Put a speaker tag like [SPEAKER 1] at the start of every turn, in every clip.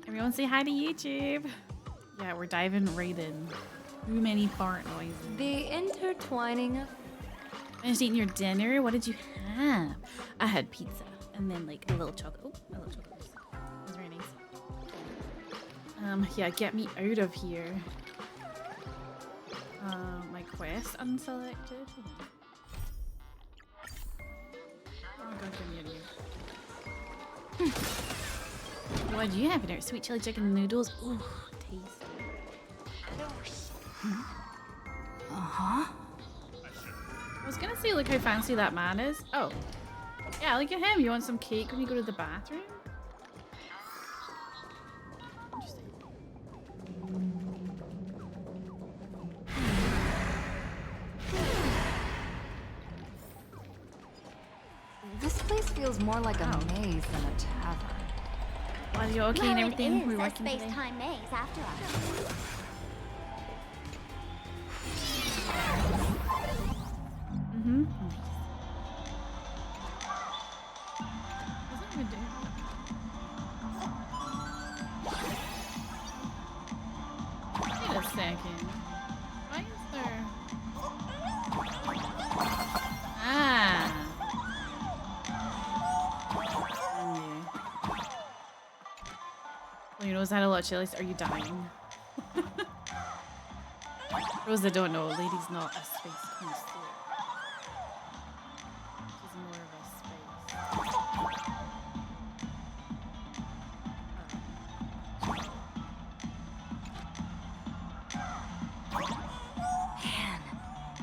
[SPEAKER 1] Everyone say hi to YouTube. Yeah, we're diving right in. Too many fart noises.
[SPEAKER 2] The intertwining of...
[SPEAKER 1] Finished eating your dinner? What did you have? I had pizza and then like a little chocolate. Oh, a little chocolate. It was very nice. Yeah, get me out of here. My quest unselected. Oh god, get me out of here. What do you have in there? Sweet chili chicken noodles. Ooh, tasty.
[SPEAKER 2] Uh-huh.
[SPEAKER 1] I was gonna say, look how fancy that man is. Oh. Yeah, look at him. You want some cake when you go to the bathroom? Interesting.
[SPEAKER 2] This place feels more like a maze than a tavern.
[SPEAKER 1] Well, you okay and everything? We're working today.
[SPEAKER 3] Space-time maze after all.
[SPEAKER 1] Mm-hmm. What does that even do? Wait a second. Why is there... Ah. Well, you know, is that a lot of chili? Are you dying? For those that don't know, lady's not a space connoisseur. She's more of a space.
[SPEAKER 2] Man,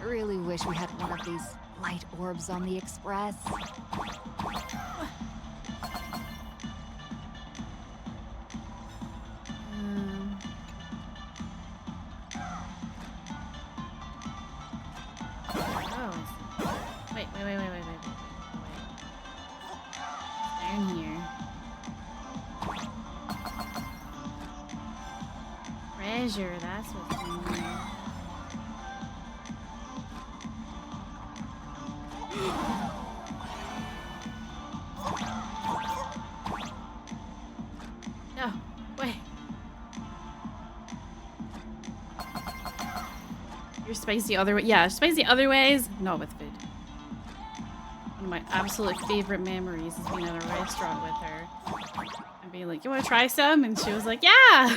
[SPEAKER 2] I really wish we had one of these light orbs on the express.
[SPEAKER 1] Wait. Down here. Treasure, that's what's down here. No, wait. You're spicy other way. Yeah, spicy other ways. Not with food. One of my absolute favorite memories is being at a restaurant with her and being like, "You want to try some?" And she was like, "Yeah."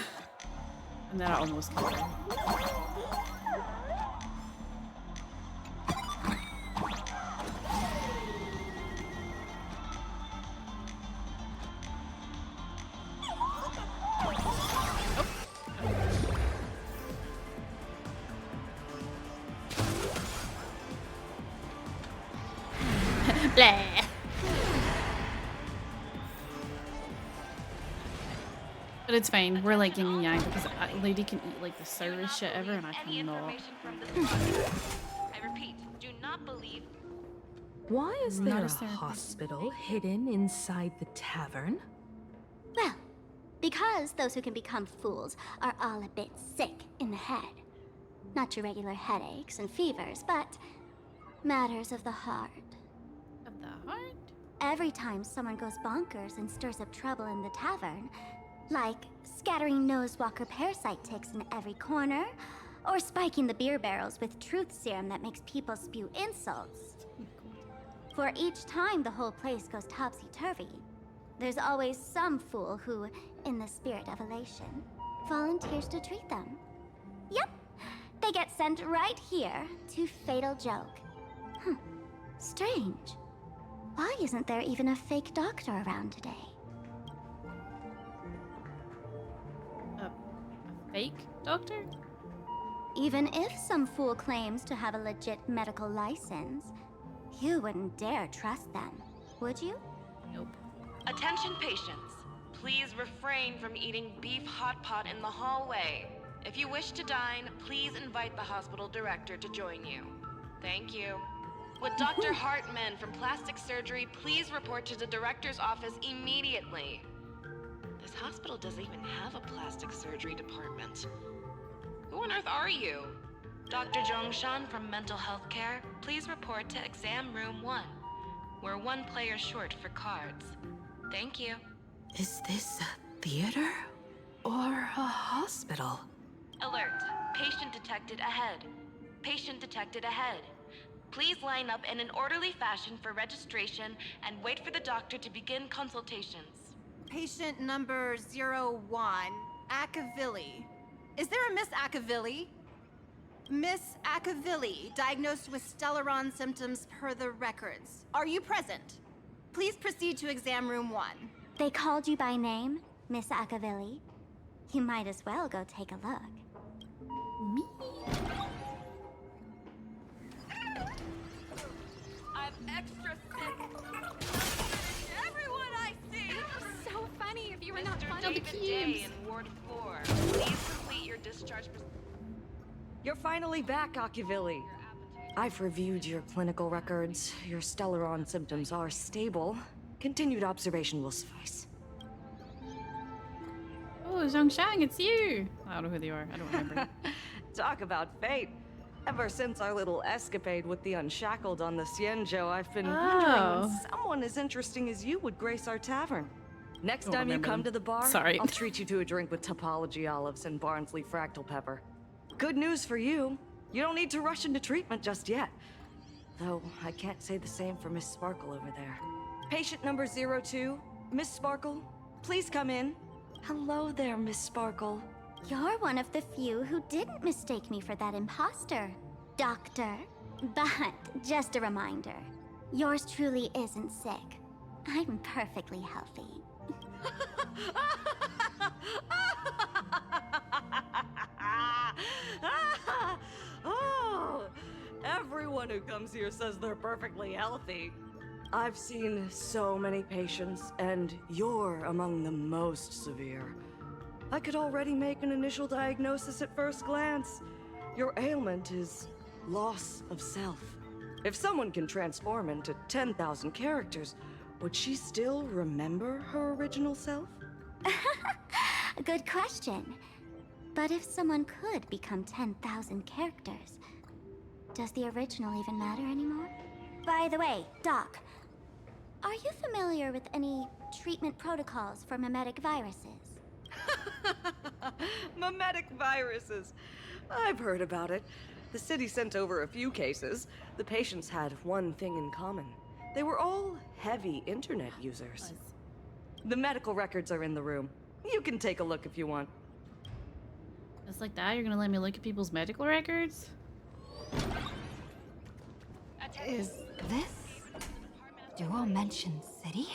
[SPEAKER 1] And then I almost killed her. Blah. But it's fine. We're like yin and yang because lady can eat like the sourest shit ever and I cannot.
[SPEAKER 4] I repeat, do not believe.
[SPEAKER 5] Why is there a hospital hidden inside the tavern?
[SPEAKER 3] Well, because those who can become fools are all a bit sick in the head. Not your regular headaches and fevers, but matters of the heart.
[SPEAKER 1] Of the heart?
[SPEAKER 3] Every time someone goes bonkers and stirs up trouble in the tavern, like scattering nosewalker parasite ticks in every corner, or spiking the beer barrels with truth serum that makes people spew insults. For each time the whole place goes topsy-turvy, there's always some fool who, in the spirit of elation, volunteers to treat them. Yep, they get sent right here to Fatal Joke. Strange. Why isn't there even a fake doctor around today?
[SPEAKER 1] A fake doctor?
[SPEAKER 3] Even if some fool claims to have a legit medical license, you wouldn't dare trust them, would you?
[SPEAKER 1] Nope.
[SPEAKER 4] Attention patients, please refrain from eating beef hot pot in the hallway. If you wish to dine, please invite the hospital director to join you. Thank you. Would Dr. Hartman from Plastic Surgery please report to the director's office immediately? This hospital doesn't even have a plastic surgery department. Who on earth are you? Dr. Zhongshan from Mental Health Care, please report to exam room 1. We're 1 player short for cards. Thank you.
[SPEAKER 5] Is this a theater? a hospital.
[SPEAKER 4] Alert. Patient detected ahead. Patient detected ahead. Please line up in an orderly fashion for registration and wait for the doctor to begin consultations.
[SPEAKER 6] Patient number 01, Akavilli. Is there a Miss Akavilli? Miss Akavilli, diagnosed with Stellaron symptoms per the records. Are you present? Please proceed to exam room 1.
[SPEAKER 3] They called you by name, Miss Akavilli. You might as well go take a look.
[SPEAKER 1] Me?
[SPEAKER 2] I'm extra sick. Everyone I see! So funny if you were not
[SPEAKER 4] Mr.
[SPEAKER 2] funny.
[SPEAKER 4] David Day in Ward 4, please complete your discharge.
[SPEAKER 7] You're finally back, Akavilli. I've reviewed your clinical records. Your Stellaron symptoms are stable. Continued observation will suffice.
[SPEAKER 1] Oh, Zhongshang, it's you! I don't know who they are. I don't remember.
[SPEAKER 7] Talk about fate. Ever since our little escapade with the Unshackled on the Xianzhou, I've been wondering when someone as interesting as you would grace our tavern. Next
[SPEAKER 1] Don't
[SPEAKER 7] time you
[SPEAKER 1] remember
[SPEAKER 7] come
[SPEAKER 1] them.
[SPEAKER 7] to the bar,
[SPEAKER 1] Sorry.
[SPEAKER 7] I'll treat you to a drink with topology olives and Barnsley fractal pepper. Good news for you. You don't need to rush into treatment just yet. Though, I can't say the same for Miss Sparkle over there. Patient number 02, Miss Sparkle, please come in. Hello there, Miss Sparkle.
[SPEAKER 3] You're one of the few who didn't mistake me for that imposter, Doctor. But just a reminder, yours truly isn't sick. I'm perfectly healthy.
[SPEAKER 7] Oh, everyone who comes here says they're perfectly healthy. I've seen so many patients, and you're among the most severe. I could already make an initial diagnosis at first glance. Your ailment is loss of self. If someone can transform into 10,000 characters, would she still remember her original self?
[SPEAKER 3] Good question. But if someone could become 10,000 characters, does the original even matter anymore? By the way, Doc, are you familiar with any treatment protocols for mimetic viruses?
[SPEAKER 7] Mimetic viruses. I've heard about it. The city sent over a few cases. The patients had one thing in common. They were all heavy internet users. The medical records are in the room. You can take a look if you want.
[SPEAKER 1] Just like that, you're gonna let me look at people's medical records?
[SPEAKER 2] Is this Duo Mention City?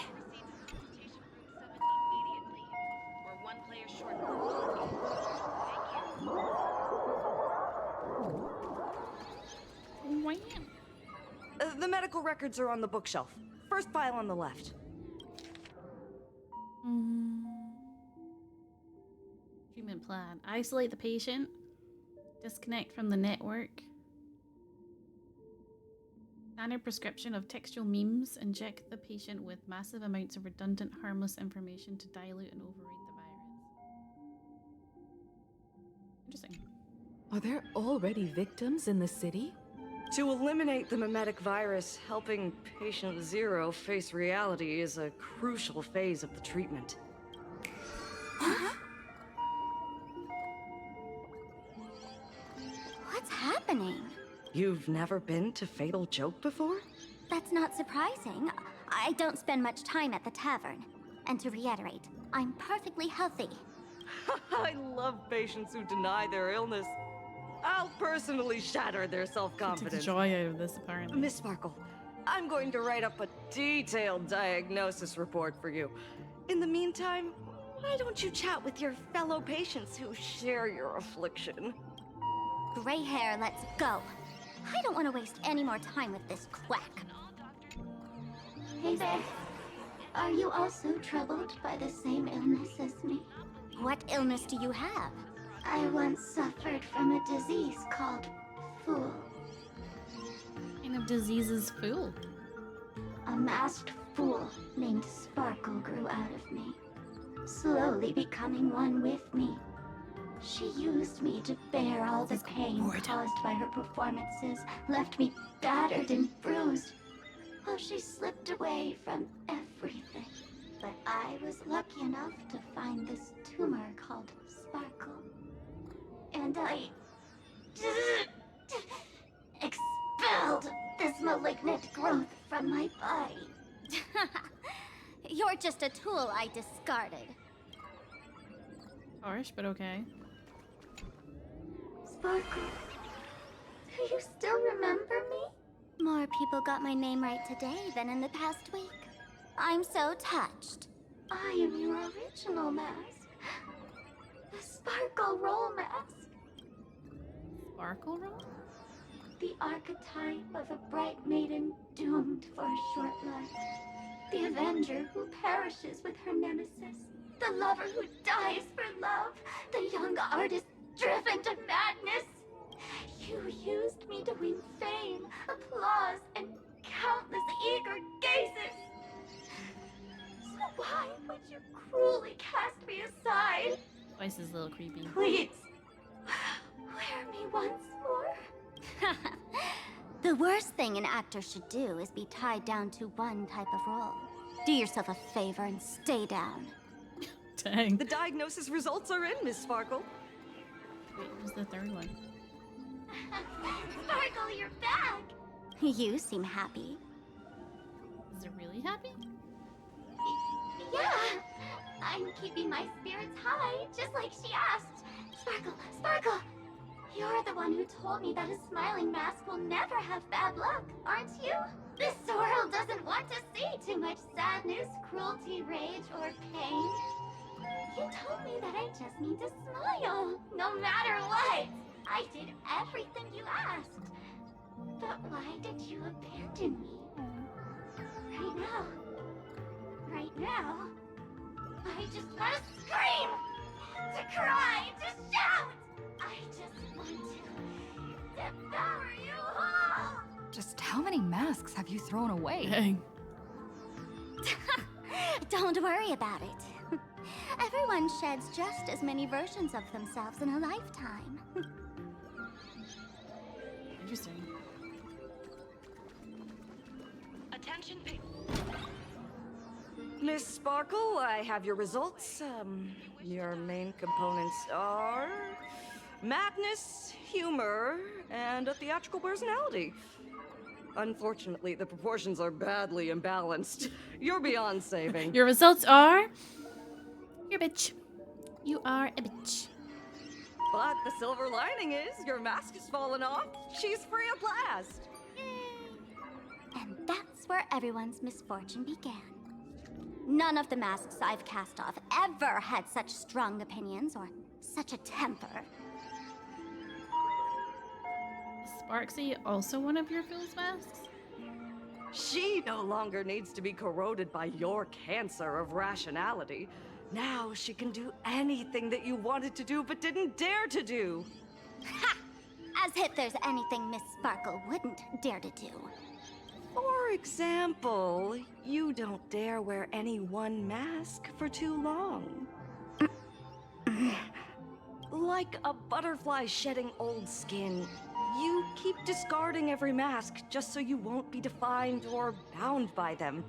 [SPEAKER 4] Or one player short. Thank you.
[SPEAKER 7] The medical records are on the bookshelf. First file on the left.
[SPEAKER 1] Treatment plan. Isolate the patient. Disconnect from the network. Standard prescription of textual memes. Inject the patient with massive amounts of redundant, harmless information to dilute and override the virus. Interesting.
[SPEAKER 5] Are there already victims in the city?
[SPEAKER 7] To eliminate the mimetic virus, helping patient 0 face reality is a crucial phase of the treatment.
[SPEAKER 3] What's happening?
[SPEAKER 7] You've never been to Fatal Joke before?
[SPEAKER 3] That's not surprising. I don't spend much time at the tavern. And to reiterate, I'm perfectly healthy.
[SPEAKER 7] I love patients who deny their illness. I'll personally shatter their
[SPEAKER 1] Took the
[SPEAKER 7] self-confidence.
[SPEAKER 1] joy out of this, apparently.
[SPEAKER 7] Miss Sparkle, I'm going to write up a detailed diagnosis report for you. In the meantime, why don't you chat with your fellow patients who share your affliction?
[SPEAKER 3] Gray hair, let's go. I don't want to waste any more time with this quack.
[SPEAKER 8] Hey there. Are you also troubled by the same illness as me?
[SPEAKER 3] What illness do you have?
[SPEAKER 8] I once suffered from a disease called Fool.
[SPEAKER 1] What kind of disease is fool?
[SPEAKER 8] A masked fool named Sparkle grew out of me, slowly becoming one with me. She used me to bear all the pain caused by her performances, left me battered and bruised, while she slipped away from everything. But I was lucky enough to find this tumor called Sparkle. and I expelled this malignant growth from my body.
[SPEAKER 3] You're just a tool I discarded.
[SPEAKER 1] Harsh, but okay.
[SPEAKER 8] Sparkle, do you still remember me?
[SPEAKER 3] More people got my name right today than in the past week. I'm so touched.
[SPEAKER 8] I am your original mask. The Sparkle Roll mask.
[SPEAKER 1] Sparkle roll?
[SPEAKER 8] The archetype of a bright maiden doomed for a short life. The avenger who perishes with her nemesis. The lover who dies for love. The young artist driven to madness. You used me to win fame, applause, and countless eager gazes. So why would you cruelly cast me aside?
[SPEAKER 1] Voice is a little creepy.
[SPEAKER 8] Please, wear me once more.
[SPEAKER 3] The worst thing an actor should do is be tied down to one type of role. Do yourself a favor and stay down.
[SPEAKER 1] Dang.
[SPEAKER 7] The diagnosis results are in, Miss Sparkle.
[SPEAKER 1] Wait, who's the third one?
[SPEAKER 8] Sparkle, you're back!
[SPEAKER 3] You seem happy.
[SPEAKER 1] Is it really happy?
[SPEAKER 8] Yeah, I'm keeping my spirits high, just like she asked. Sparkle, Sparkle, you're the one who told me that a smiling mask will never have bad luck, aren't you? This world doesn't want to see too much sadness, cruelty, rage, or pain. You told me that I just need to smile, no matter what. I did everything you asked. But why did you abandon me? Right now, I just want to scream, to cry, to shout. I just want to devour you all.
[SPEAKER 2] Just how many masks have you thrown away?
[SPEAKER 1] Dang.
[SPEAKER 3] Don't worry about it. Everyone sheds just as many versions of themselves in a lifetime.
[SPEAKER 1] Interesting.
[SPEAKER 4] Attention,
[SPEAKER 7] Miss Sparkle, I have your results. Your main components are madness, humor, and a theatrical personality. Unfortunately, the proportions are badly imbalanced. You're beyond saving.
[SPEAKER 1] Your results are... You're a bitch. You are a bitch.
[SPEAKER 7] But the silver lining is your mask has fallen off. She's free at last.
[SPEAKER 3] And that's where everyone's misfortune began. None of the masks I've cast off ever had such strong opinions or such a temper.
[SPEAKER 1] Is Sparxie also one of your fool's masks?
[SPEAKER 7] She no longer needs to be corroded by your cancer of rationality. Now she can do anything that you wanted to do but didn't dare to do.
[SPEAKER 3] Ha! As if there's anything Miss Sparkle wouldn't dare to do.
[SPEAKER 7] For example, you don't dare wear any one mask for too long. Like a butterfly shedding old skin, you keep discarding every mask just so you won't be defined or bound by them.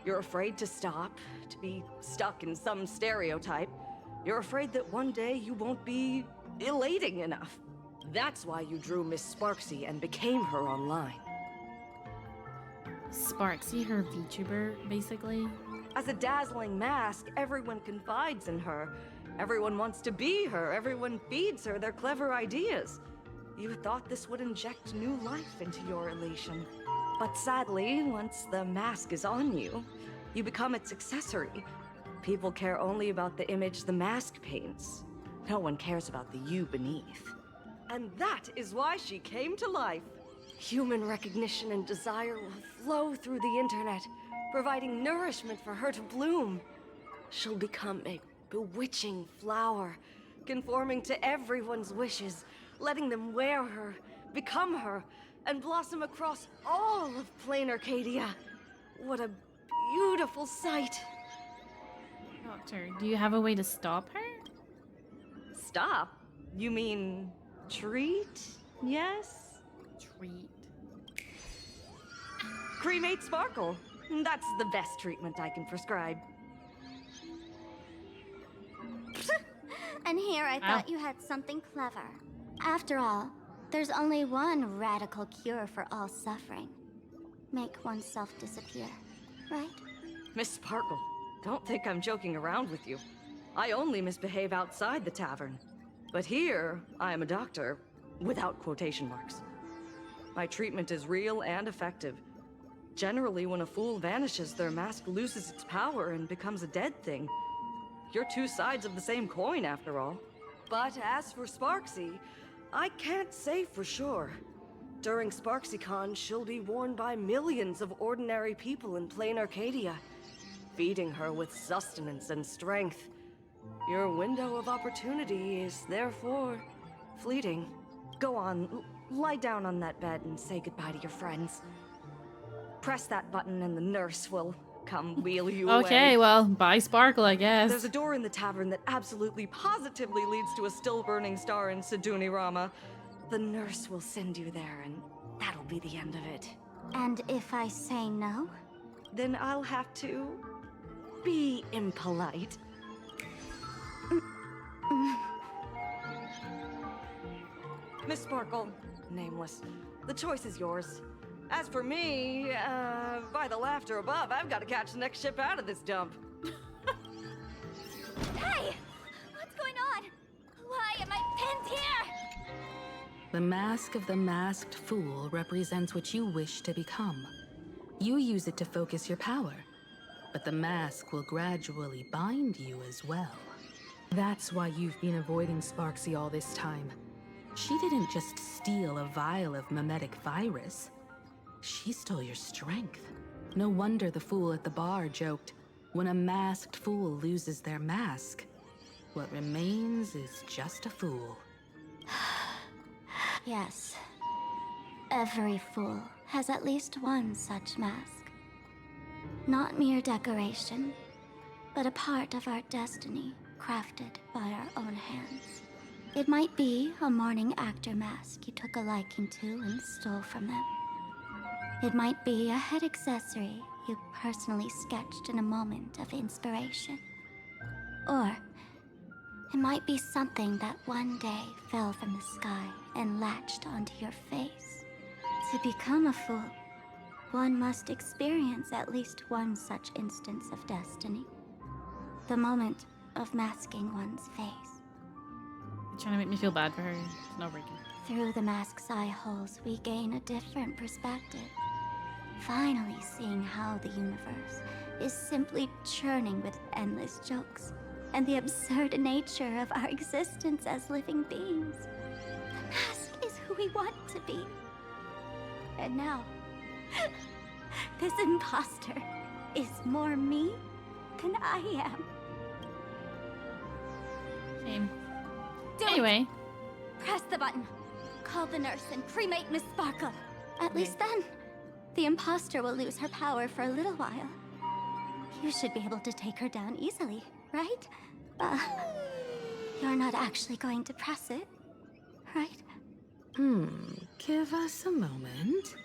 [SPEAKER 7] You're afraid to stop, to be stuck in some stereotype. You're afraid that one day you won't be elating enough. That's why you drew Miss Sparxie and became her online.
[SPEAKER 1] Sparxie, her VTuber, basically.
[SPEAKER 7] As a dazzling mask, everyone confides in her. Everyone wants to be her. Everyone feeds her their clever ideas. You thought this would inject new life into your elation. But sadly, once the mask is on you, you become its accessory. People care only about the image the mask paints. No one cares about the you beneath. And that is why she came to life. Human recognition and desire will flow through the internet, providing nourishment for her to bloom. She'll become a bewitching flower, conforming to everyone's wishes, letting them wear her, become her, and blossom across all of plain Arcadia. What a beautiful sight.
[SPEAKER 1] Doctor, do you have a way to stop her?
[SPEAKER 7] Stop? You mean treat? Yes?
[SPEAKER 1] Treat.
[SPEAKER 7] Cremate Sparkle. That's the best treatment I can prescribe.
[SPEAKER 3] And here I thought you had something clever. After all, there's only one radical cure for all suffering. Make oneself disappear, right?
[SPEAKER 7] Miss Sparkle, don't think I'm joking around with you. I only misbehave outside the tavern. But here, I am a doctor, without quotation marks. My treatment is real and effective. Generally, when a fool vanishes, their mask loses its power and becomes a dead thing. You're two sides of the same coin, after all. But as for Sparxie, I can't say for sure. During SparxieCon, she'll be worn by millions of ordinary people in plain Arcadia, feeding her with sustenance and strength. Your window of opportunity is therefore fleeting. Go on, lie down on that bed and say goodbye to your friends. Press that button and the nurse will come wheel you away.
[SPEAKER 1] Okay, well, bye Sparkle, I guess.
[SPEAKER 7] There's a door in the tavern that absolutely positively leads to a still-burning star in Sidunirama. The nurse will send you there, and that'll be the end of it.
[SPEAKER 3] And if I say no?
[SPEAKER 7] Then I'll have to be impolite. Miss Sparkle, nameless, the choice is yours. As for me, by the laughter above, I've got to catch the next ship out of this dump.
[SPEAKER 3] Hey! What's going on? Why am I pinned here?
[SPEAKER 5] The mask of the masked fool represents what you wish to become. You use it to focus your power, but the mask will gradually bind you as well. That's why you've been avoiding Sparxie all this time. She didn't just steal a vial of mimetic virus. She stole your strength. No wonder the fool at the bar joked, when a masked fool loses their mask, what remains is just a fool.
[SPEAKER 3] Yes. Every fool has at least one such mask. Not mere decoration, but a part of our destiny, crafted by our own hands. It might be a morning actor mask you took a liking to and stole from them. It might be a head accessory you personally sketched in a moment of inspiration. Or it might be something that one day fell from the sky and latched onto your face. To become a fool, one must experience at least one such instance of destiny. The moment of masking one's face.
[SPEAKER 1] You're trying to make me feel bad for her. There's no breaking.
[SPEAKER 3] Through the mask's eye holes, we gain a different perspective. Finally seeing how the universe is simply churning with endless jokes, and the absurd nature of our existence as living beings. The mask is who we want to be. And now, this imposter is more me than I am.
[SPEAKER 1] Shame.
[SPEAKER 3] Do it.
[SPEAKER 1] Anyway.
[SPEAKER 3] Press the button. Call the nurse and cremate Miss Sparkle. At least then, the imposter will lose her power for a little while. You should be able to take her down easily, right? You're not actually going to press it, right?
[SPEAKER 5] Give us a moment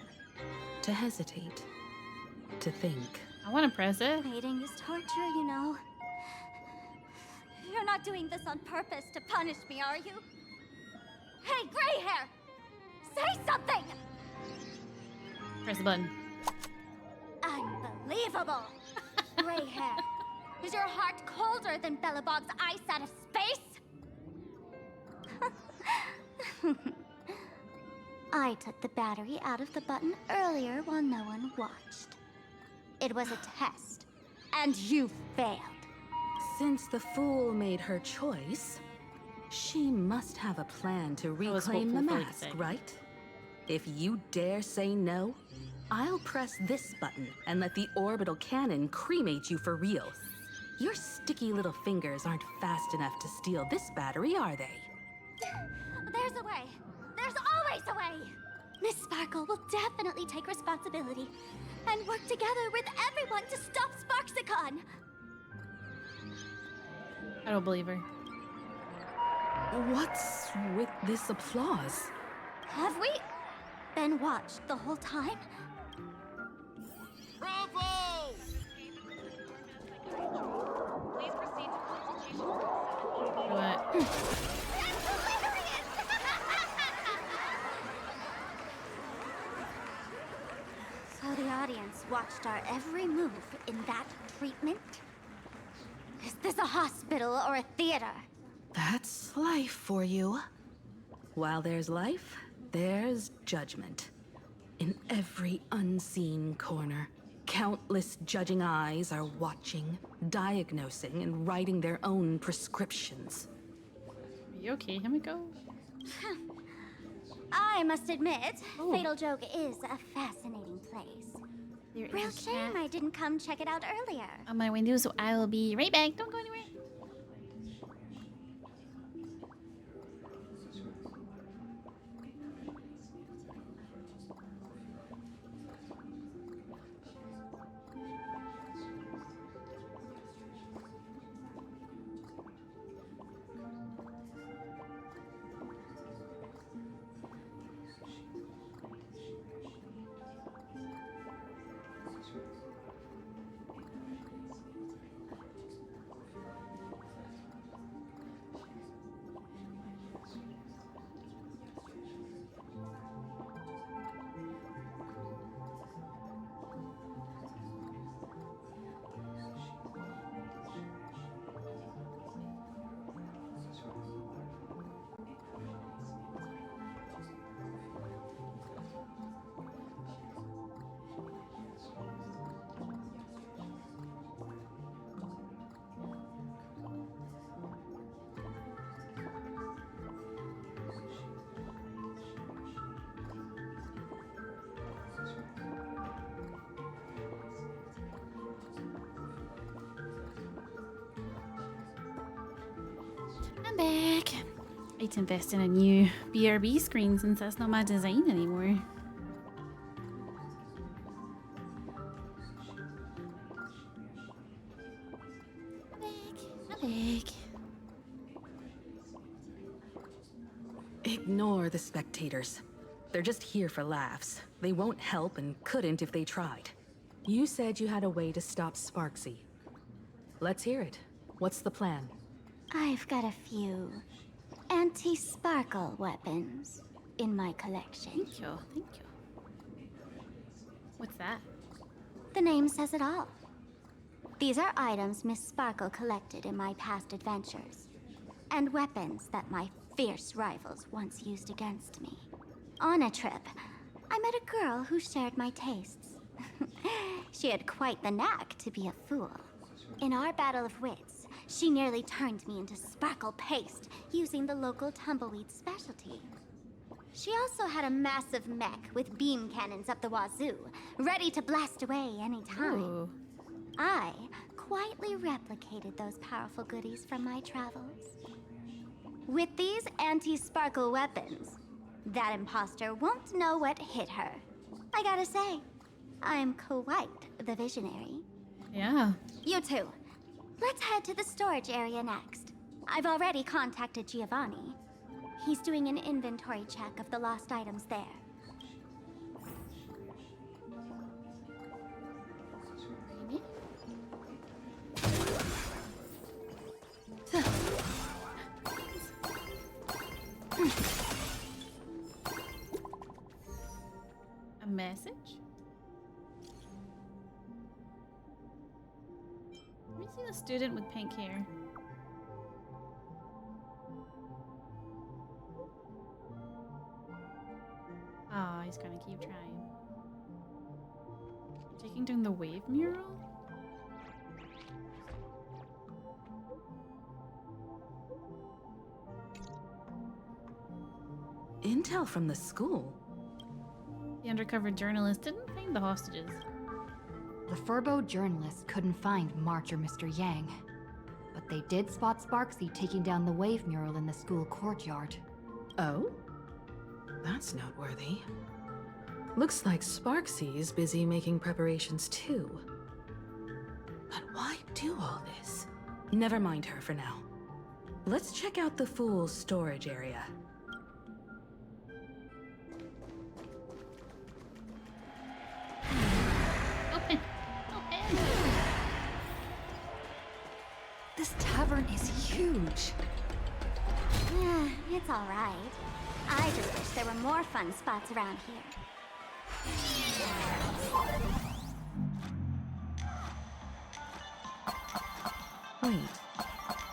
[SPEAKER 5] to hesitate, to think.
[SPEAKER 1] I want to press it.
[SPEAKER 3] Waiting is torture, you know. You're not doing this on purpose to punish me, are you? Hey, gray hair! Say something!
[SPEAKER 1] Press the button.
[SPEAKER 3] Unbelievable! Gray hair. Is your heart colder than Bellabog's ice out of space? I took the battery out of the button earlier while no one watched. It was a test, and you failed.
[SPEAKER 5] Since the fool made her choice, she must have a plan to reclaim the mask, right? If you dare say no, I'll press this button and let the orbital cannon cremate you for real. Your sticky little fingers aren't fast enough to steal this battery, are they?
[SPEAKER 3] There's a way. There's always a way. Miss Sparkle will definitely take responsibility and work together with everyone to stop SparxieCon.
[SPEAKER 1] I don't believe her.
[SPEAKER 5] What's with this applause?
[SPEAKER 3] Have we been watched the whole time?
[SPEAKER 9] Bravo!
[SPEAKER 4] Please proceed to consultation.
[SPEAKER 1] What?
[SPEAKER 3] That's hilarious! watched our every move in that treatment? Is this a hospital or a theater?
[SPEAKER 5] That's life for you. While there's life, there's judgment. In every unseen corner, countless judging eyes are watching, diagnosing, and writing their own prescriptions.
[SPEAKER 1] Are you okay, Himeko?
[SPEAKER 3] I must admit,
[SPEAKER 1] Oh.
[SPEAKER 3] Fatal Joke is a fascinating place.
[SPEAKER 1] There
[SPEAKER 3] Real
[SPEAKER 1] is a
[SPEAKER 3] shame
[SPEAKER 1] cat
[SPEAKER 3] I didn't come check it out earlier.
[SPEAKER 1] on my window, so I will be right back. Don't go anywhere. I'm back. I need to invest in a new BRB screen since that's not my design anymore. I'm back.
[SPEAKER 5] Ignore the spectators. They're just here for laughs. They won't help and couldn't if they tried. You said you had a way to stop Sparxie. Let's hear it. What's the plan?
[SPEAKER 3] I've got a few anti-sparkle weapons in my collection.
[SPEAKER 1] Thank you. Thank you. What's that?
[SPEAKER 3] The name says it all. These are items Miss Sparkle collected in my past adventures, and weapons that my fierce rivals once used against me. On a trip, I met a girl who shared my tastes. She had quite the knack to be a fool. In our battle of wits, she nearly turned me into sparkle paste using the local tumbleweed specialty. She also had a massive mech with beam cannons up the wazoo, ready to blast away any time.
[SPEAKER 1] Ooh.
[SPEAKER 3] I quietly replicated those powerful goodies from my travels. With these anti-sparkle weapons, that imposter won't know what hit her. I gotta say, I'm quite the visionary.
[SPEAKER 1] Yeah.
[SPEAKER 3] You two, let's head to the storage area next. I've already contacted Giovanni. He's doing an inventory check of the lost items there.
[SPEAKER 1] A message? Let me see the student with pink hair. Oh, he's gonna keep trying. Taking down the wave mural?
[SPEAKER 5] Intel from the school?
[SPEAKER 1] The undercover journalist didn't find the hostages.
[SPEAKER 2] The Furbo journalists couldn't find March or Mr. Yang, but they did spot Sparxie taking down the wave mural in the school courtyard.
[SPEAKER 5] Oh? That's noteworthy. Looks like Sparxie's busy making preparations too. But why do all this? Never mind her for now. Let's check out the Fool's storage area.
[SPEAKER 1] Open! Open!
[SPEAKER 2] This tavern is huge.
[SPEAKER 3] It's all right. I just wish there were more fun spots around here.
[SPEAKER 5] Wait,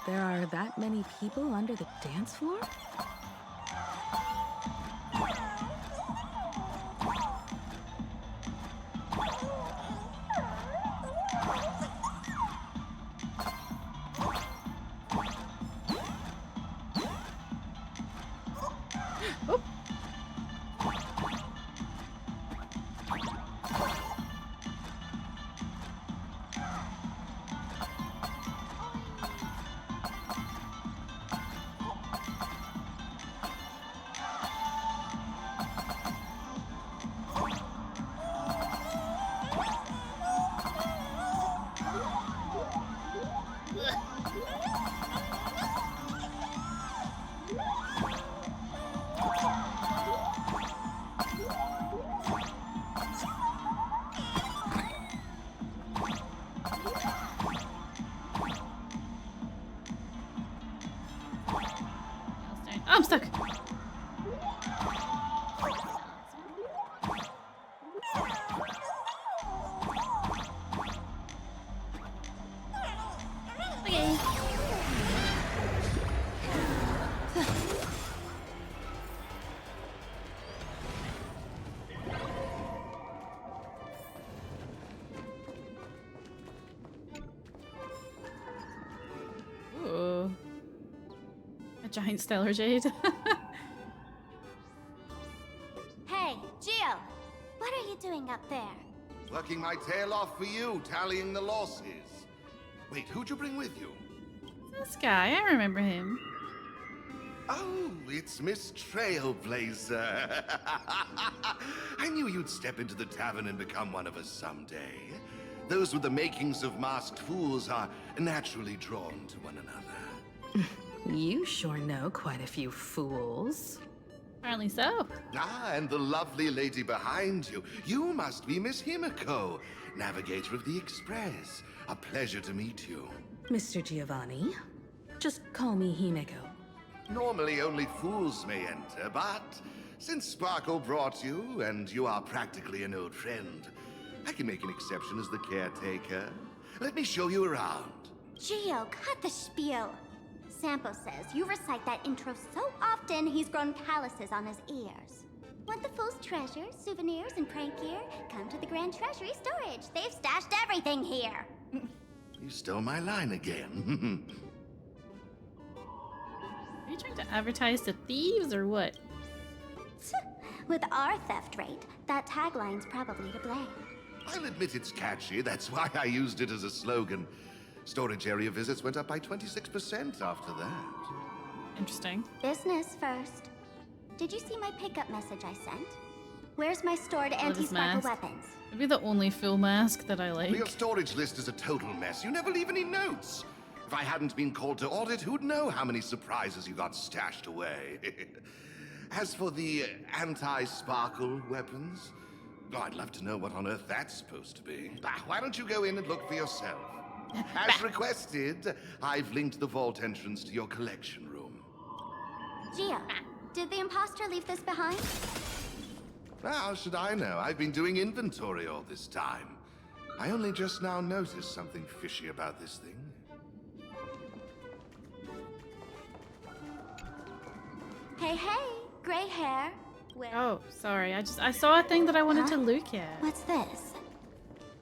[SPEAKER 5] there are that many people under the dance floor?
[SPEAKER 1] Oh, I'm stuck. Okay. Ooh. A giant stellar jade.
[SPEAKER 3] Hey, Gio! What are you doing up there?
[SPEAKER 9] Working my tail off for you, tallying the losses. Wait, who'd you bring with you?
[SPEAKER 1] This guy, I remember him.
[SPEAKER 9] Oh, it's Miss Trailblazer. I knew you'd step into the tavern and become one of us someday. Those with the makings of masked fools are naturally drawn to one another.
[SPEAKER 5] You sure know quite a few fools.
[SPEAKER 1] Apparently so.
[SPEAKER 9] Ah, and the lovely lady behind you. You must be Miss Himeko, navigator of the Express. A pleasure to meet you.
[SPEAKER 5] Mr. Giovanni, just call me Himeko.
[SPEAKER 9] Normally only fools may enter, but since Sparkle brought you, and you are practically an old friend, I can make an exception as the caretaker. Let me show you around.
[SPEAKER 3] Gio, cut the spiel. Sampo says you recite that intro so often he's grown calluses on his ears. Want the fool's treasures, souvenirs, and prank gear? Come to the Grand Treasury Storage. They've stashed everything here.
[SPEAKER 9] You stole my line again.
[SPEAKER 1] Are you trying to advertise to thieves or what?
[SPEAKER 3] With our theft rate, that tagline's probably to blame.
[SPEAKER 9] I'll admit it's catchy, that's why I used it as a slogan. Storage area visits went up by 26% after that.
[SPEAKER 1] Interesting.
[SPEAKER 3] Business first. Did you see my pickup message I sent? Where's my stored anti-sparkle
[SPEAKER 1] mask.
[SPEAKER 3] weapons?
[SPEAKER 1] It'd be the only full mask that I
[SPEAKER 9] Your
[SPEAKER 1] like.
[SPEAKER 9] storage list is a total mess. You never leave any notes. If I hadn't been called to audit, who'd know how many surprises you got stashed away? As for the anti-sparkle weapons, oh, I'd love to know what on earth that's supposed to be. Why don't you go in and look for yourself? As requested, I've linked the vault entrance to your collection room.
[SPEAKER 3] Gio, did the imposter leave this behind?
[SPEAKER 9] How should I know? I've been doing inventory all this time. I only just now noticed something fishy about this thing.
[SPEAKER 3] Hey, gray hair. Where?
[SPEAKER 1] Oh, sorry. I saw a thing that I wanted to look at.
[SPEAKER 3] What's this?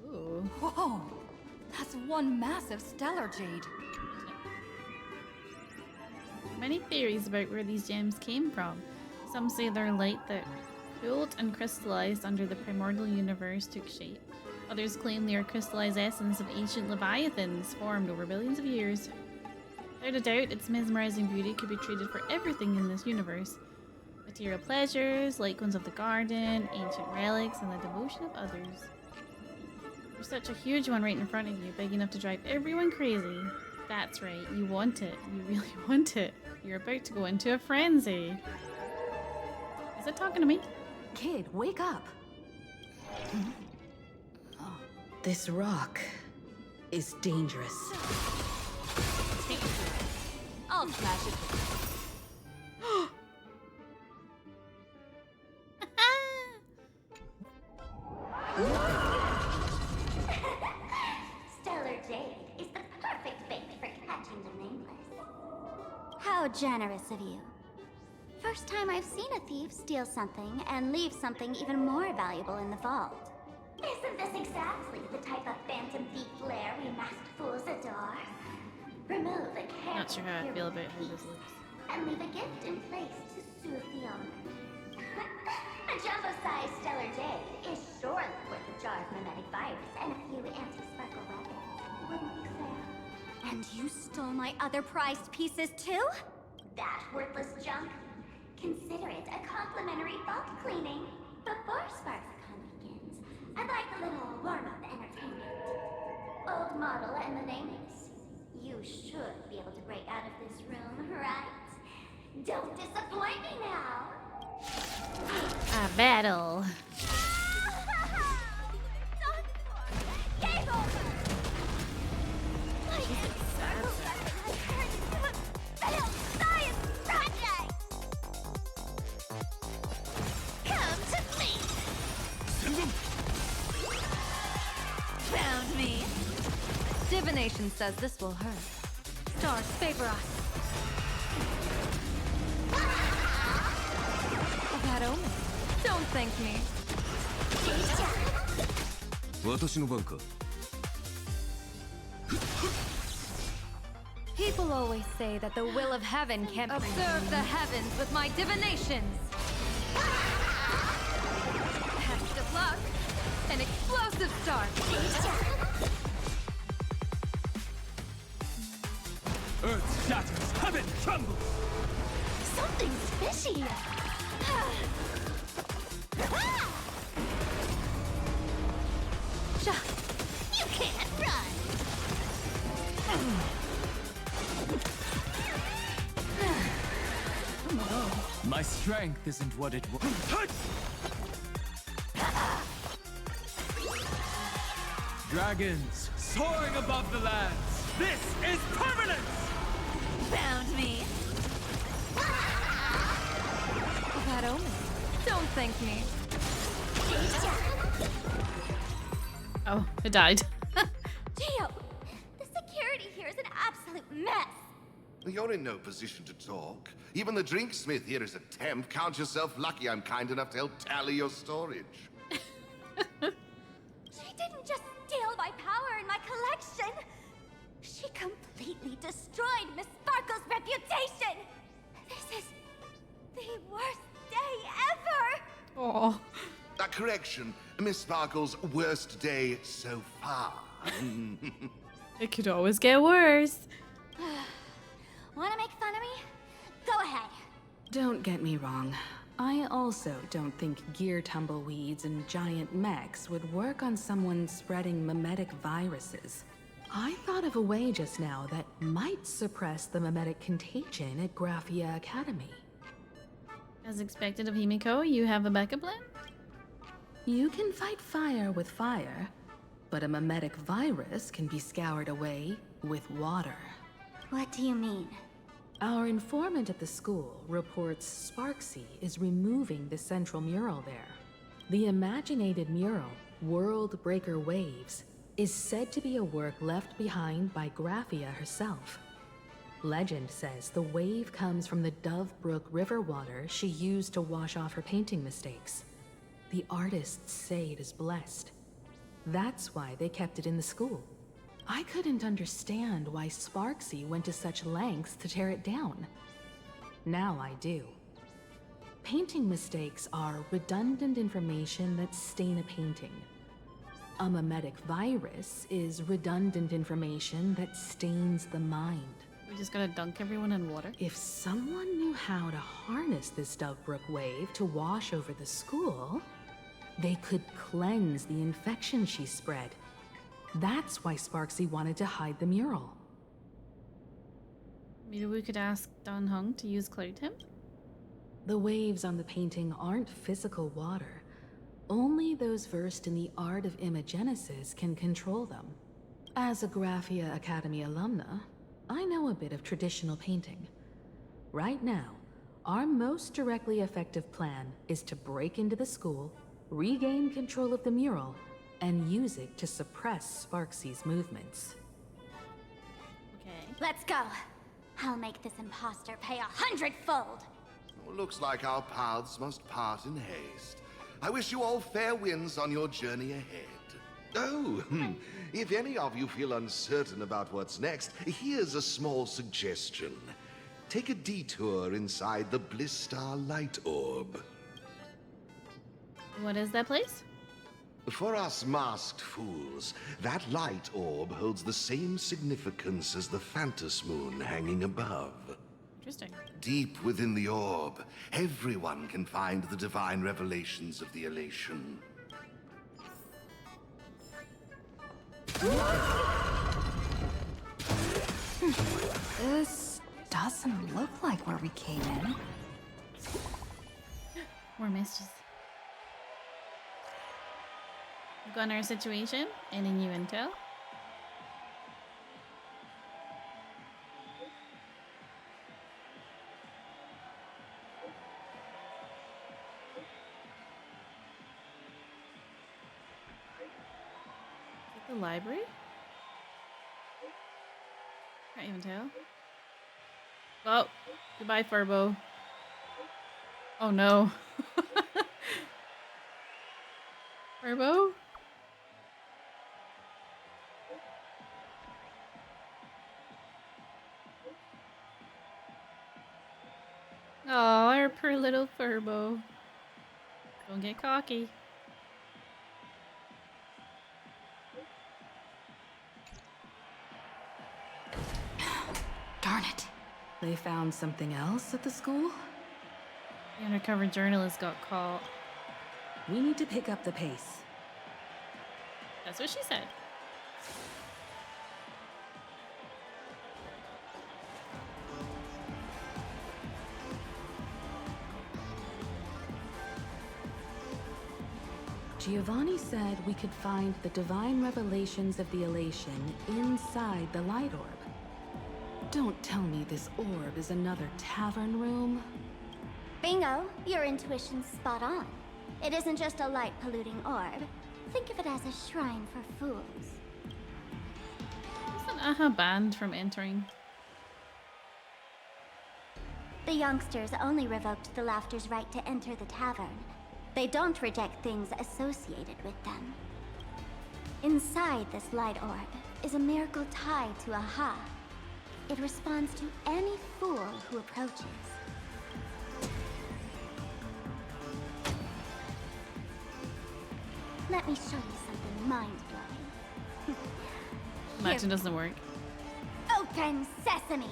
[SPEAKER 1] Ooh.
[SPEAKER 2] Whoa! That's one massive stellar jade.
[SPEAKER 1] Many theories about where these gems came from. Some say they're light that cooled and crystallized under the primordial universe took shape. Others claim they are crystallized essence of ancient leviathans formed over billions of years. Without a doubt, its mesmerizing beauty could be traded for everything in this universe. Material pleasures, like ones of the garden, ancient relics, and the devotion of others. There's such a huge one right in front of you, big enough to drive everyone crazy. That's right, you want it. You really want it. You're about to go into a frenzy. Is it talking to me?
[SPEAKER 5] Kid, wake up. This rock is dangerous.
[SPEAKER 2] I'll smash it.
[SPEAKER 3] Stellar jade is the perfect bait for How generous of you. First time I've seen a thief steal something and leave something even more valuable in the vault.
[SPEAKER 8] Isn't this exactly the type of phantom thief flair we masked fools adore? Remove a careful
[SPEAKER 1] Not sure how I feel about how this looks.
[SPEAKER 8] and leave a gift in place to soothe the owner. A jumbo-sized stellar jade is surely worth a jar of mimetic virus and a few anti-sparkle weapons. Wouldn't you, Sarah?
[SPEAKER 3] And you stole my other prized pieces too?
[SPEAKER 8] That worthless junk? Consider it a complimentary vault cleaning. Before Sparxie begins, I'd like a little warm-up entertainment. Old model and the name is. You should be able to break out of this room, right? Don't disappoint me now.
[SPEAKER 1] A battle.
[SPEAKER 3] Done for! Game over! My anti-sparkle weapon has turned into a failed science project! Come to me!
[SPEAKER 2] Found me. Divination says this will hurt. Stars favor us. A bad omen. Don't thank me.
[SPEAKER 10] 私の番か
[SPEAKER 2] People always say that the will of heaven can't observe the heavens with my divinations. Test of luck. An explosive start.
[SPEAKER 10] Earth shatters, heaven trembles!
[SPEAKER 3] Something's fishy! You can't run!
[SPEAKER 10] My strength isn't what it was. Dragons soaring above the lands. This is permanence!
[SPEAKER 2] Found me. A bad omen. Don't thank me.
[SPEAKER 1] Oh, it died.
[SPEAKER 3] Gio, the security here is an absolute mess.
[SPEAKER 9] You're in no position to talk. Even the drinksmith here is a temp. Count yourself lucky I'm kind enough to help tally your storage.
[SPEAKER 3] She didn't just steal my power and my collection. She completely destroyed Miss Sparkle's reputation. This is the worst day ever.
[SPEAKER 1] Oh.
[SPEAKER 9] A correction, Miss Sparkle's worst day so far.
[SPEAKER 1] It could always get worse.
[SPEAKER 3] Want to make fun of me? Go ahead.
[SPEAKER 5] Don't get me wrong. I also don't think gear tumbleweeds and giant mechs would work on someone spreading mimetic viruses. I thought of a way just now that might suppress the mimetic contagion at Graphia Academy.
[SPEAKER 1] As expected of Himeko, you have a backup plan?
[SPEAKER 5] You can fight fire with fire, but a mimetic virus can be scoured away with water.
[SPEAKER 3] What do you mean?
[SPEAKER 5] Our informant at the school reports Sparxie is removing the central mural there. The imaginated mural, World Breaker Waves, is said to be a work left behind by Graphia herself. Legend says the wave comes from the Dove Brook river water she used to wash off her painting mistakes. The artists say it is blessed. That's why they kept it in the school. I couldn't understand why Sparxie went to such lengths to tear it down. Now I do. Painting mistakes are redundant information that stain a painting. A mimetic virus is redundant information that stains the mind.
[SPEAKER 1] We just gotta dunk everyone in water?
[SPEAKER 5] If someone knew how to harness this Dovebrook wave to wash over the school, they could cleanse the infection she spread. That's why Sparxie wanted to hide the mural.
[SPEAKER 1] Maybe we could ask Don Hung to use Cloud Temp?
[SPEAKER 5] The waves on the painting aren't physical water. Only those versed in the art of imagenesis can control them. As a Graphia Academy alumna, I know a bit of traditional painting. Right now, our most directly effective plan is to break into the school, regain control of the mural, and use it to suppress Sparxie's movements.
[SPEAKER 1] Okay.
[SPEAKER 3] Let's go. I'll make this imposter pay 100-fold.
[SPEAKER 9] Well, looks like our paths must part in haste. I wish you all fair winds on your journey ahead. Oh, if any of you feel uncertain about what's next, here's a small suggestion. Take a detour inside the Bliss Star Light Orb.
[SPEAKER 1] What is that place?
[SPEAKER 9] For us masked fools, that light orb holds the same significance as the Phantos Moon hanging above.
[SPEAKER 1] Interesting.
[SPEAKER 9] Deep within the orb, everyone can find the divine revelations of the elation.
[SPEAKER 2] This doesn't look like where we came in.
[SPEAKER 1] More messages. Got our situation. Any new intel? Is it the library? Can't even tell. Oh, goodbye, Furbo. Oh no. Furbo? Oh, our poor little Furbo. Don't get cocky.
[SPEAKER 2] Darn it.
[SPEAKER 5] They found something else at the school?
[SPEAKER 1] The undercover journalist got caught.
[SPEAKER 5] We need to pick up the pace.
[SPEAKER 1] That's what she said.
[SPEAKER 5] Giovanni said we could find the divine revelations of the elation inside the light orb. Don't tell me this orb is another tavern room.
[SPEAKER 3] Bingo, your intuition's spot on. It isn't just a light-polluting orb. Think of it as a shrine for fools.
[SPEAKER 1] Is an AHA banned from entering?
[SPEAKER 3] The youngsters only revoked the Laughter's right to enter the tavern. They don't reject things associated with them. Inside this light orb is a miracle tied to AHA. It responds to any fool who approaches. Let me show you something mind-blowing.
[SPEAKER 1] Imagine it doesn't work.
[SPEAKER 3] Open sesame!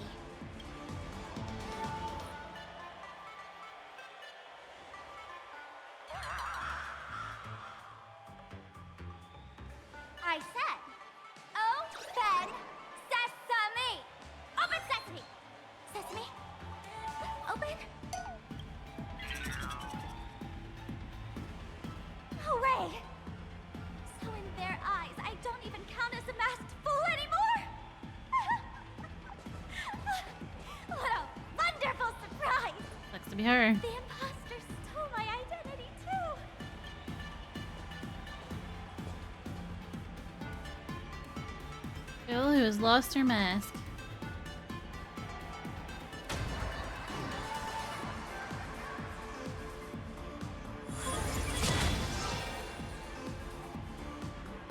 [SPEAKER 3] I said, open sesame! Open sesame! Sesame? Open? Hooray! So in their eyes, I don't even count as a masked fool anymore! What a wonderful surprise!
[SPEAKER 1] Sucks to be her.
[SPEAKER 3] The imposter stole my identity too!
[SPEAKER 1] Phil, who has lost her mask.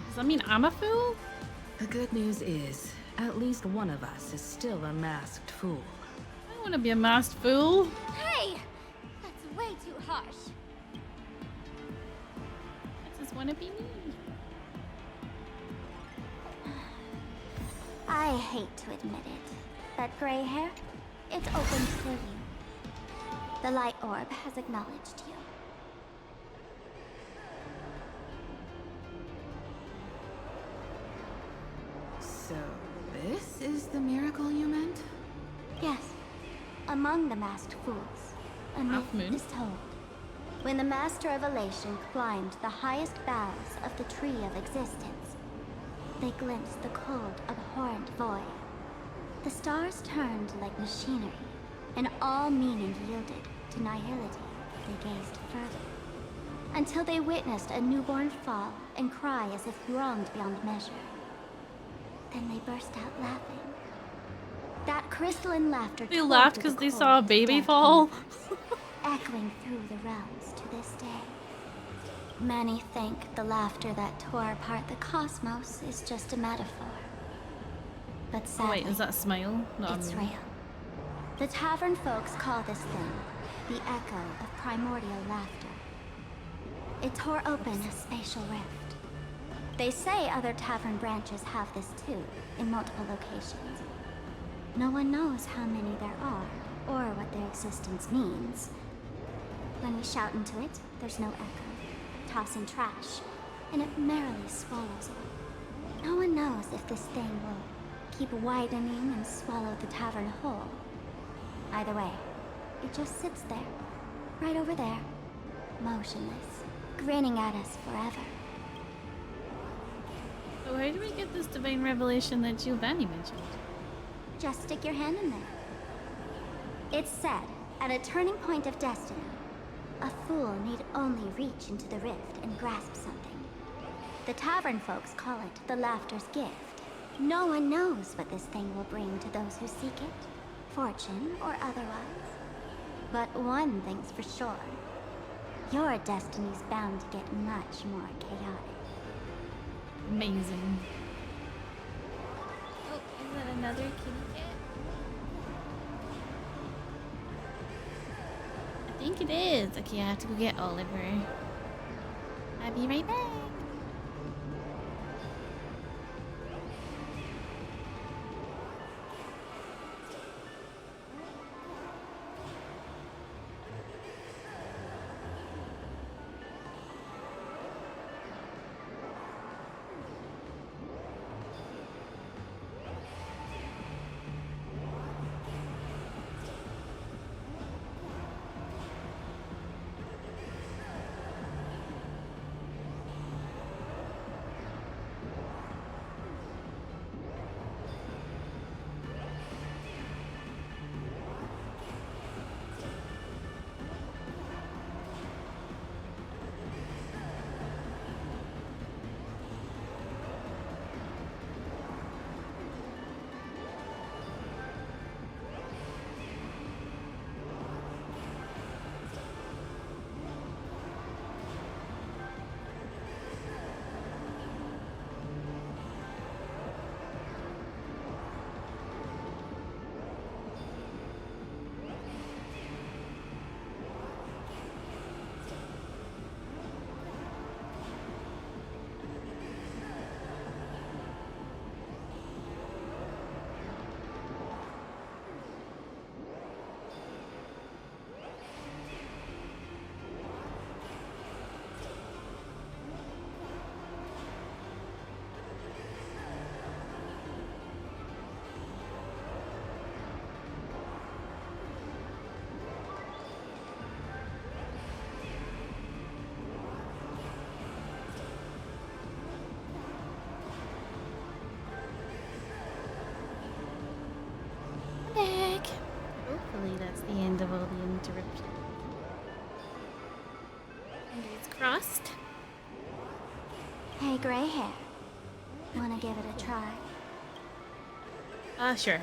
[SPEAKER 1] Does that mean I'm a fool?
[SPEAKER 5] The good news is, at least one of us is still a masked fool.
[SPEAKER 1] I don't want to be a masked fool.
[SPEAKER 3] Hey! That's way too harsh.
[SPEAKER 1] I just want to be me.
[SPEAKER 3] I hate to admit it, but gray hair, it's open for you. The light orb has acknowledged you.
[SPEAKER 5] So, this is the miracle you meant?
[SPEAKER 3] Yes, among the masked fools, a
[SPEAKER 1] Half
[SPEAKER 3] myth
[SPEAKER 1] moon.
[SPEAKER 3] is told. When the Master of Elation climbed the highest boughs of the Tree of Existence, they glimpsed the cold, abhorrent void. The stars turned like machinery, and all meaning yielded to nihility. They gazed further, until they witnessed a newborn fall and cry as if wronged beyond measure. Then they burst out laughing. That crystalline laughter.
[SPEAKER 1] They laughed because they saw a baby fall.
[SPEAKER 3] Echoing through the realms to this day. Many think the laughter that tore apart the cosmos is just a metaphor. But
[SPEAKER 1] Oh
[SPEAKER 3] sadly,
[SPEAKER 1] wait, is that a smile? No,
[SPEAKER 3] it's real. The tavern folks call this thing the echo of primordial laughter. It tore open a spatial rift. They say other tavern branches have this too, in multiple locations. No one knows how many there are, or what their existence means. When we shout into it, there's no echo, tossing trash, and it merrily swallows it. No one knows if this thing will keep widening and swallow the tavern whole. Either way, it just sits there, right over there, motionless, grinning at us forever.
[SPEAKER 1] So where do we get this divine revelation that Giovanni mentioned?
[SPEAKER 3] Just stick your hand in there. It's said, at a turning point of destiny, a fool need only reach into the rift and grasp something. The tavern folks call it the laughter's gift. No one knows what this thing will bring to those who seek it, fortune or otherwise. But one thing's for sure. Your destiny's bound to get much more chaotic.
[SPEAKER 1] Amazing. Oh, is that another kitty cat? I think it is. Okay, I have to go get Oliver. I'll be right back. Back. Hopefully that's the end of all the interruptions. Fingers crossed.
[SPEAKER 3] Hey, gray hair. Wanna give it a try?
[SPEAKER 1] Sure.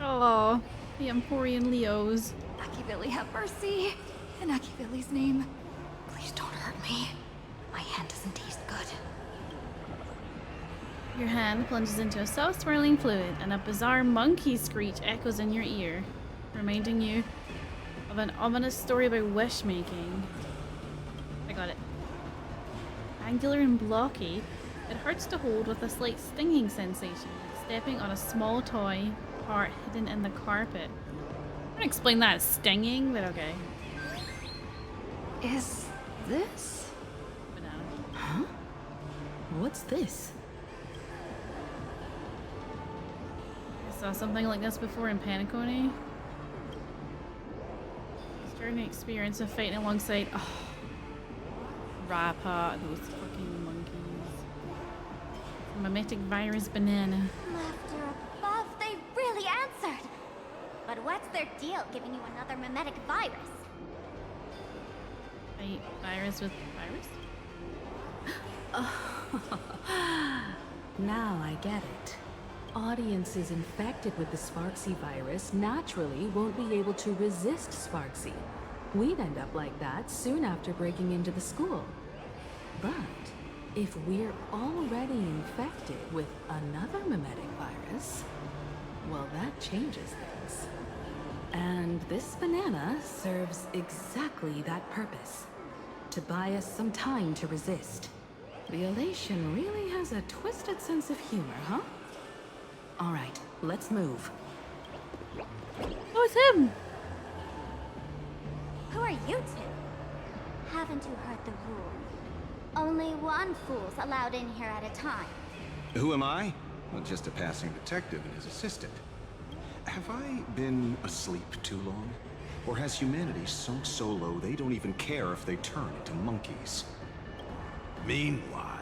[SPEAKER 1] Oh, the Emporian Leos.
[SPEAKER 2] Ashveil, have mercy. In Ashveil's name, please don't hurt me. My hand doesn't taste good.
[SPEAKER 1] Your hand plunges into a soft swirling fluid, and a bizarre monkey screech echoes in your ear, reminding you of an ominous story about wish making. I got it. Angular and blocky, it hurts to hold with a slight stinging sensation, like stepping on a small toy part hidden in the carpet. I'm gonna explain that as stinging, but okay.
[SPEAKER 2] Is this?
[SPEAKER 1] Banana.
[SPEAKER 5] Huh? What's this?
[SPEAKER 1] I saw something like this before in Paniconi. Starting to experience of fighting alongside Rappa, those fucking monkeys. Mimetic virus banana.
[SPEAKER 3] Laughter above, they really answered! But what's their deal giving you another mimetic virus?
[SPEAKER 1] Fight virus with virus?
[SPEAKER 5] Now I get it. Audiences infected with the Sparxie virus naturally won't be able to resist Sparxie. We'd end up like that soon after breaking into the school. But if we're already infected with another mimetic virus, well, that changes things. And this banana serves exactly that purpose. To buy us some time to resist. The elation really has a twisted sense of humor, huh? All right, let's move.
[SPEAKER 1] Oh, it's him!
[SPEAKER 3] Who are you two? Haven't you heard the rule? Only one fool's allowed in here at a time.
[SPEAKER 11] Who am I? Well, just a passing detective and his assistant. Have I been asleep too long? Or has humanity sunk so low they don't even care if they turn into monkeys?
[SPEAKER 9] Meanwhile,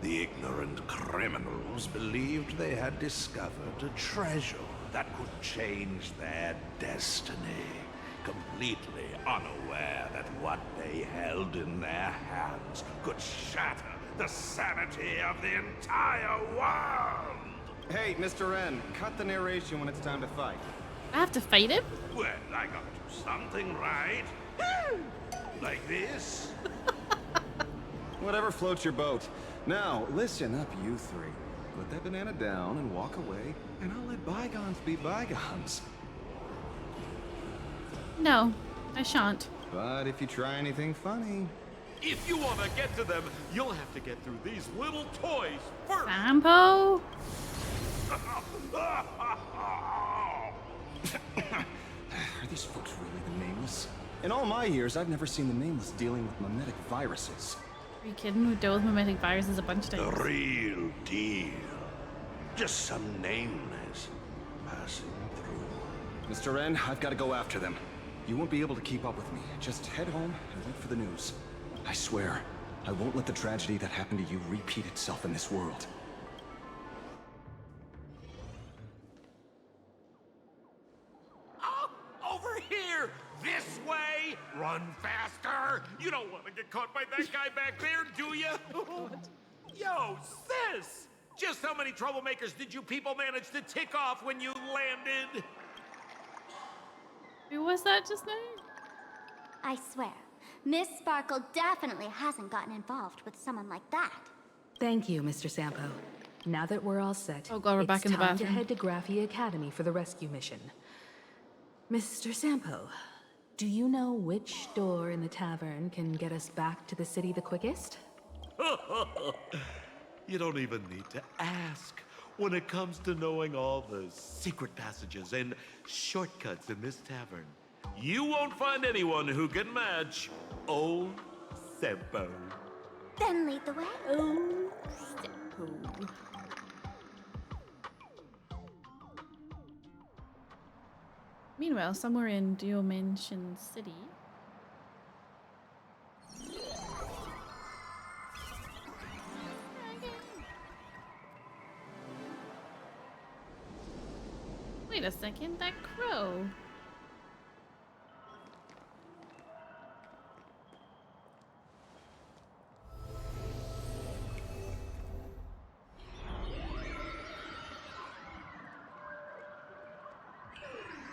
[SPEAKER 9] the ignorant criminals believed they had discovered a treasure that could change their destiny, completely unaware that what they held in their hands could shatter the sanity of the entire world!
[SPEAKER 11] Hey, Mr. N, cut the narration when it's time to fight.
[SPEAKER 1] I have to fight him?
[SPEAKER 9] Well, I gotta do something, right? Like this?
[SPEAKER 11] Whatever floats your boat. Now, listen up, you three. Put that banana down and walk away, and I'll let bygones be bygones.
[SPEAKER 1] No, I shan't.
[SPEAKER 11] But if you try anything funny...
[SPEAKER 10] If you want to get to them, you'll have to get through these little toys first.
[SPEAKER 1] Sampo?
[SPEAKER 11] Are these folks really the Nameless? In all my years, I've never seen the Nameless dealing with mimetic viruses.
[SPEAKER 1] Are you kidding? We've dealt with mimetic viruses a bunch of
[SPEAKER 9] The
[SPEAKER 1] times.
[SPEAKER 9] real deal. Just some nameless passing through.
[SPEAKER 11] Mr. N, I've got to go after them. You won't be able to keep up with me. Just head home and wait for the news. I swear, I won't let the tragedy that happened to you repeat itself in this world.
[SPEAKER 10] Oh, over here! This way! Run faster! You don't want to get caught by that guy back there, do you? Yo, sis! Just how many troublemakers did you people manage to tick off when you landed?
[SPEAKER 1] Who was that just now?
[SPEAKER 3] I swear, Miss Sparkle definitely hasn't gotten involved with someone like that.
[SPEAKER 5] Thank you, Mr. Sampo. Now that we're all set,
[SPEAKER 1] Oh god, we're back in the
[SPEAKER 5] it's time
[SPEAKER 1] bathroom.
[SPEAKER 5] to head to Graphia Academy for the rescue mission. Mr. Sampo, do you know which door in the tavern can get us back to the city the quickest?
[SPEAKER 10] You don't even need to ask. When it comes to knowing all the secret passages and shortcuts in this tavern, you won't find anyone who can match old Sempo.
[SPEAKER 3] Then lead the way.
[SPEAKER 1] Oh, Sampo. Meanwhile, somewhere in Dimension City. Wait a second, that crow.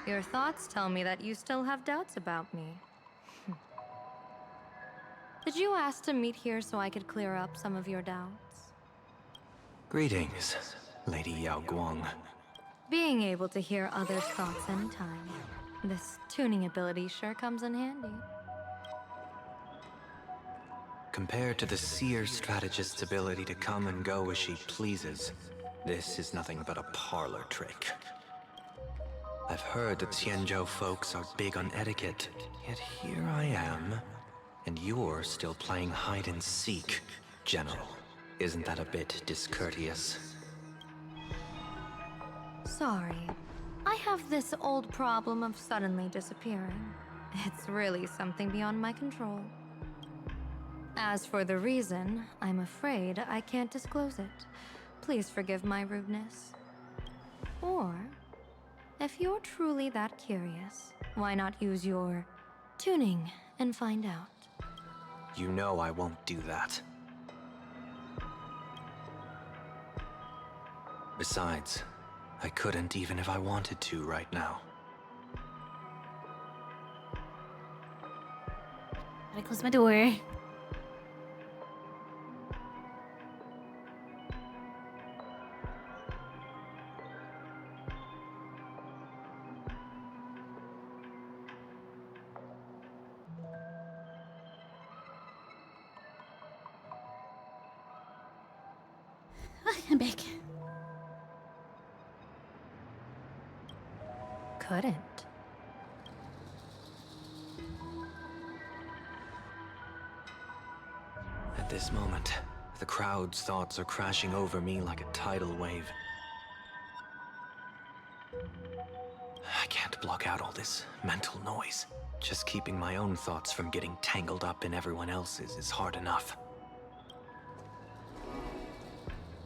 [SPEAKER 12] Your thoughts tell me that you still have doubts about me. Did you ask to meet here so I could clear up some of your doubts?
[SPEAKER 13] Greetings, Lady Yao Guang.
[SPEAKER 12] Being able to hear others' thoughts anytime. This tuning ability sure comes in handy.
[SPEAKER 13] Compared to the seer strategist's ability to come and go as she pleases, this is nothing but a parlor trick. I've heard that Xianzhou folks are big on etiquette, yet here I am, and you're still playing hide and seek, General. Isn't that a bit discourteous?
[SPEAKER 12] Sorry. I have this old problem of suddenly disappearing. It's really something beyond my control. As for the reason, I'm afraid I can't disclose it. Please forgive my rudeness. Or, if you're truly that curious, why not use your tuning and find out?
[SPEAKER 13] You know I won't do that. Besides, I couldn't even if I wanted to right now.
[SPEAKER 1] Gotta close my door. I'm back.
[SPEAKER 12] Couldn't.
[SPEAKER 13] At this moment, the crowd's thoughts are crashing over me like a tidal wave. I can't block out all this mental noise. Just keeping my own thoughts from getting tangled up in everyone else's is hard enough.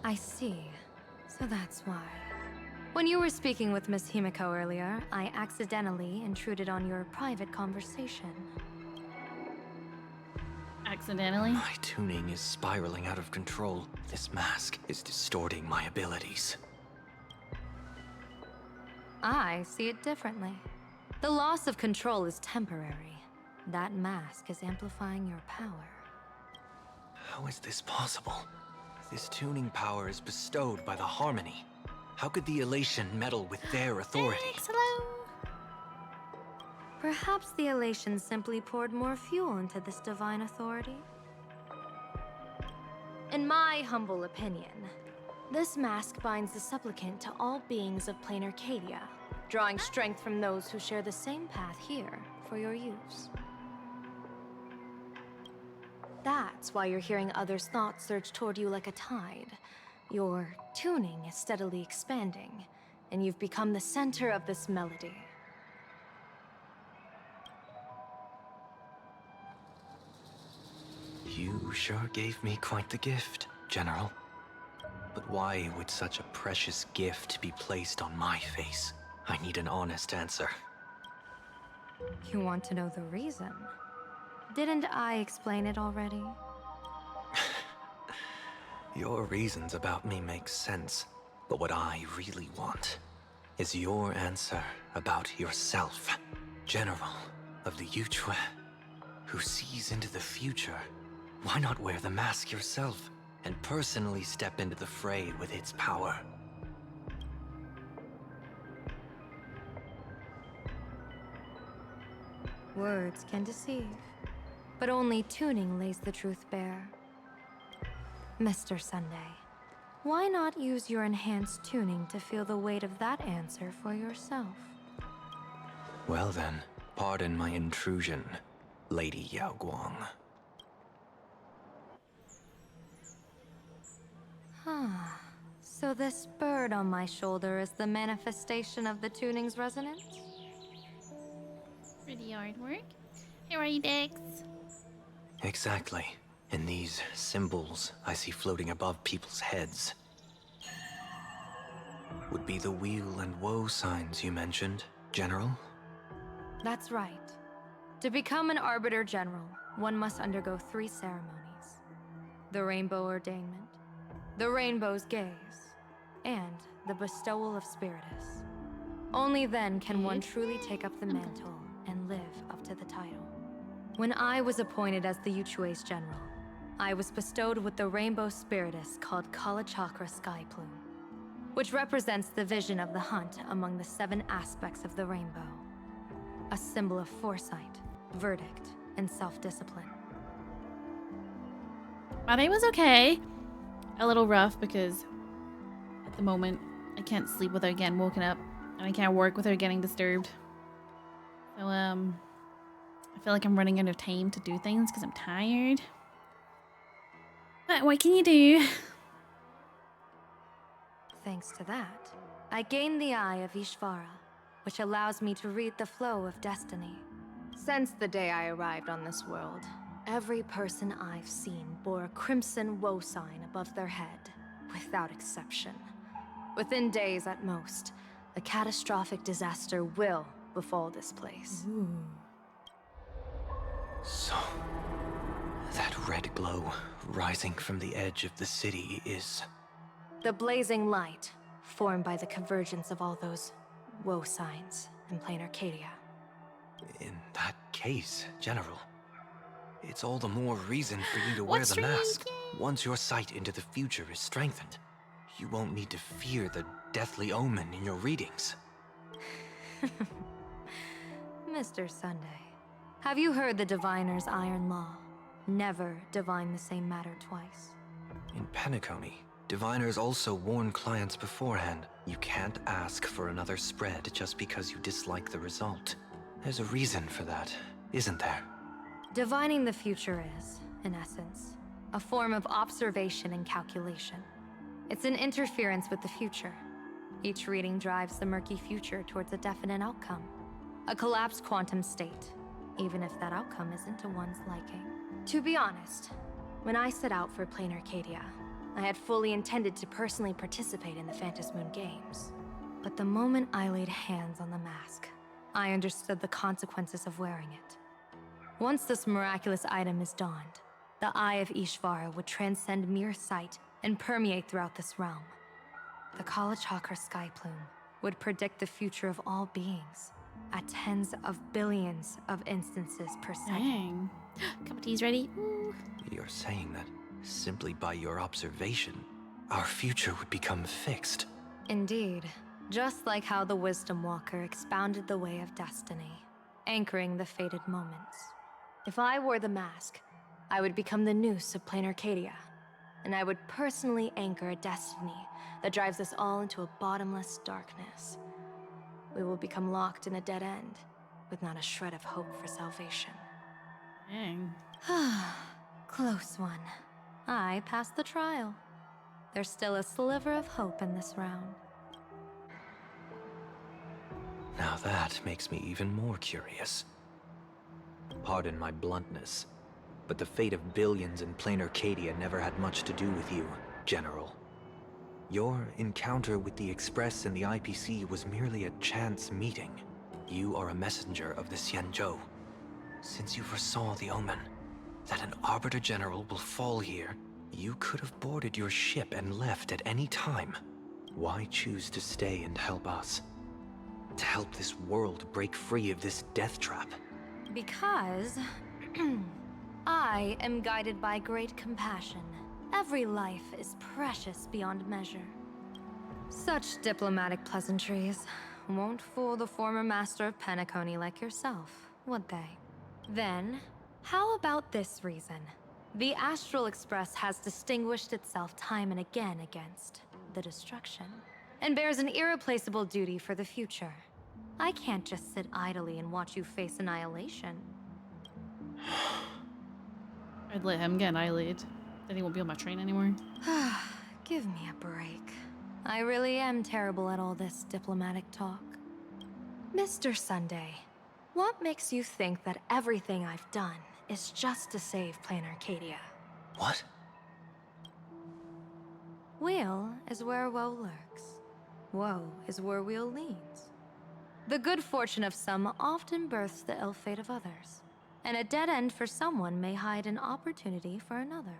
[SPEAKER 12] I see. So that's why. When you were speaking with Miss Himeko earlier, I accidentally intruded on your private conversation.
[SPEAKER 1] Accidentally?
[SPEAKER 13] My tuning is spiraling out of control. This mask is distorting my abilities.
[SPEAKER 12] I see it differently. The loss of control is temporary. That mask is amplifying your power.
[SPEAKER 13] How is this possible? This tuning power is bestowed by the Harmony. How could the Elation meddle with their authority?
[SPEAKER 1] Thanks, hello.
[SPEAKER 12] Perhaps the Elation simply poured more fuel into this divine authority? In my humble opinion, this mask binds the supplicant to all beings of plain Arcadia, drawing strength from those who share the same path here for your use. That's why you're hearing others' thoughts surge toward you like a tide. Your tuning is steadily expanding, and you've become the center of this melody.
[SPEAKER 13] You sure gave me quite the gift, General. But why would such a precious gift be placed on my face? I need an honest answer.
[SPEAKER 12] You want to know the reason? Didn't I explain it already?
[SPEAKER 13] Your reasons about me make sense, but what I really want is your answer about yourself, General of the Yuchue, who sees into the future. Why not wear the mask yourself and personally step into the fray with its power?
[SPEAKER 12] Words can deceive, but only tuning lays the truth bare. Mr. Sunday, why not use your enhanced tuning to feel the weight of that answer for yourself?
[SPEAKER 13] Well then, pardon my intrusion, Lady Yao Guang.
[SPEAKER 12] So this bird on my shoulder is the manifestation of the tuning's resonance?
[SPEAKER 1] Pretty artwork. Here are you, Dex.
[SPEAKER 13] Exactly. And these symbols I see floating above people's heads would be the weal and woe signs you mentioned, General?
[SPEAKER 12] That's right. To become an Arbiter General, one must undergo 3 ceremonies. The Rainbow Ordainment, the Rainbow's Gaze, and the Bestowal of Spiritus. Only then can one truly take up the mantle and live up to the title. When I was appointed as the Yuchue's general, I was bestowed with the Rainbow Spiritus called Kalachakra Sky Plume, which represents the vision of the hunt among the 7 aspects of the rainbow. A symbol of foresight, verdict, and self-discipline.
[SPEAKER 1] My day was okay. A little rough because at the moment I can't sleep without getting woken up, and I can't work without getting disturbed. So I feel like I'm running out of time to do things because I'm tired. But what can you do?
[SPEAKER 12] Thanks to that, I gained the Eye of Ishvara, which allows me to read the flow of destiny. Since the day I arrived on this world, every person I've seen bore a crimson woe sign above their head, without exception. Within days at most, a catastrophic disaster will befall this place.
[SPEAKER 1] Ooh.
[SPEAKER 13] So, that red glow rising from the edge of the city is...
[SPEAKER 12] The blazing light, formed by the convergence of all those woe signs in plain Arcadia.
[SPEAKER 13] In that case, General, it's all the more reason for you to wear
[SPEAKER 1] What's
[SPEAKER 13] the mask.
[SPEAKER 1] strange?
[SPEAKER 13] Once your sight into the future is strengthened, you won't need to fear the deathly omen in your readings.
[SPEAKER 12] Mr. Sunday, have you heard the diviner's iron law? Never divine the same matter twice.
[SPEAKER 13] In Penacony, diviners also warn clients beforehand. You can't ask for another spread just because you dislike the result. There's a reason for that, isn't there?
[SPEAKER 12] Divining the future is, in essence, a form of observation and calculation. It's an interference with the future. Each reading drives the murky future towards a definite outcome. A collapsed quantum state, even if that outcome isn't to one's liking. To be honest, when I set out for Plain Arcadia, I had fully intended to personally participate in the Phantom Moon Games. But the moment I laid hands on the mask, I understood the consequences of wearing it. Once this miraculous item is donned, the Eye of Ishvara would transcend mere sight and permeate throughout this realm. The Kalachakra sky plume would predict the future of all beings at tens of billions of instances per second.
[SPEAKER 1] Dang. Cup of tea's ready. Ooh.
[SPEAKER 13] You're saying that simply by your observation, our future would become fixed.
[SPEAKER 12] Indeed, just like how the Wisdom Walker expounded the way of destiny, anchoring the fated moments. If I wore the mask, I would become the noose of Plain Arcadia, and I would personally anchor a destiny that drives us all into a bottomless darkness. We will become locked in a dead end, with not a shred of hope for salvation.
[SPEAKER 1] Dang.
[SPEAKER 12] Close one. I passed the trial. There's still a sliver of hope in this round.
[SPEAKER 13] Now that makes me even more curious. Pardon my bluntness, but the fate of billions in Plain Arcadia never had much to do with you, General. Your encounter with the Express and the IPC was merely a chance meeting. You are a messenger of the Xianzhou. Since you foresaw the omen, that an Arbiter General will fall here, you could have boarded your ship and left at any time. Why choose to stay and help us? To help this world break free of this death trap?
[SPEAKER 12] Because I am guided by great compassion. Every life is precious beyond measure. Such diplomatic pleasantries won't fool the former master of Penacony like yourself, would they? Then, how about this reason? The Astral Express has distinguished itself time and again against the destruction, and bears an irreplaceable duty for the future. I can't just sit idly and watch you face annihilation.
[SPEAKER 1] I'd let him get annihilated. Then he won't be on my train anymore.
[SPEAKER 12] Give me a break. I really am terrible at all this diplomatic talk. Mr. Sunday, what makes you think that everything I've done is just to save Plain Arcadia?
[SPEAKER 13] What?
[SPEAKER 12] Weal is where woe lurks. Woe is where weal leads. The good fortune of some often births the ill fate of others, and a dead end for someone may hide an opportunity for another.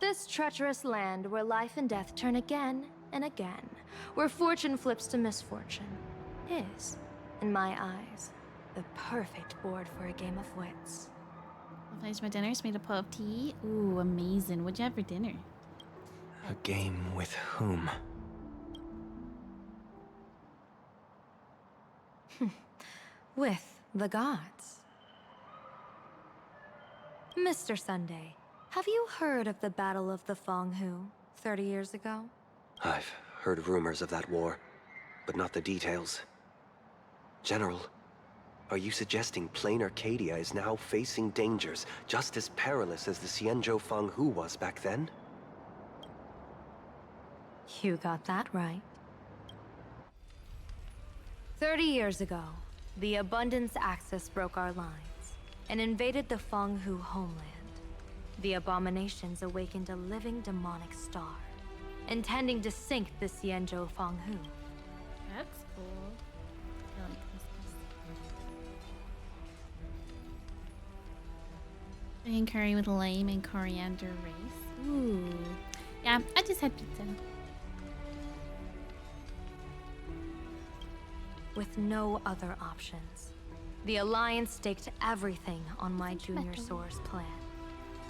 [SPEAKER 12] This treacherous land where life and death turn again and again, where fortune flips to misfortune, is, in my eyes, the perfect board for a game of wits.
[SPEAKER 1] I'll finish my dinner. It's made a pot of tea. Ooh, amazing. What'd you have for dinner?
[SPEAKER 13] A game with whom?
[SPEAKER 12] With the gods. Mr. Sunday, have you heard of the Battle of the Fenghu 30 years ago?
[SPEAKER 14] I've heard rumors of that war, but not the details. General, are you suggesting Plain Arcadia is now facing dangers just as perilous as the Xianzhou Fenghu was back then?
[SPEAKER 12] You got that right. 30 years ago, the Abundance Axis broke our lines and invaded the Fenghu homeland. The abominations awakened a living demonic star, intending to sink the Xianzhou Fenghu.
[SPEAKER 1] That's cool. I like this. Chicken curry with lime and coriander rice. Ooh. Yeah, I just had pizza.
[SPEAKER 12] with no other options. The Alliance staked everything on my junior soar's plan.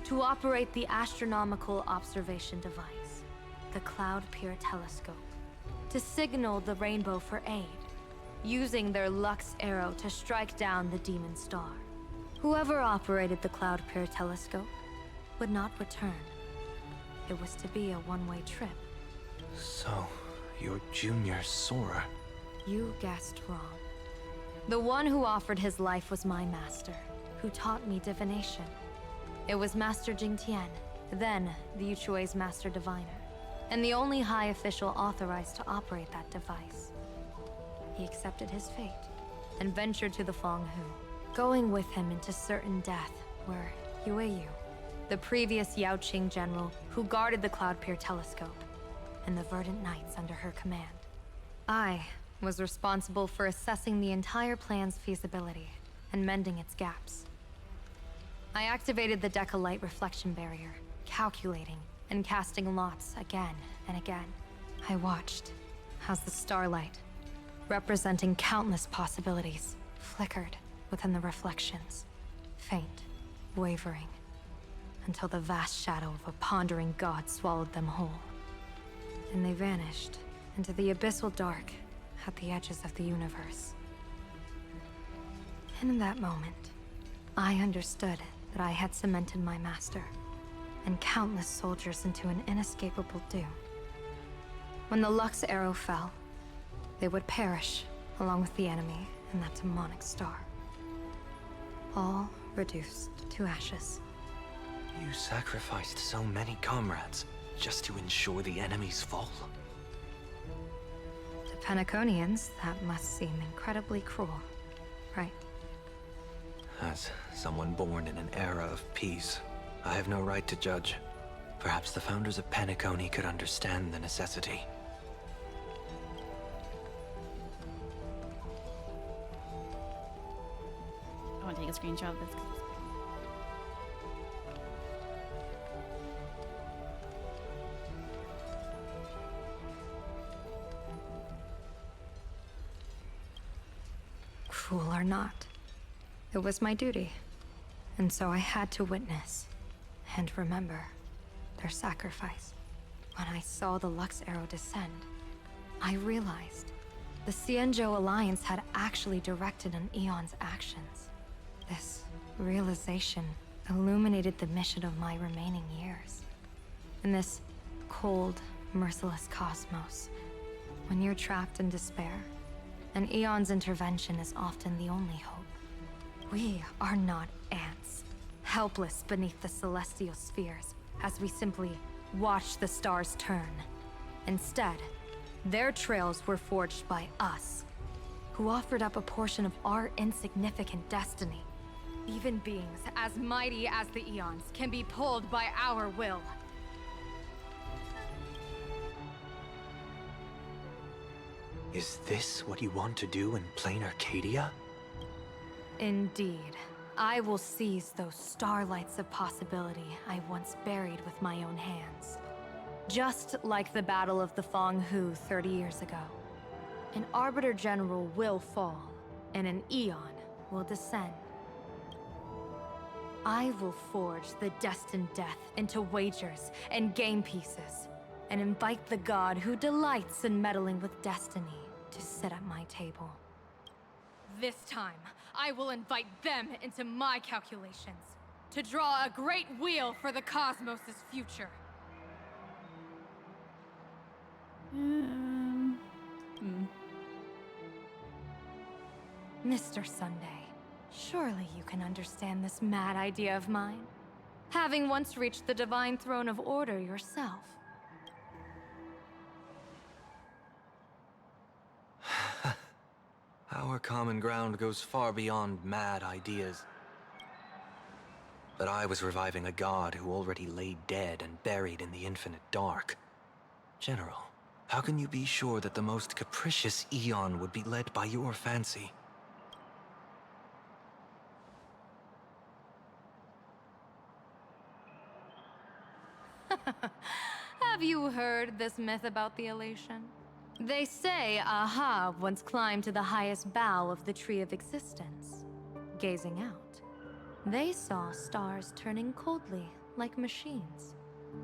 [SPEAKER 12] To operate the astronomical observation device, the Cloud Peer Telescope, to signal the rainbow for aid, using their Lux arrow to strike down the demon star. Whoever operated the Cloud Peer Telescope would not return. It was to be a one-way trip.
[SPEAKER 13] So, your junior Sora.
[SPEAKER 12] You guessed wrong. The one who offered his life was my master, who taught me divination. It was Master Jingtian, then the Yuchui's Master Diviner, and the only high official authorized to operate that device. He accepted his fate and ventured to the Fanghu, going with him into certain death were Yueyu, the previous Yaoqing general who guarded the Cloud Peer Telescope, and the Verdant Knights under her command. I was responsible for assessing the entire plan's feasibility and mending its gaps. I activated the Decalite reflection barrier, calculating and casting lots again and again. I watched as the starlight, representing countless possibilities, flickered within the reflections, faint, wavering, until the vast shadow of a pondering god swallowed them whole. And they vanished into the abyssal dark at the edges of the universe. And in that moment, I understood that I had cemented my master and countless soldiers into an inescapable doom. When the Lux arrow fell, they would perish along with the enemy and that demonic star. All reduced to ashes.
[SPEAKER 13] You sacrificed so many comrades just to ensure the enemy's fall.
[SPEAKER 12] To Penaconians, that must seem incredibly cruel, right?
[SPEAKER 13] As someone born in an era of peace, I have no right to judge. Perhaps the founders of Penacony could understand the necessity.
[SPEAKER 1] I want to take a screenshot of this.
[SPEAKER 12] Cruel or not, it was my duty. And so I had to witness and remember their sacrifice. When I saw the Lux arrow descend, I realized the Xianzhou Alliance had actually directed an Eon's actions. This realization illuminated the mission of my remaining years. In this cold, merciless cosmos, when you're trapped in despair, an Eon's intervention is often the only hope. We are not ants, helpless beneath the celestial spheres as we simply watch the stars turn. Instead, their trails were forged by us, who offered up a portion of our insignificant destiny. Even beings as mighty as the Eons can be pulled by our will.
[SPEAKER 13] Is this what you want to do in plain Arcadia?
[SPEAKER 12] Indeed. I will seize those starlights of possibility I once buried with my own hands. Just like the Battle of the Fanghu 30 years ago. An Arbiter General will fall, and an Eon will descend. I will forge the destined death into wagers and game pieces, and invite the god who delights in meddling with destiny to sit at my table. This time, I will invite them into my calculations, to draw a great wheel for the cosmos' future. Mr. Sunday, surely you can understand this mad idea of mine, having once reached the divine throne of order yourself.
[SPEAKER 13] Our common ground goes far beyond mad ideas. But I was reviving a god who already lay dead and buried in the infinite dark. General, how can you be sure that the most capricious Eon would be led by your fancy?
[SPEAKER 12] Have you heard this myth about the elation? They say Aha once climbed to the highest bough of the Tree of Existence. Gazing out, they saw stars turning coldly like machines,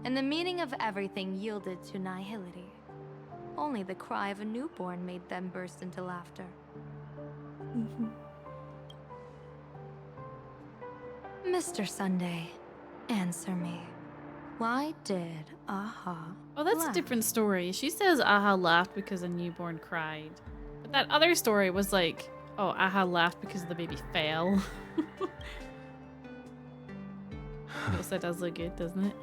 [SPEAKER 12] and the meaning of everything yielded to nihility. Only the cry of a newborn made them burst into laughter. Mr. Sunday, answer me. Why did Aha
[SPEAKER 1] Oh, that's a
[SPEAKER 12] laugh?
[SPEAKER 1] different story. She says Aha laughed because a newborn cried. But that other story was like, oh, Aha laughed because the baby fell. I guess that does look good, doesn't it?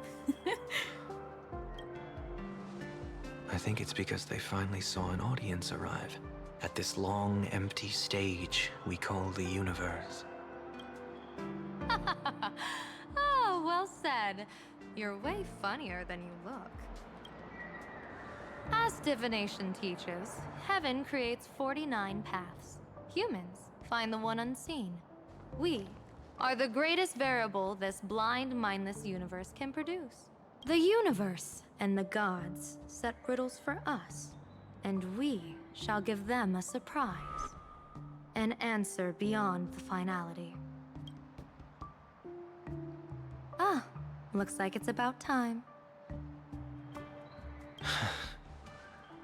[SPEAKER 13] I think it's because they finally saw an audience arrive at this long, empty stage we call the universe.
[SPEAKER 12] Oh, well said. You're way funnier than you look. As divination teaches, heaven creates 49 paths. Humans find the one unseen. We are the greatest variable this blind, mindless universe can produce. The universe and the gods set riddles for us, and we shall give them a surprise. An answer beyond the finality. Ah, looks like it's about time.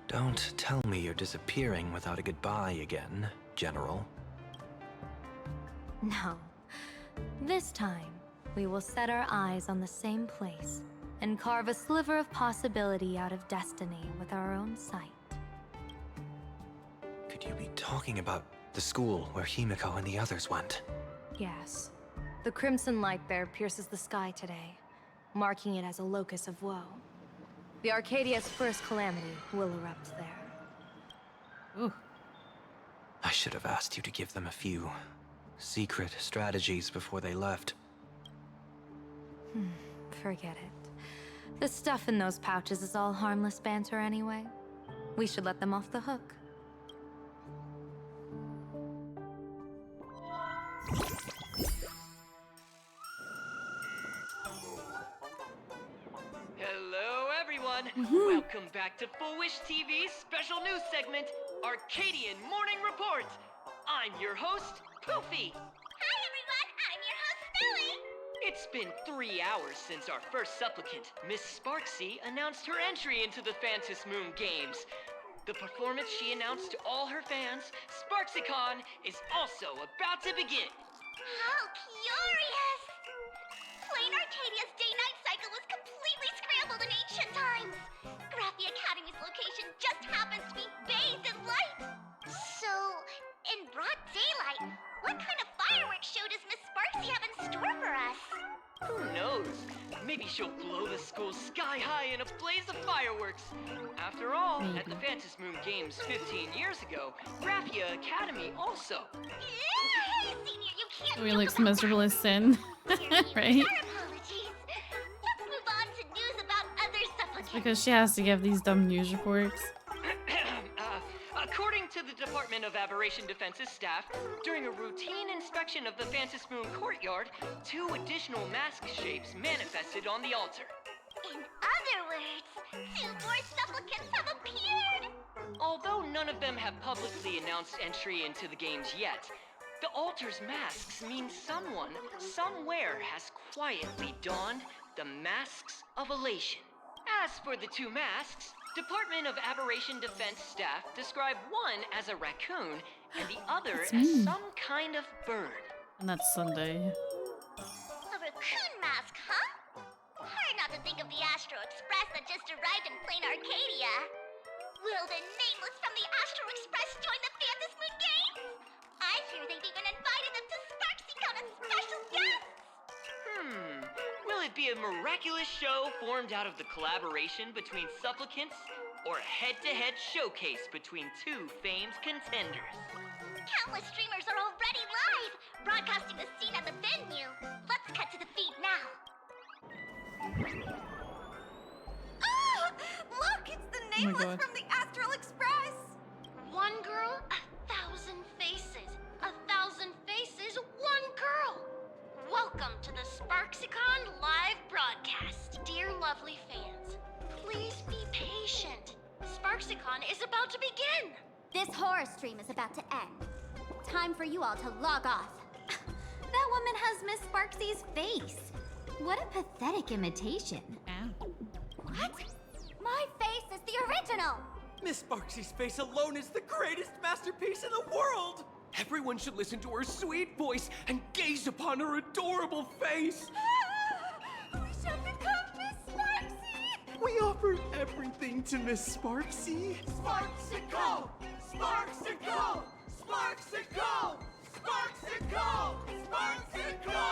[SPEAKER 13] Don't tell me you're disappearing without a goodbye again, General.
[SPEAKER 12] No. This time, we will set our eyes on the same place and carve a sliver of possibility out of destiny with our own sight.
[SPEAKER 13] Could you be talking about the school where Himeko and the others went?
[SPEAKER 12] Yes. The crimson light there pierces the sky today, marking it as a locus of woe. The Arcadia's first calamity will erupt there.
[SPEAKER 1] Ooh.
[SPEAKER 13] I should have asked you to give them a few secret strategies before they left.
[SPEAKER 12] Forget it. The stuff in those pouches is all harmless banter anyway. We should let them off the hook.
[SPEAKER 15] Hello, everyone. Welcome back to Full Wish TV's special news segment, Arcadian Morning Report. I'm your host, Poofy.
[SPEAKER 3] Hi, everyone. I'm your host, Smelly.
[SPEAKER 15] It's been 3 hours since our first supplicant, Miss Sparxie, announced her entry into the Phantom Moon Games. The performance she announced to all her fans, SparxieCon, is also about to begin.
[SPEAKER 3] How curious! Plain Arcadia's day-night cycle was completely scrambled in ancient times. Graphia Academy's location just happens to be bathed in light. So, in broad daylight, what kind of fireworks show does Miss Sparxie have in store for us?
[SPEAKER 15] Who knows? Maybe she'll blow the school sky high in a blaze of fireworks. After all, at the Phantom Moon Games 15 years ago, Graphia Academy also.
[SPEAKER 3] Hey, Senior, you can't
[SPEAKER 1] We looks miserable as sin. Right?
[SPEAKER 3] Our apologies. Let's move on to news about other supplicants.
[SPEAKER 1] Because she has to give these dumb news reports.
[SPEAKER 15] According to the Department of Aberration Defense's staff, during a routine inspection of the Phantom Moon courtyard, 2 additional mask shapes manifested on the altar.
[SPEAKER 3] In other words, 2 more supplicants have appeared.
[SPEAKER 15] Although none of them have publicly announced entry into the games yet, the altar's masks mean someone, somewhere, has quietly donned the masks of elation. As for the 2 masks, Department of Aberration Defense staff describe one as a raccoon and the other as some kind of bird.
[SPEAKER 1] And that's Sunday.
[SPEAKER 3] A raccoon mask, huh? Hard not to think of the Astro Express that just arrived in plain Arcadia. Will the nameless from the Astro Express join the Phantom Moon Games? I hear they've even invited them to SparxieCon as special guests.
[SPEAKER 15] Will it be a miraculous show formed out of the collaboration between supplicants, or a head-to-head showcase between 2 famed contenders?
[SPEAKER 3] Countless streamers are already live, broadcasting the scene at the venue. Let's cut to the feed now.
[SPEAKER 6] Ah! Look, it's the nameless
[SPEAKER 1] God.
[SPEAKER 6] from the Astral Express!
[SPEAKER 16] One girl, 1,000 faces. 1,000 faces, one girl. Welcome to the SparxieCon live broadcast. Dear lovely fans, please be patient. SparxieCon is about to begin!
[SPEAKER 3] This horror stream is about to end. Time for you all to log off.
[SPEAKER 2] That woman has Miss Sparxie's face. What a pathetic imitation.
[SPEAKER 1] Ow.
[SPEAKER 3] What? My face is the original!
[SPEAKER 17] Miss Sparxie's face alone is the greatest masterpiece in the world! Everyone should listen to her sweet voice and gaze upon her adorable face!
[SPEAKER 3] We shall become Miss Sparxie!
[SPEAKER 17] We offer everything to Miss Sparxie.
[SPEAKER 10] Sparxico! Sparxico! Sparxico! Sparxico! Sparxico!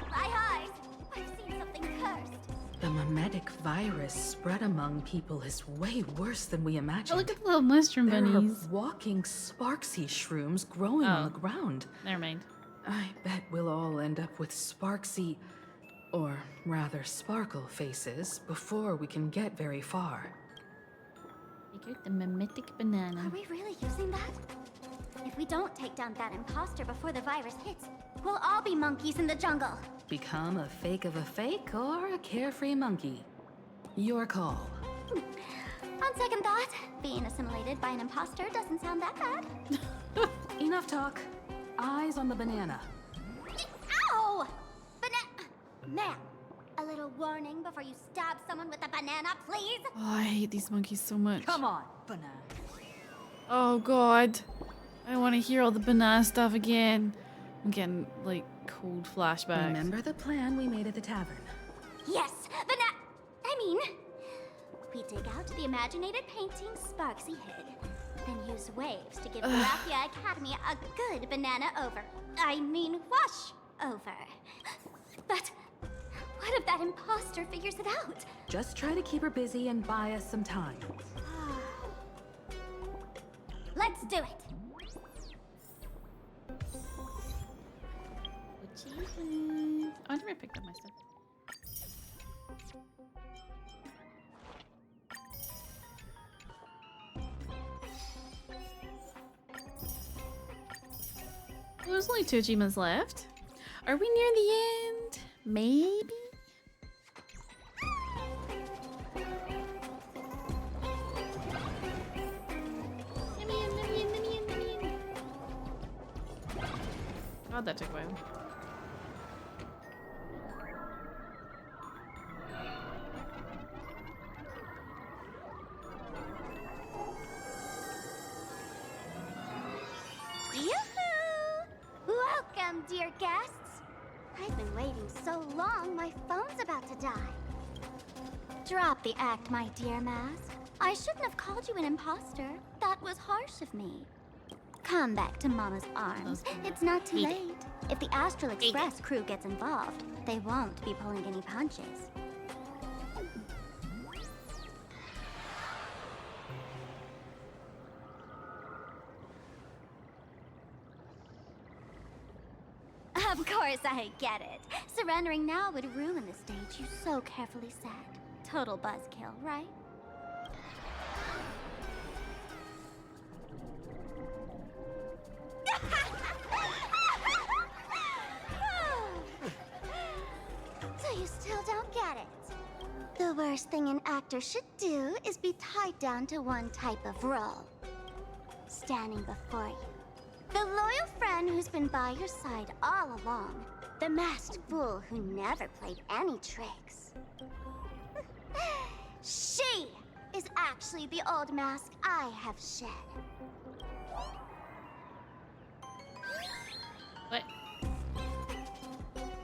[SPEAKER 3] My eyes! I've seen something cursed.
[SPEAKER 5] The mimetic virus spread among people is way worse than we imagined.
[SPEAKER 1] Oh, look at the little mushroom
[SPEAKER 5] There
[SPEAKER 1] bunnies.
[SPEAKER 5] are walking Sparxie shrooms growing on the ground.
[SPEAKER 1] Never mind.
[SPEAKER 5] I bet we'll all end up with Sparxie, or rather Sparkle faces, before we can get very far.
[SPEAKER 1] Figure the mimetic banana.
[SPEAKER 3] Are we really using that? If we don't take down that imposter before the virus hits, we'll all be monkeys in the jungle.
[SPEAKER 5] Become a fake of a fake or a carefree monkey. Your call.
[SPEAKER 3] On second thought, being assimilated by an imposter doesn't sound that bad.
[SPEAKER 5] Enough talk. Eyes on the banana.
[SPEAKER 3] Ow! Ma'am, a little warning before you stab someone with a banana, please?
[SPEAKER 1] Oh, I hate these monkeys so much.
[SPEAKER 2] Come on, banana.
[SPEAKER 1] Oh god. I want to hear all the banana stuff again. I'm getting like cold flashbacks.
[SPEAKER 5] Remember the plan we made at the tavern?
[SPEAKER 3] Yes, we dig out the imaginated painting Sparxie hid, then use waves to give Raffia Academy a good banana wash over. But what if that imposter figures it out?
[SPEAKER 5] Just try to keep her busy and buy us some time.
[SPEAKER 3] Let's do it.
[SPEAKER 1] Achievement. Oh, I never picked up my stuff. Well, there's only 2 achievements left. Are we near the end? Maybe? God, that took a while.
[SPEAKER 3] Welcome, dear guests. I've been waiting so long, my phone's about to die. Drop the act, my dear Mask. I shouldn't have called you an imposter. That was harsh of me. Come back to Mama's arms. It's not too late. If the Astral Express crew gets involved, they won't be pulling any punches. Of course I get it. Surrendering now would ruin the stage you so carefully set. Total buzzkill, right? So you still don't get it. The worst thing an actor should do is be tied down to one type of role. Standing before you. The loyal friend who's been by your side all along. The masked fool who never played any tricks. She is actually the old mask I have shed.
[SPEAKER 1] What?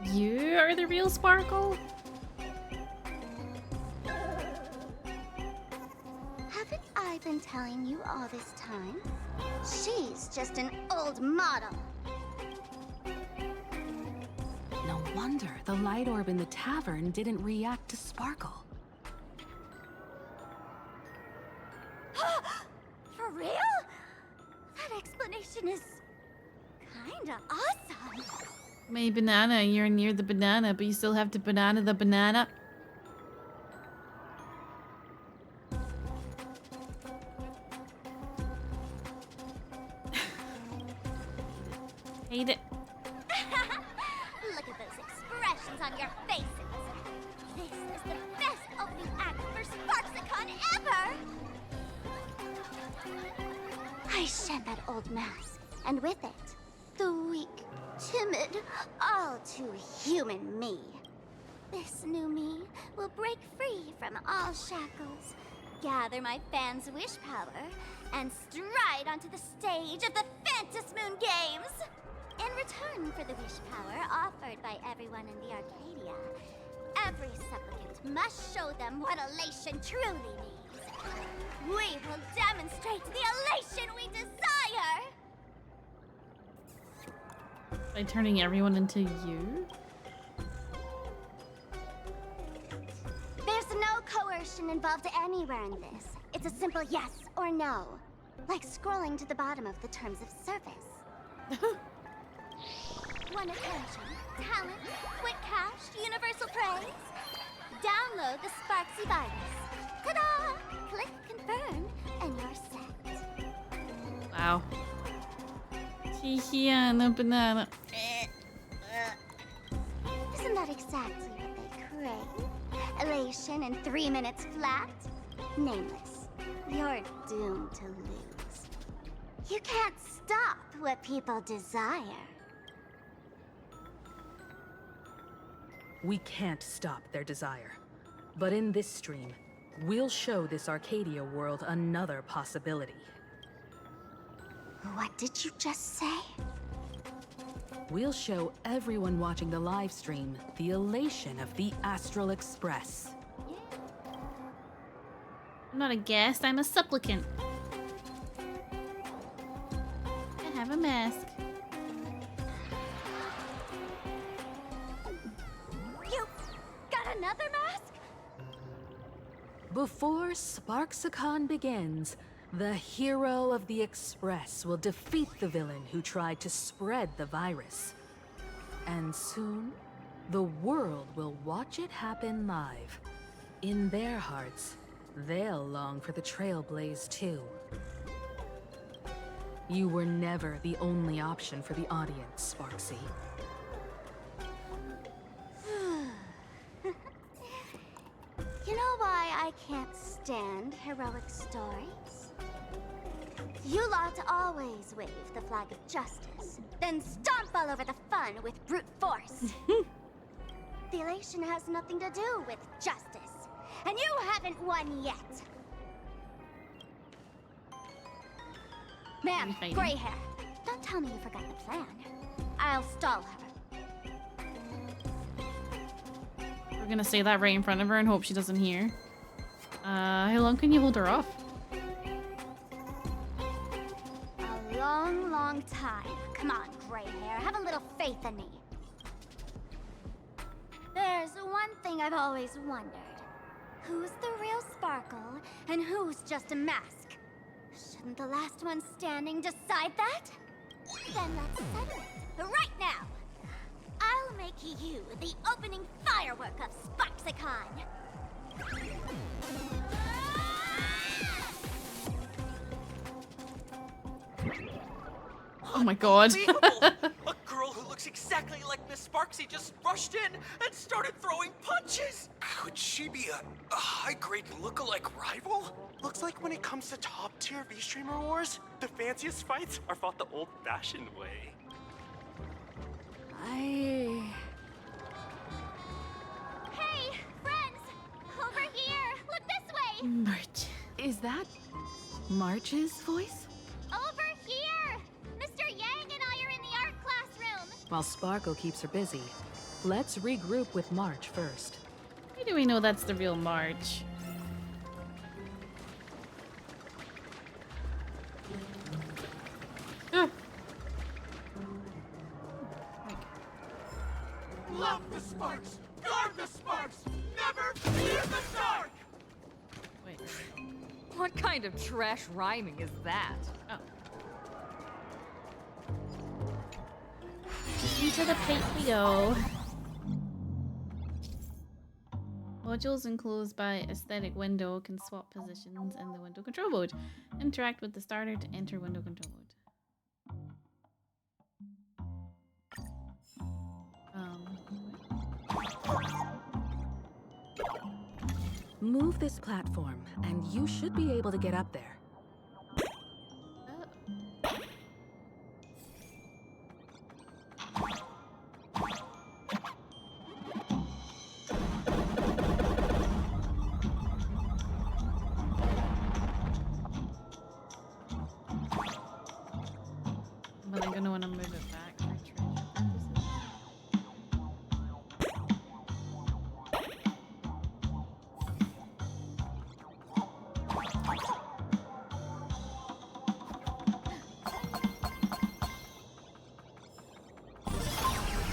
[SPEAKER 1] You are the real Sparkle?
[SPEAKER 3] Haven't I been telling you all this time? She's just an old model.
[SPEAKER 5] No wonder the light orb in the tavern didn't react to Sparkle.
[SPEAKER 3] For real? That explanation is kinda awesome.
[SPEAKER 1] My banana, you're near the banana, but you still have to banana the banana. Hate it.
[SPEAKER 3] Look at those expressions on your faces. This is the best opening act for SparxieCon ever! I shed that old mask, and with it, the weak, timid, all too human me. This new me will break free from all shackles, gather my fans' wish power, and stride onto the stage of the Phantasmoon Moon Games. In return for the wish power offered by everyone in the Arcadia, every supplicant must show them what elation truly means. We will demonstrate the elation we desire!
[SPEAKER 1] By turning everyone into you?
[SPEAKER 3] There's no coercion involved anywhere in this. It's a simple yes or no. Like scrolling to the bottom of the terms of service. Want attention, talent, quick cash, universal praise? Download the Sparxie virus. Ta-da! Click confirm, and you're set.
[SPEAKER 1] Wow. Chihiana banana.
[SPEAKER 3] Isn't that exactly what they crave? Elation in 3 minutes flat? Nameless, you're doomed to lose. You can't stop what people desire.
[SPEAKER 5] We can't stop their desire. But in this stream, we'll show this Arcadia world another possibility.
[SPEAKER 3] What did you just say?
[SPEAKER 5] We'll show everyone watching the live stream the elation of the Astral Express.
[SPEAKER 1] I'm not a guest, I'm a supplicant. I have a mask.
[SPEAKER 3] You got another mask?
[SPEAKER 5] Before Sparxicon begins, the hero of the Express will defeat the villain who tried to spread the virus. And soon, the world will watch it happen live. In their hearts, they'll long for the Trailblaze too. You were never the only option for the audience, Sparxie.
[SPEAKER 3] You know why I can't stand heroic stories? You lot always wave the flag of justice, then stomp all over the fun with brute force. The elation has nothing to do with justice, and you haven't won yet. Ma'am, gray hair, don't tell me you forgot the plan. I'll stall her.
[SPEAKER 1] We're gonna say that right in front of her and hope she doesn't hear. How long can you hold her off?
[SPEAKER 3] A long, long time. Come on, gray hair, have a little faith in me. There's one thing I've always wondered. Who's the real Sparkle, and who's just a mask? Shouldn't the last one standing decide that? Then let's settle it, right now! I'll make you the opening firework of Sparxicon!
[SPEAKER 1] Oh my god.
[SPEAKER 17] A girl who looks exactly like Miss Sparxie just rushed in and started throwing punches!
[SPEAKER 18] Could she be a high-grade lookalike rival? Looks like when it comes to top-tier V-Streamer wars, the fanciest fights are fought the old-fashioned way.
[SPEAKER 3] Hey, friends! Over here! Look this way!
[SPEAKER 1] March.
[SPEAKER 5] Is that March's voice?
[SPEAKER 3] Over here! Mr. Yang and I are in the art classroom!
[SPEAKER 5] While Sparkle keeps her busy, let's regroup with March first.
[SPEAKER 1] How do we know that's the real March?
[SPEAKER 10] Love the sparks! Guard the sparks! Never fear the dark!
[SPEAKER 1] Wait.
[SPEAKER 19] What kind of trash rhyming is that?
[SPEAKER 1] Oh. Into the plate we go. Modules enclosed by aesthetic window can swap positions in the window control mode. Interact with the starter to enter window control mode.
[SPEAKER 5] Move this platform, and you should be able to get up there.
[SPEAKER 1] but I'm gonna want to move it back for treasure purposes.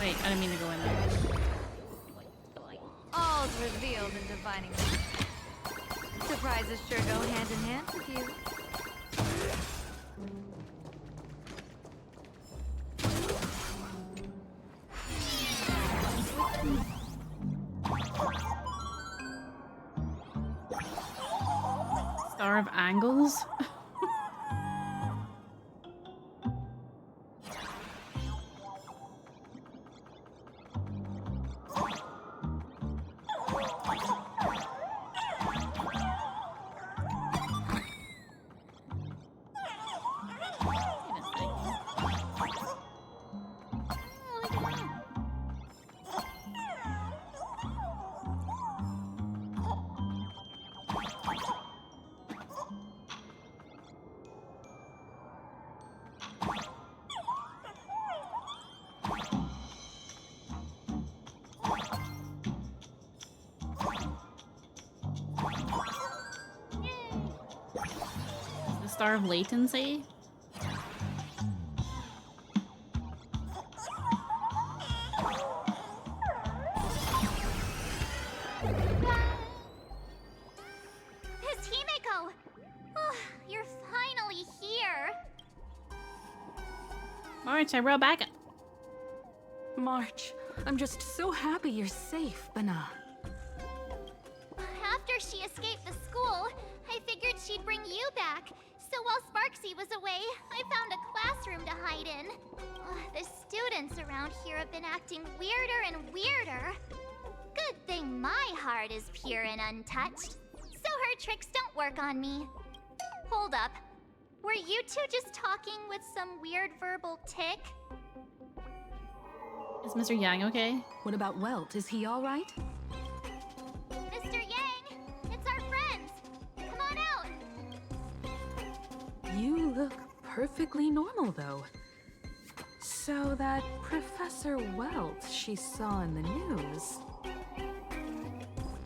[SPEAKER 1] Wait, I didn't mean to go in there.
[SPEAKER 12] All's revealed in divining. Surprises sure go hand in hand with you.
[SPEAKER 1] Star of Angles? Star of Latency?
[SPEAKER 3] Miss Himeko! Oh, you're finally here!
[SPEAKER 1] March, I roll back.
[SPEAKER 5] March, I'm just so happy you're safe, Bana.
[SPEAKER 3] After she escaped the school, I figured she'd bring you back. So while Sparxie was away, I found a classroom to hide in. The students around here have been acting weirder and weirder. Good thing my heart is pure and untouched, so her tricks don't work on me. Hold up. Were you two just talking with some weird verbal tick?
[SPEAKER 1] Is Mr. Yang okay?
[SPEAKER 5] What about Welt? Is he alright?
[SPEAKER 3] Mr. Yang, it's our friends. Come on out.
[SPEAKER 5] You look perfectly normal, though. So that Professor Welt she saw in the news...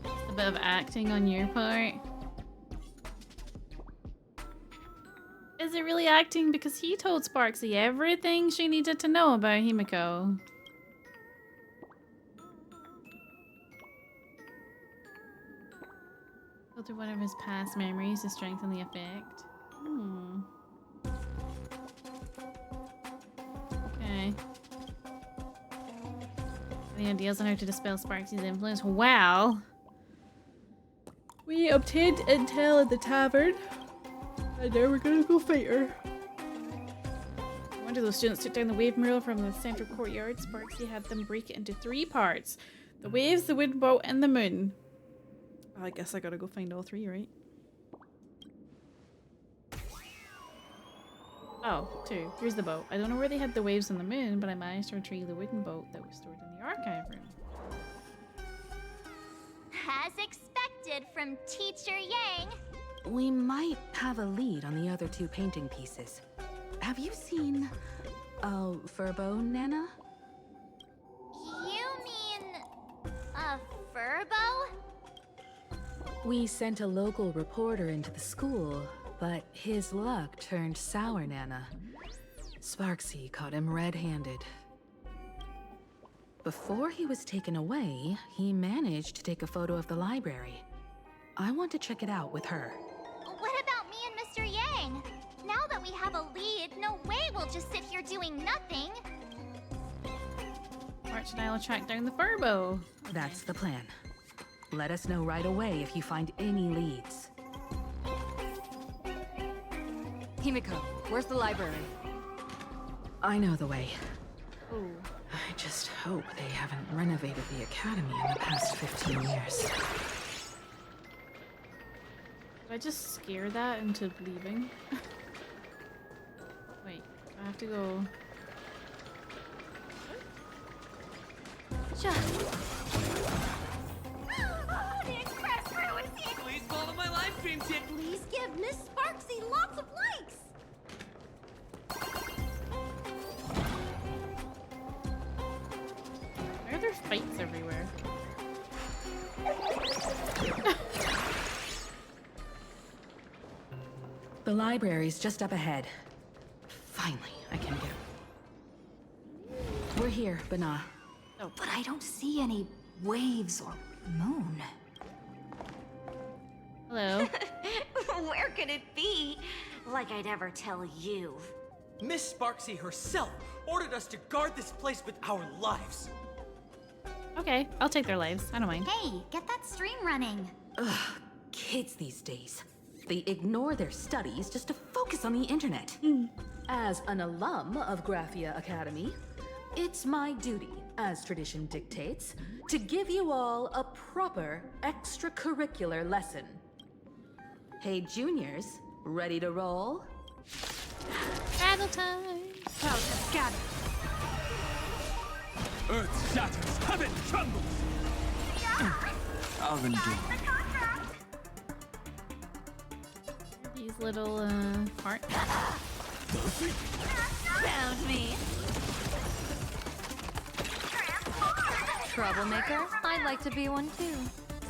[SPEAKER 1] A bit of acting on your part. Is it really acting? Because he told Sparxie everything she needed to know about Himeko. Filter one of his past memories to strengthen the effect. Okay. Any ideas on how to dispel Sparxie's influence? Well, we obtained intel at the tavern, and now we're gonna go fight her. I wonder those students took down the wave mural from the central courtyard. Sparxie had them break it into 3 parts: the waves, the wind boat, and the moon. Well, I guess I gotta go find all 3, right? Oh, 2. Here's the boat. I don't know where they had the waves and the moon, but I managed to retrieve the wooden boat that was stored in the archive room.
[SPEAKER 3] As expected from Teacher Yang.
[SPEAKER 5] We might have a lead on the other 2 painting pieces. Have you seen... Furbo, Nana?
[SPEAKER 3] You mean... a furbo?
[SPEAKER 5] We sent a local reporter into the school, but his luck turned sour, Nana. Sparxie caught him red-handed. Before he was taken away, he managed to take a photo of the library. I want to check it out with her.
[SPEAKER 3] What about me and Mr. Yang? Now that we have a lead, no way we'll just sit here doing nothing.
[SPEAKER 1] March and I will track down the furbo.
[SPEAKER 5] That's the plan. Let us know right away if you find any leads.
[SPEAKER 19] Himeko, where's the library?
[SPEAKER 5] I know the way.
[SPEAKER 1] Ooh.
[SPEAKER 5] I just hope they haven't renovated the academy in the past 15 years.
[SPEAKER 1] Did I just scare that into leaving? Wait, I have to go...
[SPEAKER 3] The express crew is here!
[SPEAKER 17] Please follow my live stream tip.
[SPEAKER 3] Please give Miss Sparxie lots of likes!
[SPEAKER 1] fights everywhere.
[SPEAKER 5] The library's just up ahead. Finally, I can get. We're here, Bana.
[SPEAKER 2] Oh. But I don't see any waves or moon.
[SPEAKER 1] Hello.
[SPEAKER 16] Where could it be? Like I'd ever tell you.
[SPEAKER 17] Miss Sparxie herself ordered us to guard this place with our lives.
[SPEAKER 1] Okay, I'll take their lives. I don't mind.
[SPEAKER 3] Hey, get that stream running.
[SPEAKER 5] Ugh, kids these days. They ignore their studies just to focus on the internet. As an alum of Graphia Academy, it's my duty, as tradition dictates, to give you all a proper extracurricular lesson. Hey, juniors, ready to roll?
[SPEAKER 1] Battle time!
[SPEAKER 2] Clouds gather.
[SPEAKER 10] Earth shatters, heaven trembles! Arendelle.
[SPEAKER 1] These little, hearts.
[SPEAKER 16] Found me.
[SPEAKER 12] Troublemaker? I'd like to be one too.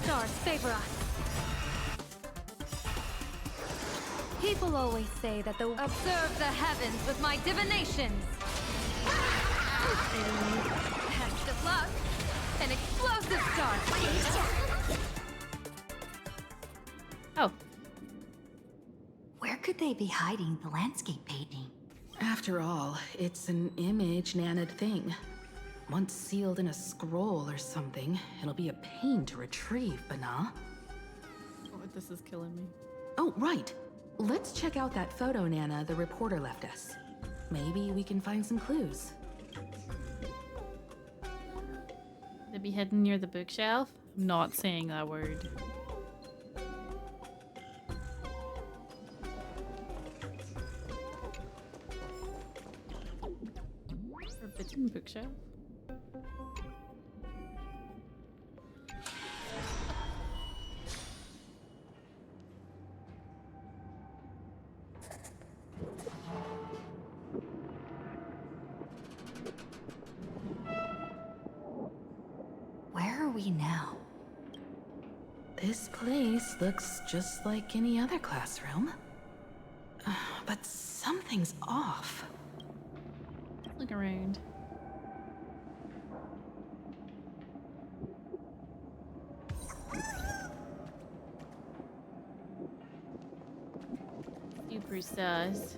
[SPEAKER 12] Stars favor us. People always say that the observe the heavens with my divinations. Act of luck. An explosive star.
[SPEAKER 1] Oh.
[SPEAKER 2] Where could they be hiding the landscape painting?
[SPEAKER 5] After all, it's an image-nanted thing. Once sealed in a scroll or something, it'll be a pain to retrieve, Bana.
[SPEAKER 1] Oh, this is killing me.
[SPEAKER 5] Oh, right. Let's check out that photo Nana the reporter left us. Maybe we can find some clues.
[SPEAKER 1] They be hidden near the bookshelf? I'm not saying that word. Forbidden bookshelf?
[SPEAKER 2] Where are we now?
[SPEAKER 5] This place looks just like any other classroom. But something's off.
[SPEAKER 1] Look around. Super sus.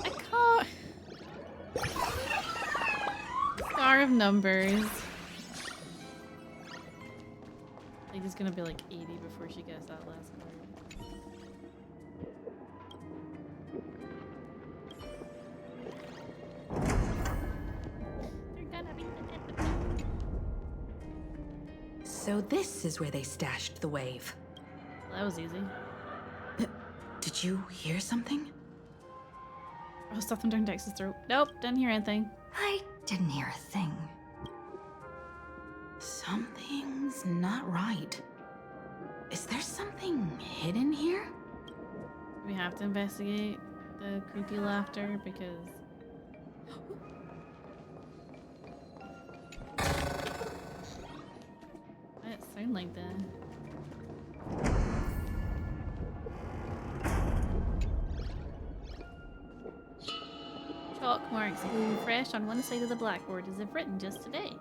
[SPEAKER 1] I can't. Star of numbers. I think it's gonna be like 80 before she gets that last card.
[SPEAKER 5] So this is where they stashed the wave.
[SPEAKER 1] Well, that was easy.
[SPEAKER 5] Did you hear something?
[SPEAKER 1] Oh, something during Dex's throat. Nope, didn't hear anything.
[SPEAKER 2] I didn't hear a thing.
[SPEAKER 5] Something's not right. Is there something hidden here?
[SPEAKER 1] We have to investigate the creepy laughter because... Why did it sound like that? Chalk marks glue fresh on one side of the blackboard as if written just today.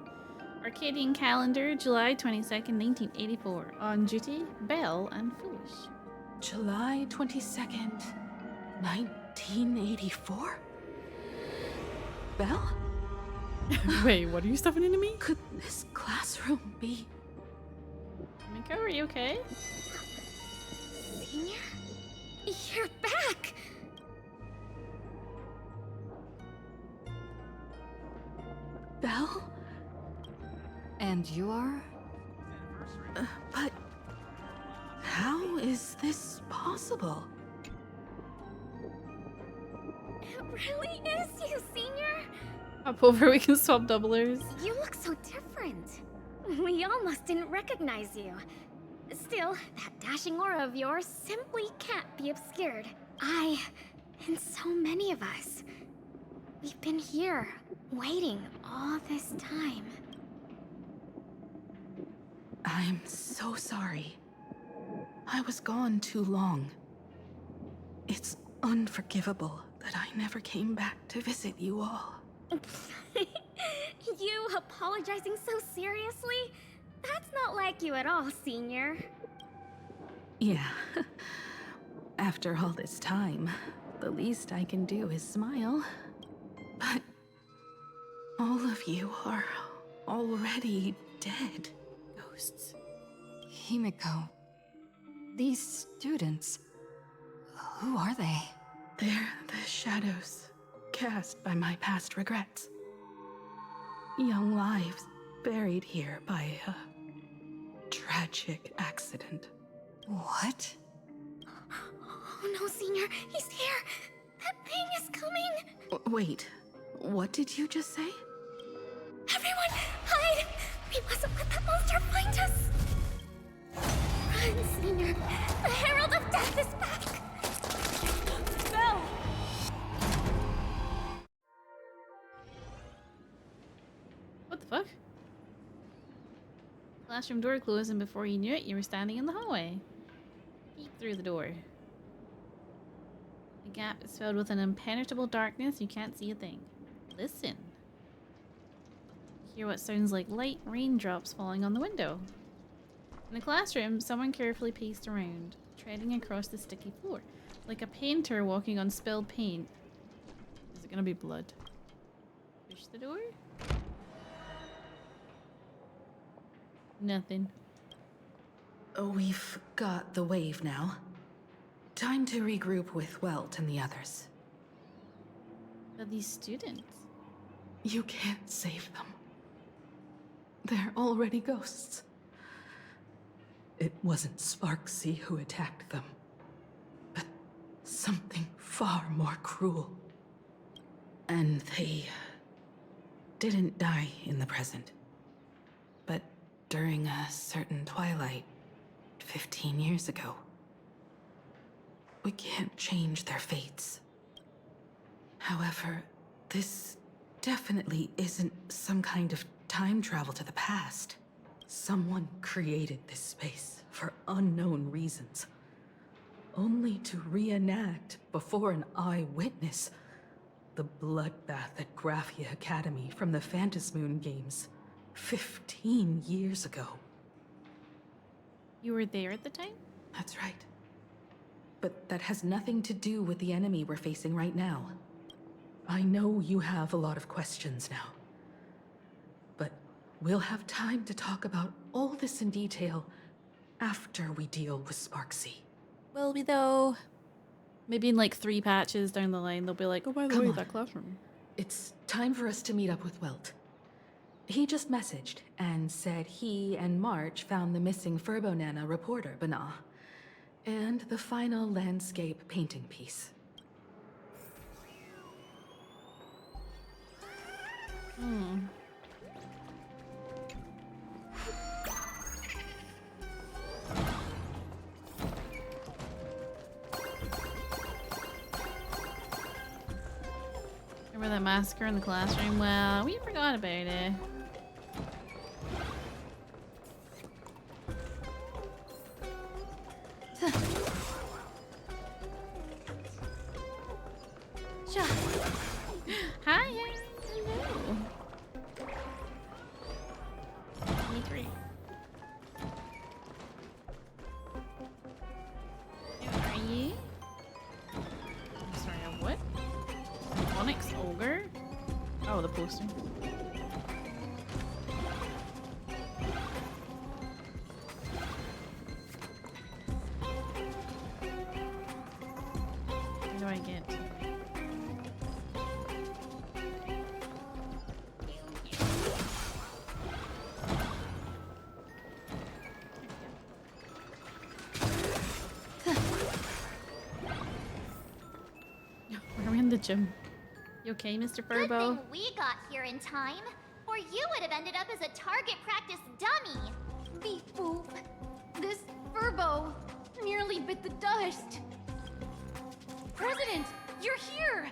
[SPEAKER 1] Arcadian calendar, July 22nd, 1984. On duty, Belle and Foolish.
[SPEAKER 5] July 22nd, 1984? Belle?
[SPEAKER 1] Wait, what are you stuffing into me?
[SPEAKER 5] Could this classroom be...
[SPEAKER 1] Himeko, are you okay?
[SPEAKER 16] Senior? You're back!
[SPEAKER 5] Belle?
[SPEAKER 2] And you are?
[SPEAKER 5] But... how is this possible?
[SPEAKER 16] It really is you, Senior!
[SPEAKER 1] Hop over, we can swap doublers.
[SPEAKER 16] You look so different. We almost didn't recognize you. Still, that dashing aura of yours simply can't be obscured. I, and so many of us, we've been here, waiting all this time.
[SPEAKER 5] I'm so sorry. I was gone too long. It's unforgivable that I never came back to visit you all.
[SPEAKER 16] You apologizing so seriously? That's not like you at all, Senior.
[SPEAKER 5] Yeah. After all this time, the least I can do is smile. But all of you are already dead.
[SPEAKER 2] Ghosts. Himeko. These students. Who are they?
[SPEAKER 5] They're the shadows cast by my past regrets. Young lives buried here by a tragic accident.
[SPEAKER 2] What?
[SPEAKER 16] Oh no, Senior, he's here! That thing is coming!
[SPEAKER 5] Wait, what did you just say?
[SPEAKER 16] Everyone, hide! We mustn't let that monster find us! Run, Senior! The Herald of Death is back! Go!
[SPEAKER 1] What the fuck? Classroom door closed, and before you knew it, you were standing in the hallway. Peek through the door. The gap is filled with an impenetrable darkness. You can't see a thing. Listen. Hear what sounds like light raindrops falling on the window. In the classroom, someone carefully paced around, treading across the sticky floor, like a painter walking on spilled paint. Is it gonna be blood? Push the door? Nothing.
[SPEAKER 5] We've got the wave now. Time to regroup with Welt and the others.
[SPEAKER 1] But these students...
[SPEAKER 5] You can't save them. They're already ghosts. It wasn't Sparxie who attacked them, but something far more cruel. And they didn't die in the present, but during a certain twilight 15 years ago. We can't change their fates. However, this definitely isn't some kind of time travel to the past. Someone created this space for unknown reasons, only to reenact before an eyewitness the bloodbath at Graphia Academy from the Phantasmoon games 15 years ago.
[SPEAKER 1] You were there at the time?
[SPEAKER 5] That's right. But that has nothing to do with the enemy we're facing right now. I know you have a lot of questions now. But we'll have time to talk about all this in detail after we deal with Sparxie.
[SPEAKER 1] Will we though? Maybe in like 3 patches down the line, they'll be like, oh, by the
[SPEAKER 5] Come
[SPEAKER 1] way,
[SPEAKER 5] on.
[SPEAKER 1] that classroom.
[SPEAKER 5] It's time for us to meet up with Welt. He just messaged and said he and March found the missing Furbonana reporter, Bana, and the final landscape painting piece.
[SPEAKER 1] Remember that massacre in the classroom? Well, we forgot about it. Hi, hello. 23. Who are you? I'm sorry, a what? Onyx Ogre? Oh, the poster. What do I get? We're in the gym. You okay, Mr.
[SPEAKER 3] Good
[SPEAKER 1] Furbo?
[SPEAKER 3] thing we got here in time, or you would have ended up as a target practice dummy.
[SPEAKER 2] The foof. This Furbo nearly bit the dust. President, you're here!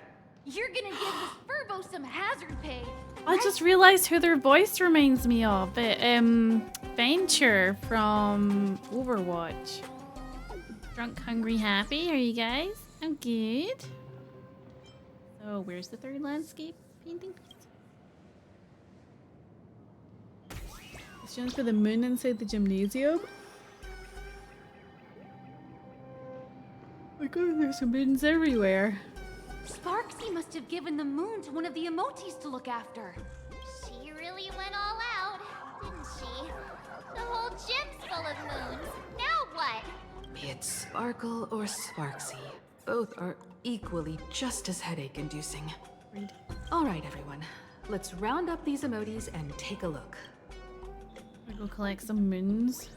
[SPEAKER 20] You're gonna give this Furbo some hazard pay.
[SPEAKER 1] I just realized who their voice reminds me of. Venture from Overwatch. Drunk, hungry, happy. Are you guys? I'm good. So, where's the third landscape painting piece? It's just for the moon inside the gymnasium. Oh my god, there's some moons everywhere.
[SPEAKER 20] Sparxie must have given the moon to one of the emotes to look after.
[SPEAKER 3] She really went all out, didn't she? The whole gym's full of moons. Now what?
[SPEAKER 5] Be it Sparkle or Sparxie, both are equally just as headache-inducing. Alright, everyone. Let's round up these emotes and take a look.
[SPEAKER 1] I'm gonna go collect some moons.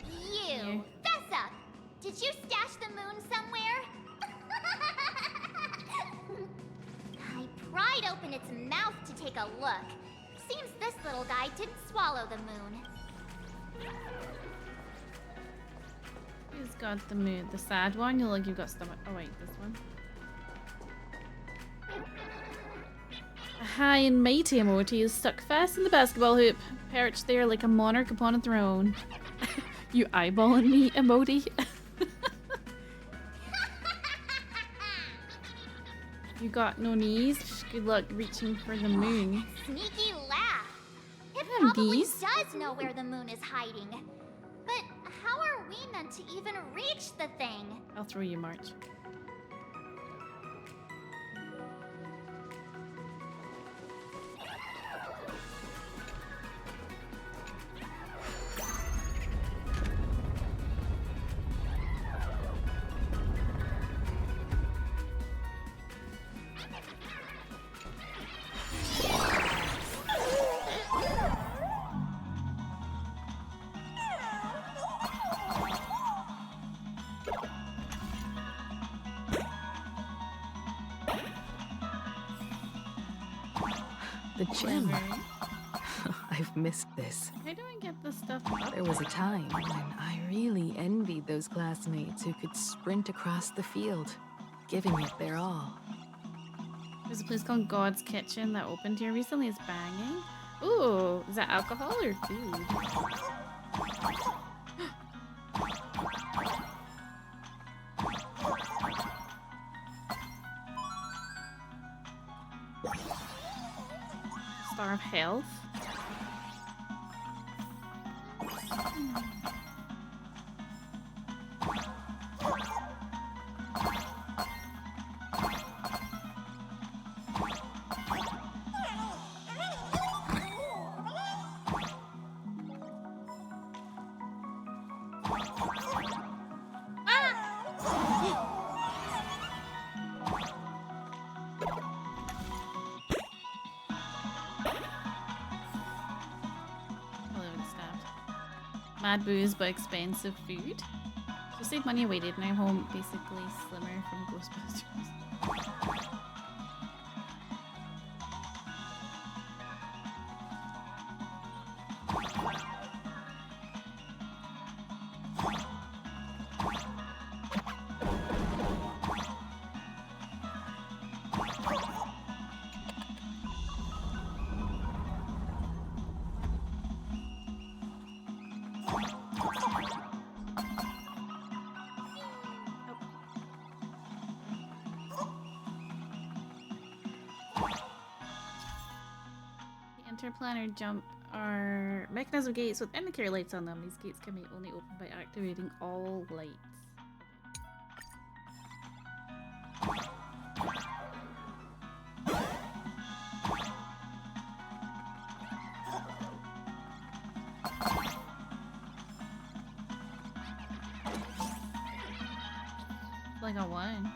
[SPEAKER 3] You! Fess up! Did you stash the moon somewhere? I pried open its mouth to take a look. Seems this little guy didn't swallow the moon.
[SPEAKER 1] Who's got the moon? The sad one? You look like you've got stomach. Oh wait, this one. A high and mighty emoji is stuck fast in the basketball hoop, perched there like a monarch upon a throne. You eyeballing me, emoji? You got no knees? Good luck reaching for the moon.
[SPEAKER 3] Sneaky laugh. It
[SPEAKER 1] Yeah,
[SPEAKER 3] probably
[SPEAKER 1] geese.
[SPEAKER 3] does know where the moon is hiding. But how are we meant to even reach the thing?
[SPEAKER 1] I'll throw you, March.
[SPEAKER 5] The gym. I've missed this.
[SPEAKER 1] How do I get this stuff up?
[SPEAKER 5] There was a time when I really envied those classmates who could sprint across the field, giving it their all.
[SPEAKER 1] There's a place called God's Kitchen that opened here recently. It's banging. Ooh, is that alcohol or food? Star of Health. Mad booze but expensive food. So save money awaited. Now home basically slimmer from Ghostbusters. Interplanar jump are mechanism gates with indicator lights on them. These gates can be only opened by activating all lights. Like a one.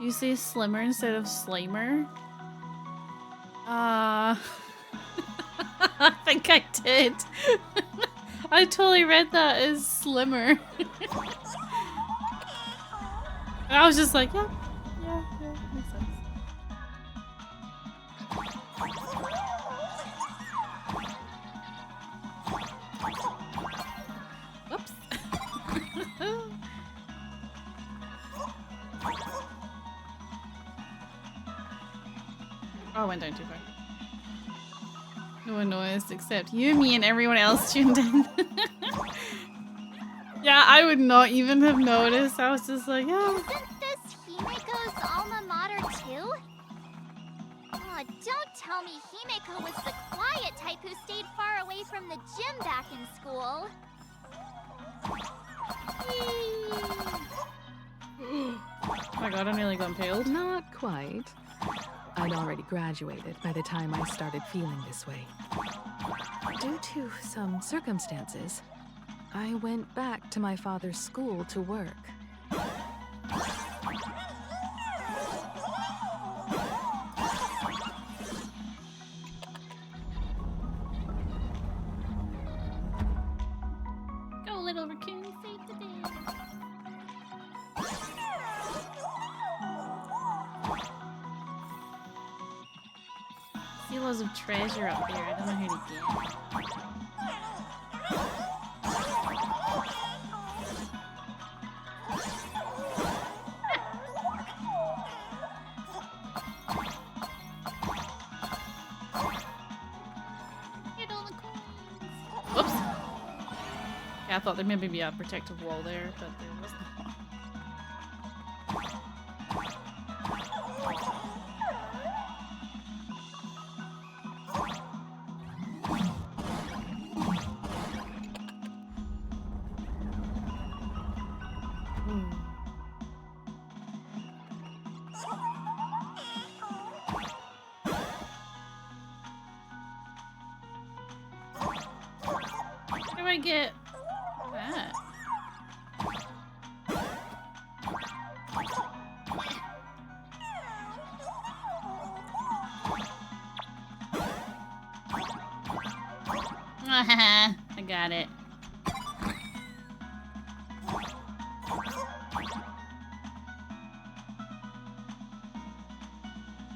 [SPEAKER 1] You say slimmer instead of slimer? I think I did. I totally read that as slimmer. I was just like, yeah, makes sense. Oh, I went down too far. No one noticed except you, me, and everyone else tuned in. Yeah, I would not even have noticed. I was just like, yeah.
[SPEAKER 3] Isn't this Himeko's alma mater too? Aw, don't tell me Himeko was the quiet type who stayed far away from the gym back in school.
[SPEAKER 1] Oh my god, I nearly got impaled.
[SPEAKER 5] Not quite. I'd already graduated by the time I started feeling this way. Due to some circumstances, I went back to my father's school to work.
[SPEAKER 1] Go, little raccoon, save the day. See loads of treasure up there. I don't know how to get. Whoops. Yeah, I thought there maybe be a protective wall there, but there was not. How do I get that? I got it.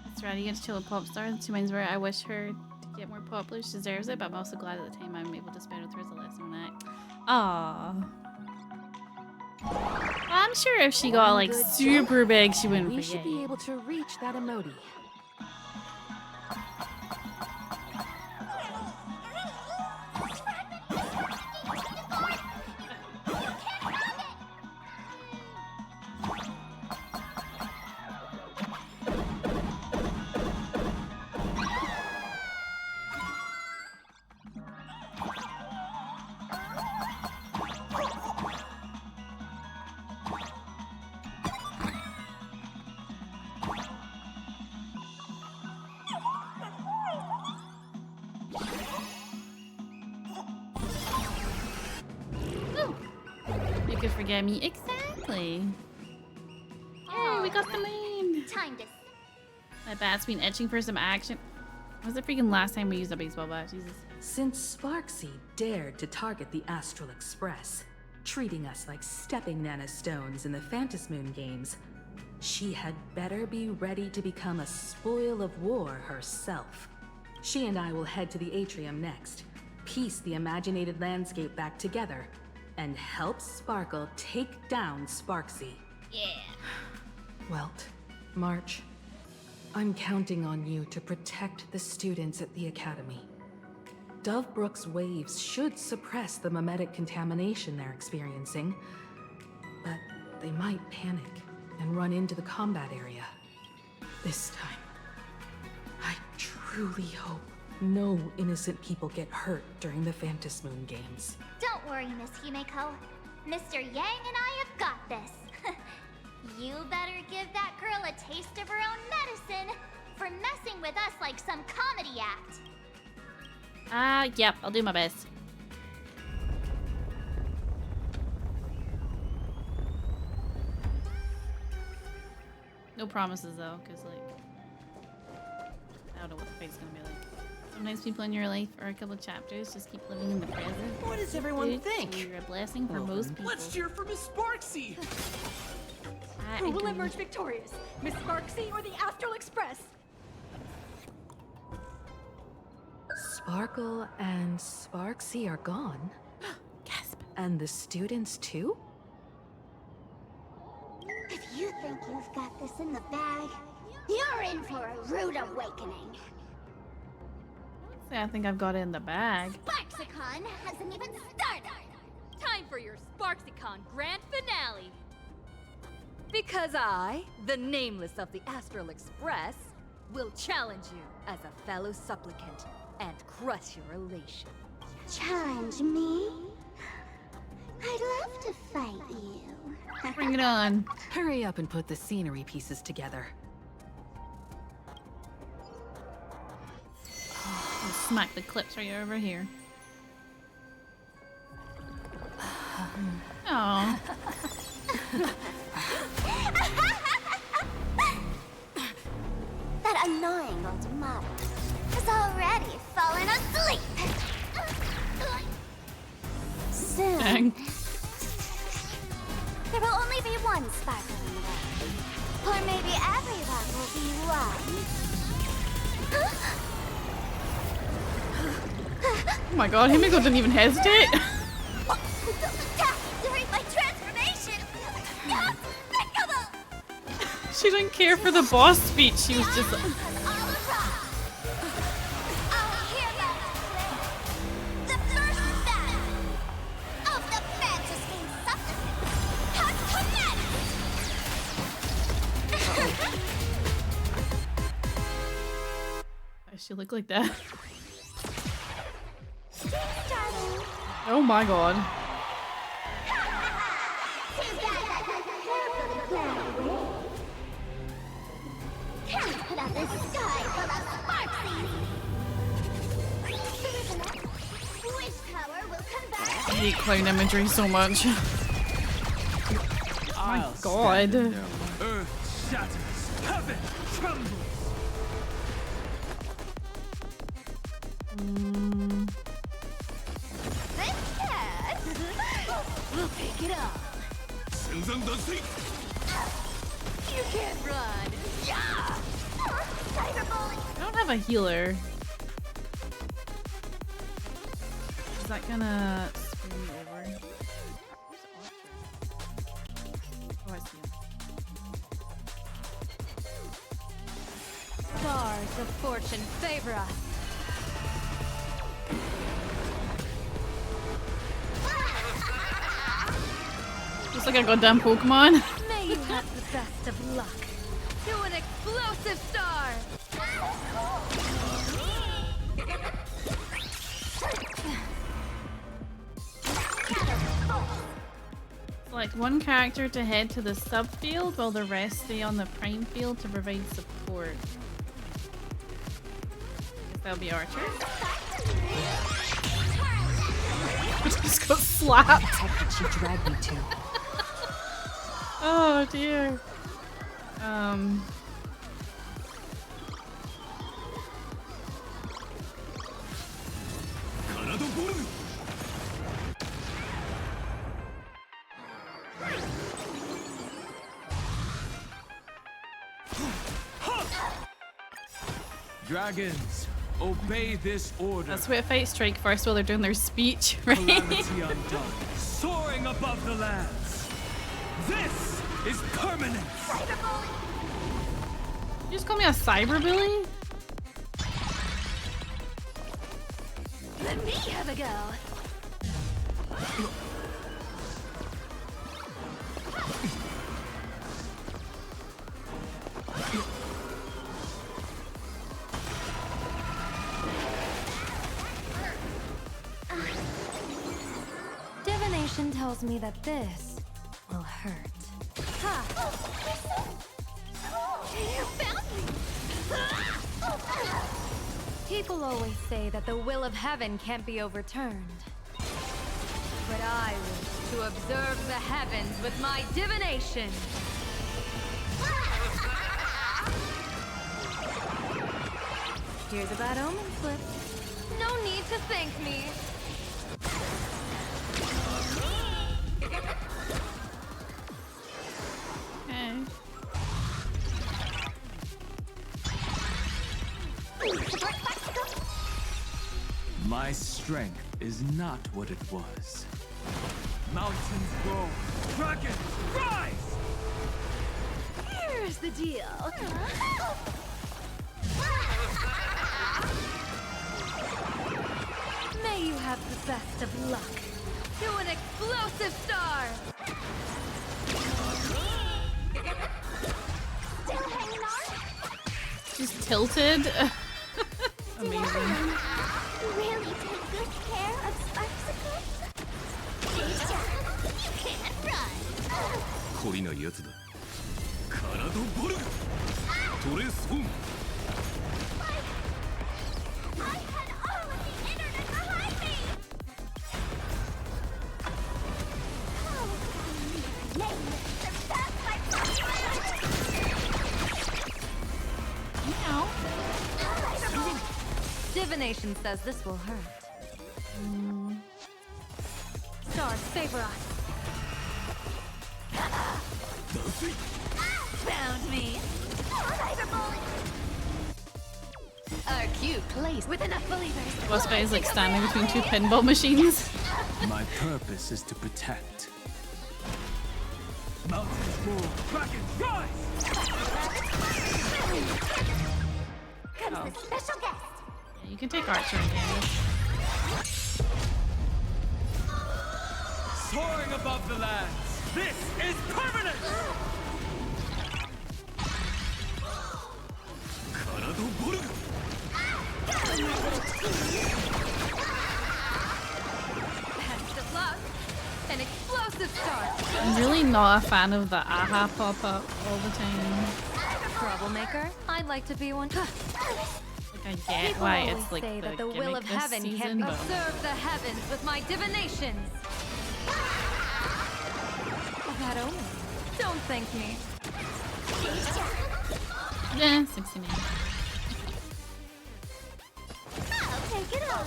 [SPEAKER 1] That's right, you get to chill with pop stars. She means where I wish her to get more popular. She deserves it, but I'm also glad at the time I'm able to spend with her as a lesson on that. Aww. I'm sure if she got like super big, she wouldn't
[SPEAKER 5] We
[SPEAKER 1] forget
[SPEAKER 5] should be
[SPEAKER 1] you.
[SPEAKER 5] able to reach that emoji.
[SPEAKER 1] You could forget me. Exactly. Yay, we got the moon.
[SPEAKER 3] Time to.
[SPEAKER 1] My bat's been itching for some action. When was the freaking last time we used a baseball bat? Jesus.
[SPEAKER 5] Since Sparxie dared to target the Astral Express, treating us like stepping Nana Stones in the Phantasmoon games, she had better be ready to become a spoil of war herself. She and I will head to the atrium next, piece the imaginated landscape back together, and help Sparkle take down Sparxie.
[SPEAKER 3] Yeah.
[SPEAKER 5] Welt, March, I'm counting on you to protect the students at the Academy. Dovebrook's waves should suppress the mimetic contamination they're experiencing, but they might panic and run into the combat area. This time, I truly hope no innocent people get hurt during the Phantasmoon games.
[SPEAKER 3] Don't worry, Miss Himeko. Mr. Yang and I have got this. You better give that girl a taste of her own medicine for messing with us like some comedy act.
[SPEAKER 1] Yep, I'll do my best. No promises though, because like, I don't know what the fate's gonna be like. Sometimes people in your life are a couple chapters, just keep living in the present.
[SPEAKER 17] What does everyone think?
[SPEAKER 1] So you're a blessing for most people.
[SPEAKER 17] Let's cheer for Miss Sparxie!
[SPEAKER 20] Who will emerge victorious? Miss Sparxie or the Astral Express?
[SPEAKER 5] Sparkle and Sparxie are gone.
[SPEAKER 1] Gasp.
[SPEAKER 5] And the students too?
[SPEAKER 3] If you think you've got this in the bag,
[SPEAKER 8] You're in for a rude awakening.
[SPEAKER 1] See, I think I've got it in the bag.
[SPEAKER 8] Sparxicon hasn't even started.
[SPEAKER 19] Time for your SparxieCon grand finale. Because I, the nameless of the Astral Express, will challenge you as a fellow supplicant and crush your elation.
[SPEAKER 8] Challenge me? I'd love to fight you.
[SPEAKER 1] Bring it on.
[SPEAKER 5] Hurry up and put the scenery pieces together.
[SPEAKER 1] I'll smack the clips right over here. Oh.
[SPEAKER 3] That annoying old model has already fallen asleep. Soon,
[SPEAKER 1] Dang.
[SPEAKER 3] there will only be one sparkle in the world. Or maybe everyone will be one.
[SPEAKER 1] Oh my god, Himeko didn't even hesitate.
[SPEAKER 3] Don't attack during my transformation! Despicable!
[SPEAKER 1] She didn't care for the boss speech. She was just like,
[SPEAKER 3] The first battle of the Fantasy Supplement has commenced!
[SPEAKER 1] why does she look like that? Oh my god.
[SPEAKER 8] Put out this sky full of Sparxies. Which tower will convert?
[SPEAKER 1] I hate clown imagery so much. Oh my god.
[SPEAKER 10] Earth shatters, heaven trembles.
[SPEAKER 19] We'll pick it up. You can't run.
[SPEAKER 1] I don't have a healer. Is that gonna screw me over? Oh, I see him.
[SPEAKER 19] Stars of fortune favor us.
[SPEAKER 1] Looks like a goddamn Pokemon.
[SPEAKER 19] May you have the best of luck. To an explosive star!
[SPEAKER 1] Select one character to head to the subfield while the rest stay on the prime field to provide support. Guess that'll be Archer. Just got slapped.
[SPEAKER 2] What she dragged me to?
[SPEAKER 1] Oh dear.
[SPEAKER 10] Dragons, obey this order.
[SPEAKER 1] That's where fight strike first while they're doing their speech, right?
[SPEAKER 10] Calamity undone, soaring above the lands. This is permanent.
[SPEAKER 1] You just call me a cyberbully?
[SPEAKER 19] Let me have a go.
[SPEAKER 12] Divination tells me that this will hurt.
[SPEAKER 19] Ha! You found me!
[SPEAKER 12] People always say that the will of heaven can't be overturned. But I wish to observe the heavens with my divination. Here's a bad omen slip. No need to thank me.
[SPEAKER 1] Okay.
[SPEAKER 10] My strength is not what it was. Mountains grow, dragons rise!
[SPEAKER 19] Here's the deal. May you have the best of luck. To an explosive star!
[SPEAKER 8] Still hanging on?
[SPEAKER 1] She's tilted. Amazing.
[SPEAKER 8] Really take good care of Sparxie? You can't run.
[SPEAKER 10] 懲りないやつだ。カラドボルグ。トレースホーム。
[SPEAKER 8] I had all of the internet behind me!
[SPEAKER 12] Divination says this will hurt.
[SPEAKER 19] Stars favor us. Found me.
[SPEAKER 12] Our cute place
[SPEAKER 19] With enough believers.
[SPEAKER 1] Ashveil is like standing between two pinball machines.
[SPEAKER 17] My purpose is to protect. Mountains roar, dragons rise!
[SPEAKER 8] Comes the special guest.
[SPEAKER 1] Yeah, you can take Archer again.
[SPEAKER 17] Soaring above the lands, this is permanent!
[SPEAKER 10] カラドボルグ。
[SPEAKER 19] Best of luck. An explosive star.
[SPEAKER 1] I'm really not a fan of the aha pop up all the time.
[SPEAKER 12] Troublemaker? I'd like to be one.
[SPEAKER 1] Like I get
[SPEAKER 12] People
[SPEAKER 1] why
[SPEAKER 12] always
[SPEAKER 1] it's like
[SPEAKER 12] say
[SPEAKER 1] the
[SPEAKER 12] that the will
[SPEAKER 1] gimmick
[SPEAKER 12] of
[SPEAKER 1] this
[SPEAKER 12] heaven
[SPEAKER 1] season,
[SPEAKER 12] can
[SPEAKER 1] but
[SPEAKER 12] observe the heavens with my divinations. That omen. Don't thank me.
[SPEAKER 1] yeah, 69.
[SPEAKER 8] I'll take it all.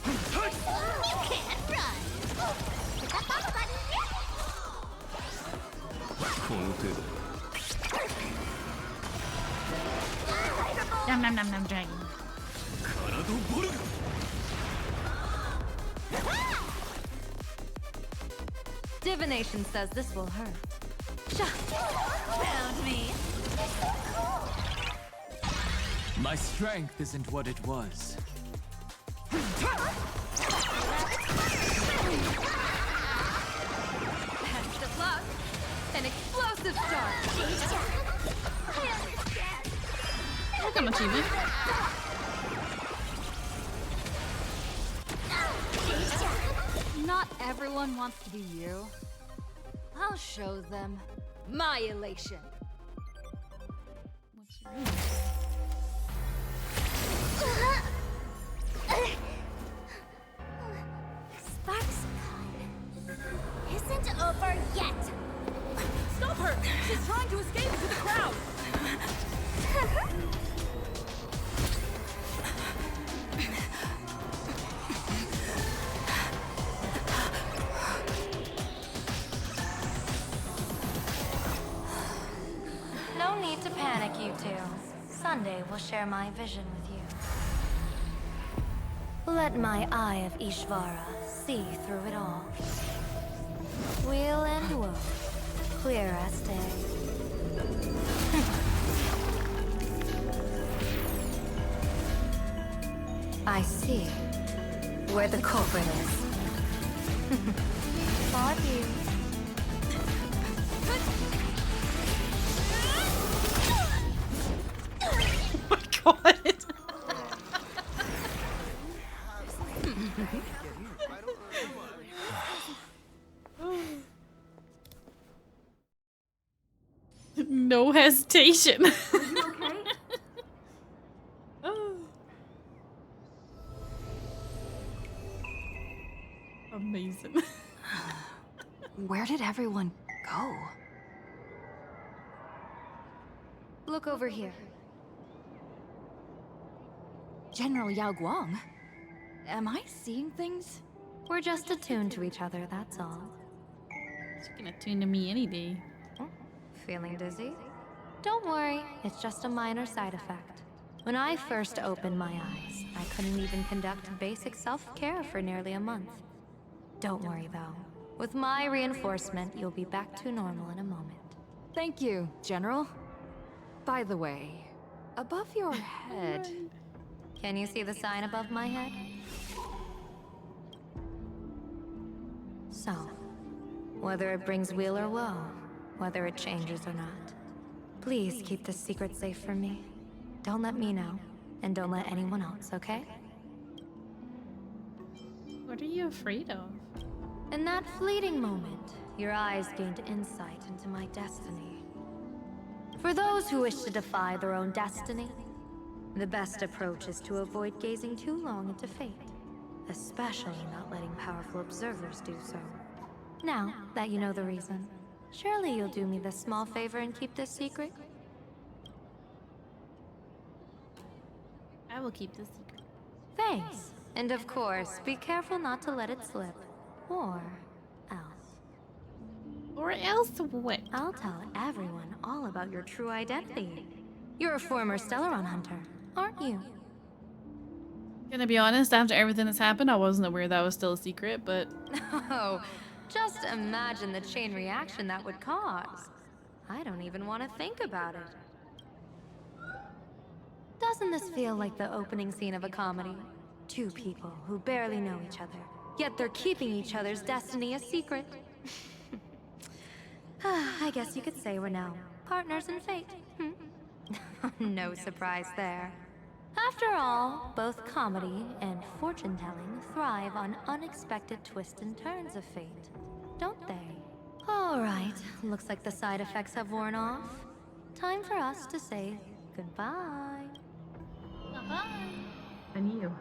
[SPEAKER 8] You can't run. Hit that bottle button.
[SPEAKER 10] この程度。
[SPEAKER 1] Nom nom nom nom dragon.
[SPEAKER 10] カラドボルグ。
[SPEAKER 12] Divination says this will hurt.
[SPEAKER 19] Found me.
[SPEAKER 17] My strength isn't what it was.
[SPEAKER 19] Best of luck. An explosive star.
[SPEAKER 1] Look at achievement.
[SPEAKER 20] Not everyone wants to be you. I'll show them my elation.
[SPEAKER 1] What's your name?
[SPEAKER 8] Sparxie isn't over yet.
[SPEAKER 20] Stop her! She's trying to escape into the crowd!
[SPEAKER 12] No need to panic, you two. Sunday will share my vision with you. Let my eye of Ishvara see through it all. Weal and woe, clear as day. I see where the culprit is. Fought you.
[SPEAKER 1] Oh my god. No hesitation. Oh. Amazing.
[SPEAKER 2] Where did everyone go?
[SPEAKER 12] Look over here.
[SPEAKER 2] General Yao Guang? Am I seeing things?
[SPEAKER 12] We're just attuned to each other, that's all.
[SPEAKER 1] She's gonna tune to me any day.
[SPEAKER 12] Feeling dizzy? Don't worry, it's just a minor side effect. When I first opened my eyes, I couldn't even conduct basic self-care for nearly a month. Don't worry though, With my reinforcement, you'll be back to normal in a moment.
[SPEAKER 20] Thank you, General. By the way, above your head...
[SPEAKER 12] Can you see the sign above my head? So, whether it brings weal or woe, whether it changes or not, please keep this secret safe from me. Don't let me know, and don't let anyone else, okay?
[SPEAKER 1] What are you afraid of?
[SPEAKER 12] In that fleeting moment, your eyes gained insight into my destiny. For those who wish to defy their own destiny, the best approach is to avoid gazing too long into fate, especially not letting powerful observers do so. Now that you know the reason, surely you'll do me this small favor and keep this secret?
[SPEAKER 1] I will keep this secret.
[SPEAKER 12] Thanks. And of course, be careful not to let it slip. Or else.
[SPEAKER 1] Or else what?
[SPEAKER 12] I'll tell everyone all about your true identity. You're a former Stellaron hunter, aren't you?
[SPEAKER 1] Gonna be honest, after everything that's happened, I wasn't aware that was still a secret, but...
[SPEAKER 12] Oh, just imagine the chain reaction that would cause. I don't even want to think about it. Doesn't this feel like the opening scene of a comedy? Two people who barely know each other, yet they're keeping each other's destiny a secret. I guess you could say we're now partners in fate. No surprise there. After all, both comedy and fortune-telling thrive on unexpected twists and turns of fate, don't they? All right, looks like the side effects have worn off. Time for us to say goodbye.
[SPEAKER 1] Bye-bye.
[SPEAKER 21] And you?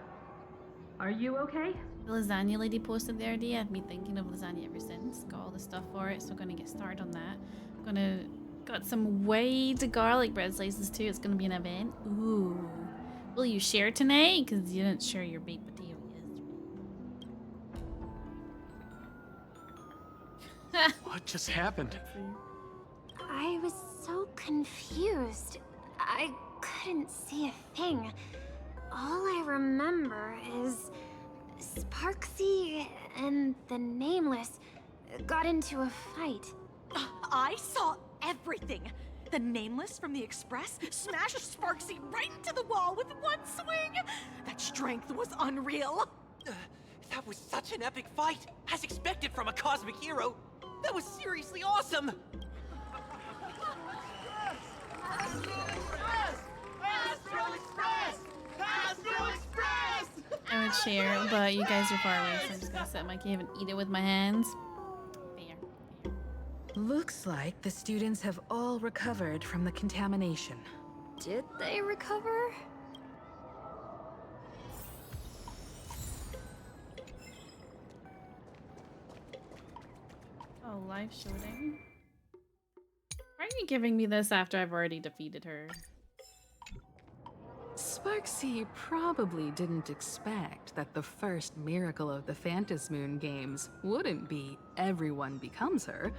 [SPEAKER 21] Are you okay?
[SPEAKER 1] The lasagna lady posted the idea. I've been thinking of lasagna ever since. Got all the stuff for it, so I'm gonna get started on that. Got some wide garlic bread slices too. It's gonna be an event. Ooh. Will you share tonight? Because you didn't share your baked potato yesterday.
[SPEAKER 17] What just happened?
[SPEAKER 16] I was so confused. I couldn't see a thing. All I remember is Sparxie and the Nameless got into a fight.
[SPEAKER 6] I saw everything. The Nameless from the Express smashed Sparxie right into the wall with one swing. That strength was unreal.
[SPEAKER 17] That was such an epic fight, as expected from a cosmic hero. That was seriously awesome.
[SPEAKER 1] I would share, but you guys are far away, so I'm just gonna sit in my cave and eat it with my hands. There.
[SPEAKER 5] Looks like the students have all recovered from the contamination.
[SPEAKER 20] Did they recover?
[SPEAKER 1] Oh, live showdown? Why are you giving me this after I've already defeated her?
[SPEAKER 5] Sparxie probably didn't expect that the first miracle of the Phantasmoon games wouldn't be everyone becomes her,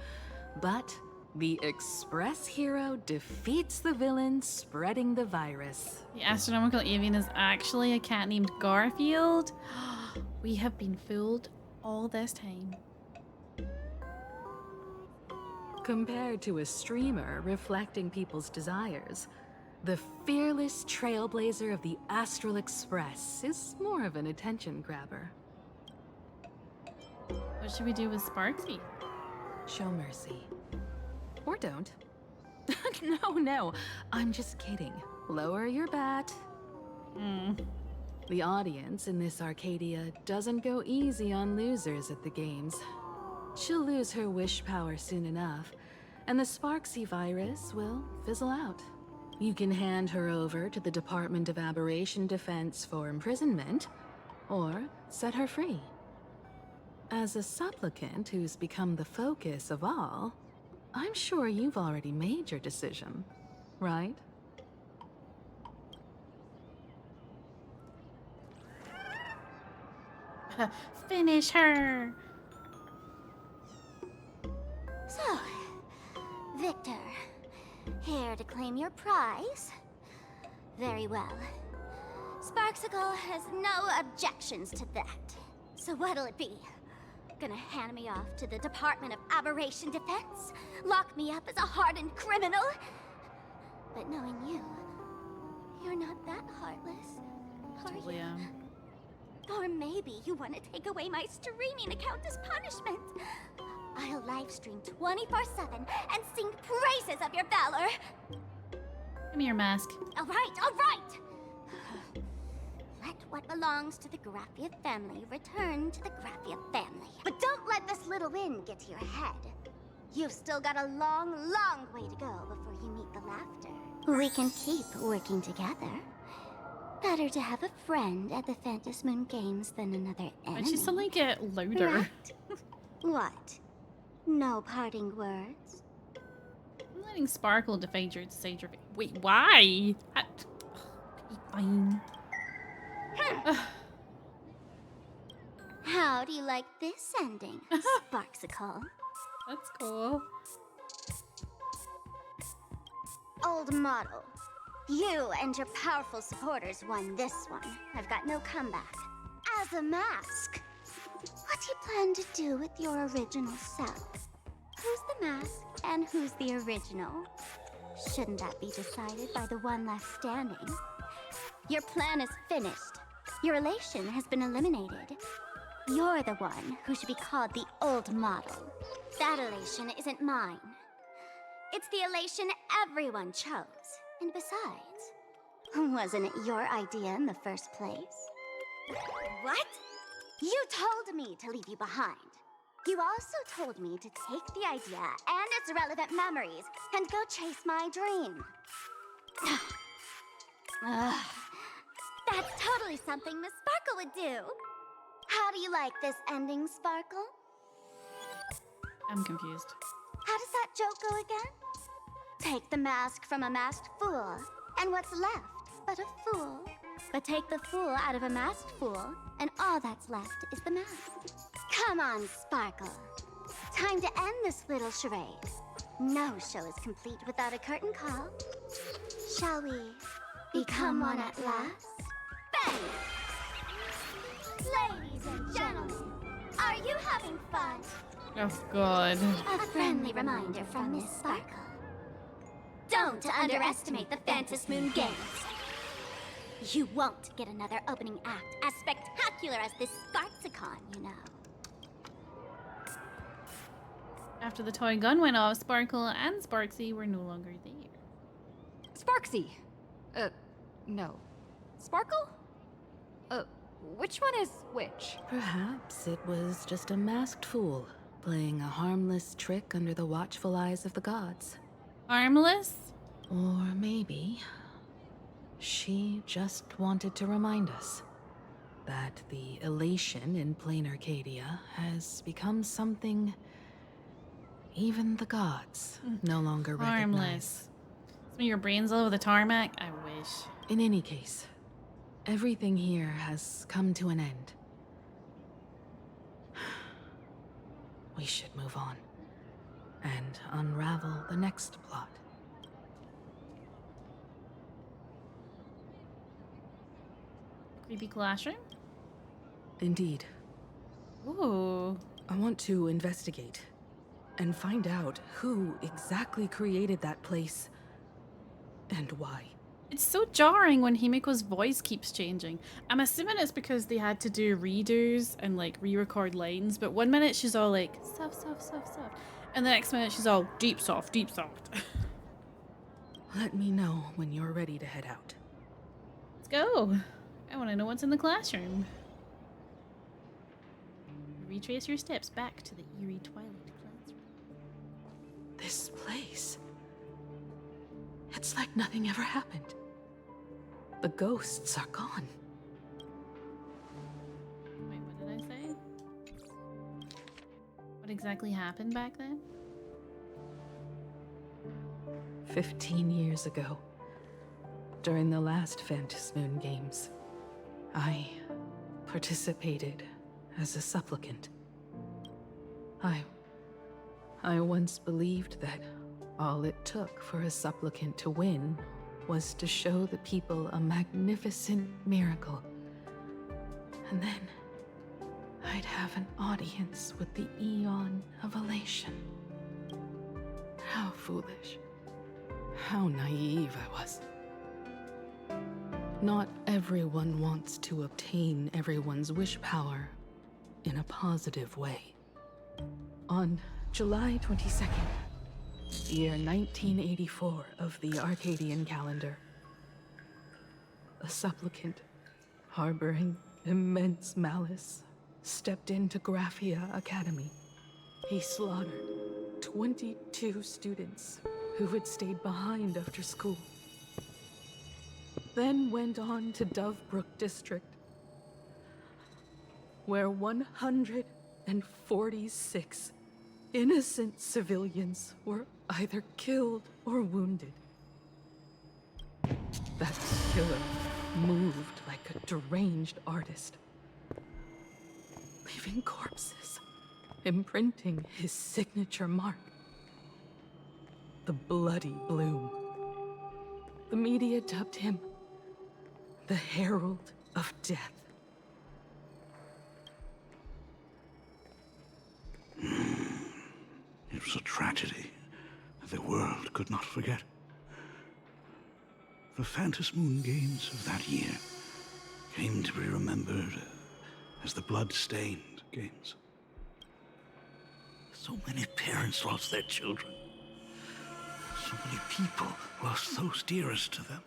[SPEAKER 5] but the Express hero defeats the villain spreading the virus.
[SPEAKER 1] The astronomical avian is actually a cat named Garfield? We have been fooled all this time.
[SPEAKER 5] Compared to a streamer reflecting people's desires, the fearless trailblazer of the Astral Express is more of an attention grabber.
[SPEAKER 1] What should we do with Sparxie?
[SPEAKER 5] Show mercy. Or don't. No, I'm just kidding. Lower your bat. The audience in this Arcadia doesn't go easy on losers at the games. She'll lose her wish power soon enough, and the Sparxie virus will fizzle out. You can hand her over to the Department of Aberration Defense for imprisonment, or set her free. As a supplicant who's become the focus of all, I'm sure you've already made your decision, right?
[SPEAKER 1] Finish her!
[SPEAKER 3] So, Victor, here to claim your prize? Very well. Sparxicle has no objections to that. So what'll it be? Gonna hand me off to the Department of Aberration Defense? Lock me up as a hardened criminal? But knowing you, you're not that heartless, are
[SPEAKER 1] Totally
[SPEAKER 3] you?
[SPEAKER 1] am.
[SPEAKER 3] Or maybe you want to take away my streaming account as punishment. I'll livestream 24/7 and sing praises of your valor.
[SPEAKER 1] Give me your mask.
[SPEAKER 3] All right. Let what belongs to the Graffia family return to the Graffia family. But don't let this little win get to your head. You've still got a long, long way to go before you meet the laughter. We can keep working together. Better to have a friend at the Phantom Moon Games than another enemy.
[SPEAKER 1] Why'd she suddenly get louder?
[SPEAKER 3] Right? What? No parting words?
[SPEAKER 1] I'm letting Sparkle defend your sage your. Wait, why? Okay, fine.
[SPEAKER 3] How do you like this ending, Sparxicle?
[SPEAKER 1] That's cool.
[SPEAKER 3] Old model. You and your powerful supporters won this one. I've got no comeback. As a mask, what do you plan to do with your original self? Who's the mask and who's the original? Shouldn't that be decided by the one left standing? Your plan is finished. Your elation has been eliminated. You're the one who should be called the old model. That elation isn't mine. It's the elation everyone chose. And besides, wasn't it your idea in the first place? What? You told me to leave you behind. You also told me to take the idea and its relevant memories and go chase my dream. That's totally something Miss Sparkle would do. How do you like this ending, Sparkle?
[SPEAKER 1] I'm confused.
[SPEAKER 3] How does that joke go again? Take the mask from a masked fool, and what's left but a fool? But take the fool out of a masked fool, and all that's left is the mask. Come on, Sparkle. Time to end this little charade. No show is complete without a curtain call. Shall we become one at last? Bang! Ladies and gentlemen, are you having fun?
[SPEAKER 1] Oh, God.
[SPEAKER 3] A friendly reminder from Miss Sparkle. Don't underestimate the Phantom Moon Games. You won't get another opening act as spectacular as this Sparxicon, you know.
[SPEAKER 1] After the toy gun went off, Sparkle and Sparxie were no longer there.
[SPEAKER 2] Sparxie! No. Sparkle? Which one is which?
[SPEAKER 5] Perhaps it was just a masked fool, playing a harmless trick under the watchful eyes of the gods.
[SPEAKER 1] Harmless?
[SPEAKER 5] Or maybe she just wanted to remind us that the elation in plain Arcadia has become something even the gods no longer recognize.
[SPEAKER 1] Harmless. Some of your brains all over the tarmac? I wish.
[SPEAKER 5] In any case, everything here has come to an end. We should move on and unravel the next plot.
[SPEAKER 1] Creepy classroom?
[SPEAKER 5] Indeed.
[SPEAKER 1] Ooh.
[SPEAKER 5] I want to investigate and find out who exactly created that place and why.
[SPEAKER 1] It's so jarring when Himeko's voice keeps changing. I'm assuming it's because they had to do redos and like re-record lines, but one minute she's all like soft, soft, soft, soft, and the next minute she's all deep soft, deep soft.
[SPEAKER 5] Let me know when you're ready to head out.
[SPEAKER 1] Let's go. I want to know what's in the classroom. Retrace your steps back to the eerie twilight classroom.
[SPEAKER 5] This place. It's like nothing ever happened. The ghosts are gone.
[SPEAKER 1] Wait, what did I say? What exactly happened back then?
[SPEAKER 5] 15 years ago, during the last Phantom Moon Games, I participated as a supplicant. I once believed that all it took for a supplicant to win was to show the people a magnificent miracle. And then, I'd have an audience with the Eon of Elation. How foolish. How naive I was. Not everyone wants to obtain everyone's wish power in a positive way. On July 22nd, year 1984 of the Arcadian calendar, a supplicant harboring immense malice stepped into Graphia Academy. He slaughtered 22 students who had stayed behind after school. Then went on to Dovebrook District, where 146 innocent civilians were either killed or wounded. That killer moved like a deranged artist, leaving corpses, imprinting his signature mark. The Bloody Bloom. The media dubbed him the Herald of Death.
[SPEAKER 7] It was a tragedy that the world could not forget. The Phantom Moon Games of that year came to be remembered as the Blood-Stained Games. So many parents lost their children. So many people lost those dearest to them.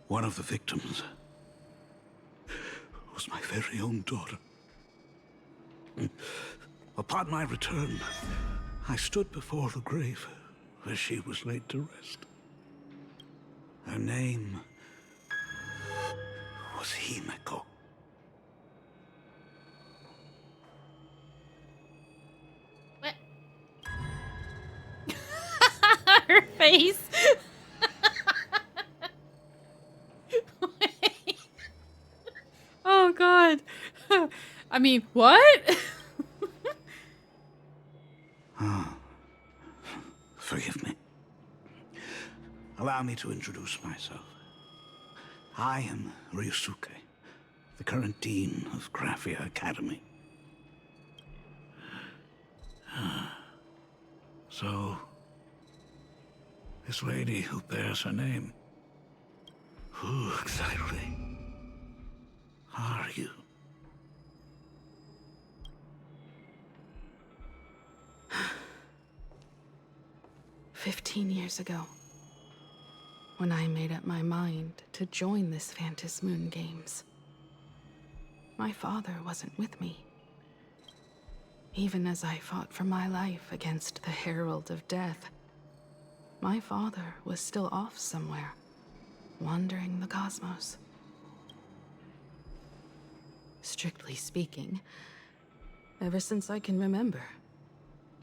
[SPEAKER 7] One of the victims was my very own daughter. Upon my return, I stood before the grave where she was laid to rest. Her name was Himeko.
[SPEAKER 1] What? Her face. Oh God. I mean, what?
[SPEAKER 7] Forgive me. Allow me to introduce myself. I am Ryusuke, the current dean of Graphia Academy. So, this lady who bears her name, who exactly are you?
[SPEAKER 5] "15 years ago, when I made up my mind to join this Phantom Moon Games, my father wasn't with me. Even as I fought for my life against the Herald of Death, my father was still off somewhere, wandering the cosmos. Strictly speaking, ever since I can remember,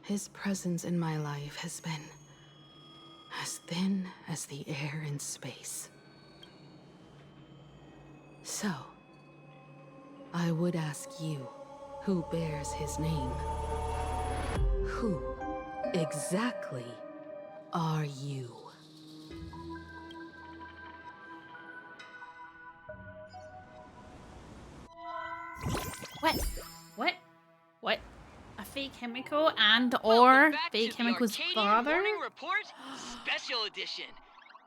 [SPEAKER 5] his presence in my life has been as thin as the air in space. So, I would ask you, who bears his name, who exactly are you?
[SPEAKER 1] What? What? What? A fake Himeko and or fake Himeko's father?
[SPEAKER 15] Morning Report Special Edition.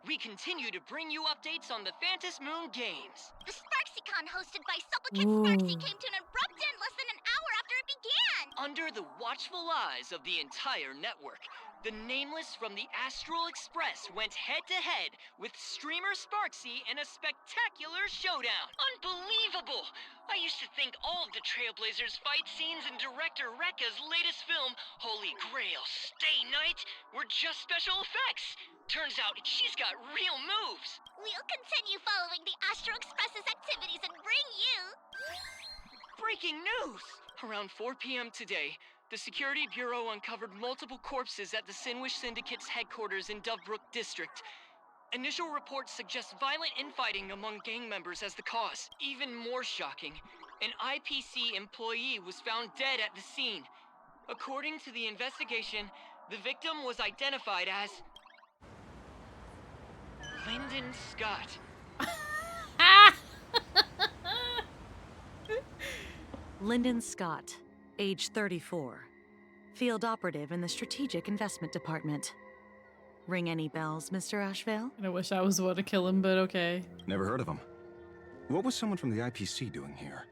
[SPEAKER 15] We continue to bring you updates on the Phantom Moon Games.
[SPEAKER 3] The SparxieCon hosted by Supplicant Sparxie came to an abrupt end less than an hour after it began.
[SPEAKER 15] Under the watchful eyes of the entire network, the Nameless from the Astral Express went head-to-head with streamer Sparxie in a spectacular showdown. Unbelievable! I used to think all of the Trailblazers fight scenes in director Rekka's latest film, Holy Grail Stay Night, were just special effects. Turns out she's got real moves.
[SPEAKER 3] We'll continue following the Astral Express's activities and bring you...
[SPEAKER 15] Breaking news! Around 4 p.m. today, the Security Bureau uncovered multiple corpses at the Sinwish Syndicate's headquarters in Dovebrook District. Initial reports suggest violent infighting among gang members as the cause. Even more shocking, an IPC employee was found dead at the scene. According to the investigation, the victim was identified as Lyndon Scott.
[SPEAKER 4] Lyndon Scott, age 34. Field operative in the Strategic Investment Department. Ring any bells, Mr. Ashveil?
[SPEAKER 1] I wish I was the one to kill him, but okay.
[SPEAKER 11] Never heard of him. What was someone from the IPC doing here?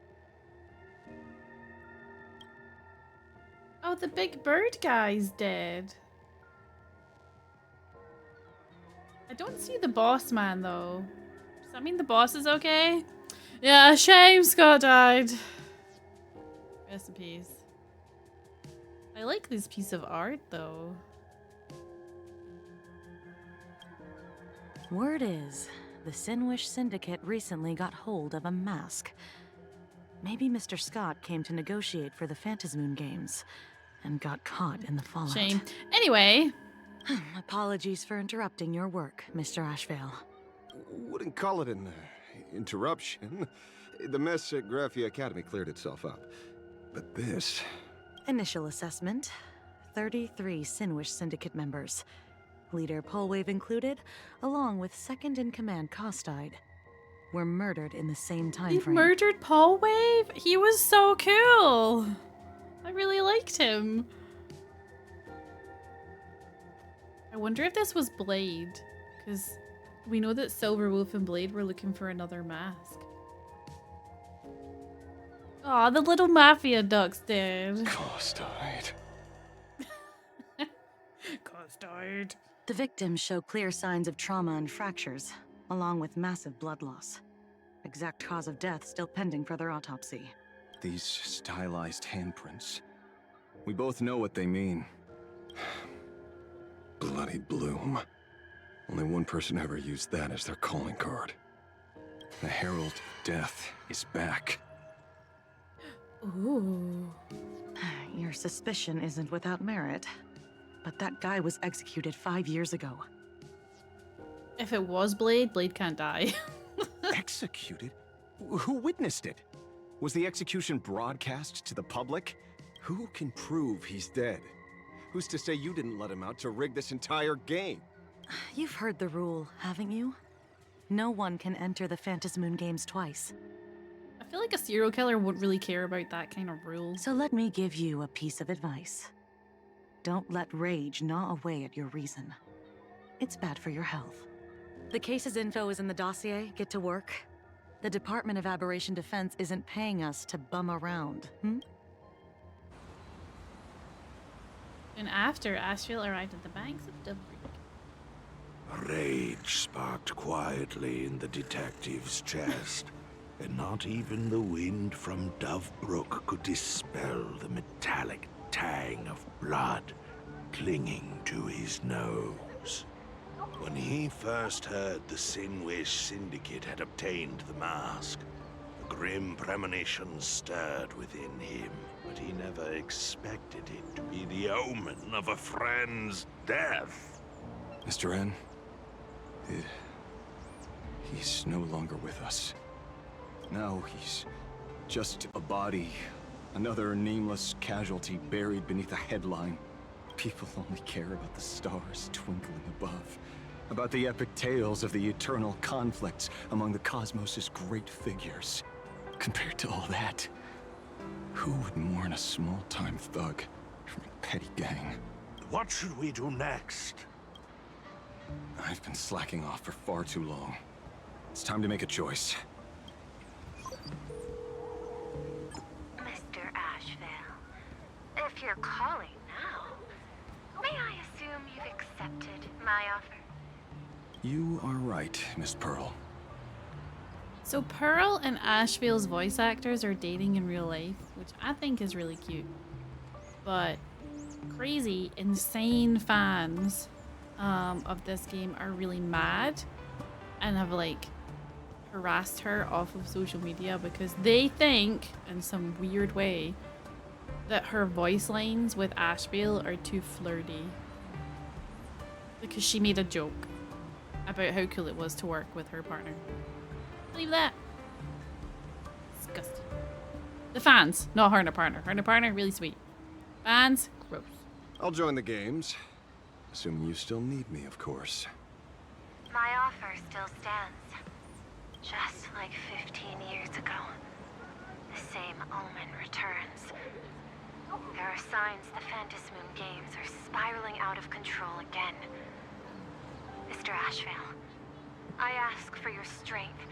[SPEAKER 1] Oh, the big bird guy's dead. I don't see the boss man, though. Does that mean the boss is okay? Yeah, shame Scott died. Rest in peace. I like this piece of art, though.
[SPEAKER 4] Word is, the Sinwish Syndicate recently got hold of a mask. Maybe Mr. Scott came to negotiate for the Phantasmoon games and got caught in the fallout.
[SPEAKER 1] Shame. Anyway.
[SPEAKER 4] Apologies for interrupting your work, Mr. Ashveil.
[SPEAKER 11] Wouldn't call it an interruption. The mess at Graphia Academy cleared itself up. But this...
[SPEAKER 4] Initial assessment. 33 Sinwish Syndicate members. Leader Polwave included, along with second-in-command Costide, were murdered in the same time
[SPEAKER 1] You
[SPEAKER 4] frame.
[SPEAKER 1] murdered Polwave? He was so cool. I really liked him. I wonder if this was Blade, because we know that Silverwolf and Blade were looking for another mask. Aw, the little mafia duck's dead.
[SPEAKER 11] Costide.
[SPEAKER 1] Costide.
[SPEAKER 4] The victims show clear signs of trauma and fractures, along with massive blood loss. Exact cause of death still pending further autopsy.
[SPEAKER 11] These stylized handprints. We both know what they mean. Bloody Bloom. Only one person ever used that as their calling card. The Herald of Death is back.
[SPEAKER 4] Ooh. Your suspicion isn't without merit. But that guy was executed 5 years ago.
[SPEAKER 1] If it was Blade, Blade can't die.
[SPEAKER 11] Executed? Who witnessed it? Was the execution broadcast to the public? Who can prove he's dead? Who's to say you didn't let him out to rig this entire game?
[SPEAKER 4] You've heard the rule, haven't you? No one can enter the Phantasmoon games twice.
[SPEAKER 1] I feel like a serial killer wouldn't really care about that kind of rule.
[SPEAKER 4] So let me give you a piece of advice. Don't let rage gnaw away at your reason. It's bad for your health. The case's info is in the dossier. Get to work. The Department of Aberration Defense isn't paying us to bum around,
[SPEAKER 1] And after, Ashveil arrived at the banks of Dove Creek.
[SPEAKER 7] Rage sparked quietly in the detective's chest, and not even the wind from Dove Brook could dispel the metallic tang of blood clinging to his nose. When he first heard the Sinwish Syndicate had obtained the mask, a grim premonition stirred within him, but he never expected it to be the omen of a friend's death.
[SPEAKER 11] Mr. N, he's no longer with us. Now he's just a body, another nameless casualty buried beneath a headline. People only care about the stars twinkling above, about the epic tales of the eternal conflicts among the cosmos' great figures. Compared to all that, who would mourn a small-time thug from a petty gang?
[SPEAKER 7] What should we do next?
[SPEAKER 11] I've been slacking off for far too long. It's time to make a choice.
[SPEAKER 12] Mr. Ashveil, if you're calling now, may I assume you've accepted my offer?
[SPEAKER 11] You are right, Miss Pearl.
[SPEAKER 1] So Pearl and Ashveil's voice actors are dating in real life, which I think is really cute. But crazy, insane fans of this game are really mad and have like harassed her off of social media because they think in some weird way that her voice lines with Ashveil are too flirty because she made a joke about how cool it was to work with her partner. Believe that? Disgusting. The fans, not her and her partner. Her and her partner, really sweet. Fans, gross.
[SPEAKER 11] I'll join the games. Assuming you still need me, of course.
[SPEAKER 12] My offer still stands. Just like 15 years ago.
[SPEAKER 9] The same omen returns. There are signs the Phantasmoon games are spiraling out of control again. Mr. Ashveil, I ask for your strength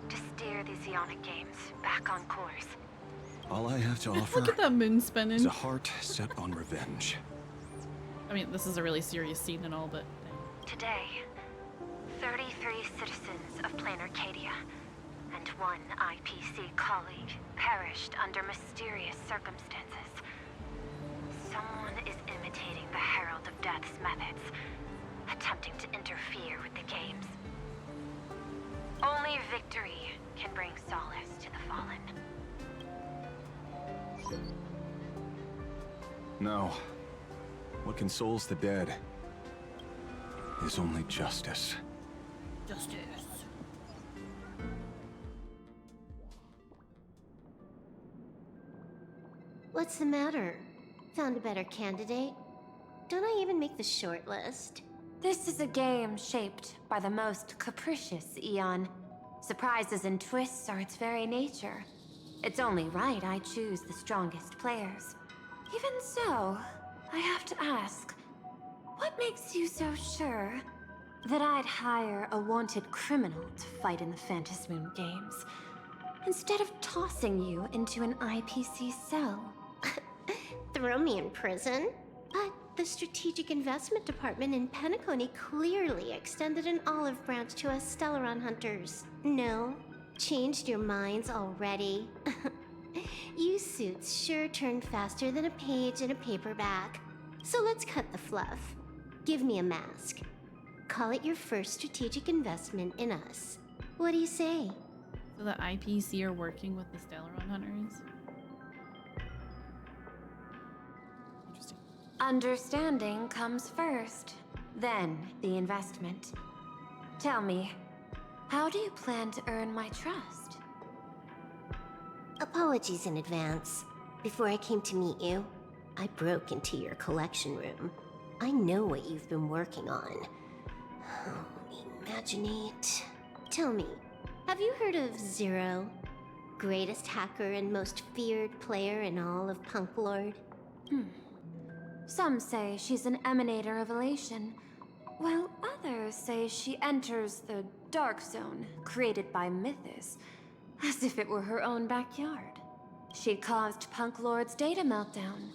[SPEAKER 9] to steer these Ionic games back on course.
[SPEAKER 11] All I have to offer
[SPEAKER 1] Look at that moon spinning.
[SPEAKER 11] is a heart set on revenge.
[SPEAKER 1] I mean, this is a really serious scene and all, but...
[SPEAKER 9] Today, 33 citizens of Plain Arcadia and one IPC colleague perished under mysterious circumstances. Someone is imitating the Herald of Death's methods, attempting to interfere with the games. Only victory can bring solace to the fallen.
[SPEAKER 11] No. What consoles the dead is only justice.
[SPEAKER 1] Justice.
[SPEAKER 22] What's the matter? Found a better candidate? Don't I even make the short list?
[SPEAKER 9] This is a game shaped by the most capricious Eon. Surprises and twists are its very nature. It's only right I choose the strongest players. Even so, I have to ask, what makes you so sure that I'd hire a wanted criminal to fight in the Phantasmoon games, instead of tossing you into an IPC cell?
[SPEAKER 22] Throw me in prison? But the Strategic Investment Department in Penacony clearly extended an olive branch to us Stellaron hunters. No? Changed your minds already? You suits sure turn faster than a page in a paperback. So let's cut the fluff. Give me a mask. Call it your first strategic investment in us. What do you say?
[SPEAKER 1] So the IPC are working with the Stellaron hunters? Interesting.
[SPEAKER 9] Understanding comes first, then the investment. Tell me, how do you plan to earn my trust?
[SPEAKER 22] Apologies in advance. Before I came to meet you, I broke into your collection room. I know what you've been working on. Imaginate. Tell me, have you heard of Zero? Greatest hacker and most feared player in all of Punk Lord?
[SPEAKER 9] Some say she's an emanator of elation, while others say she enters the Dark Zone created by Mythos, as if it were her own backyard. She caused Punk Lord's data meltdown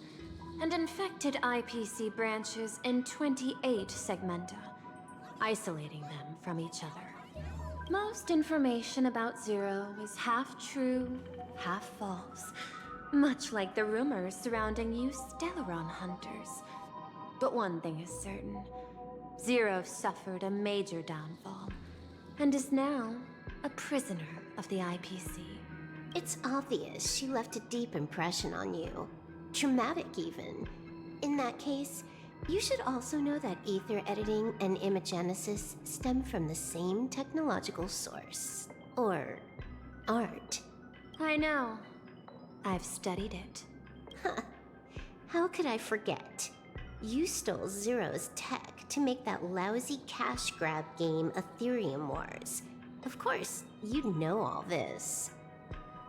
[SPEAKER 9] and infected IPC branches in 28 segmenta, isolating them from each other. Most information about Zero is half true, half false, much like the rumors surrounding you Stellaron hunters. But one thing is certain. Zero suffered a major downfall, and is now a prisoner of the IPC.
[SPEAKER 22] It's obvious she left a deep impression on you. Traumatic, even. In that case, you should also know that ether editing and imagenesis stem from the same technological source. Or art.
[SPEAKER 9] I know. I've studied it.
[SPEAKER 22] Huh. How could I forget? You stole Zero's tech to make that lousy cash grab game Ethereum Wars. Of course, you'd know all this.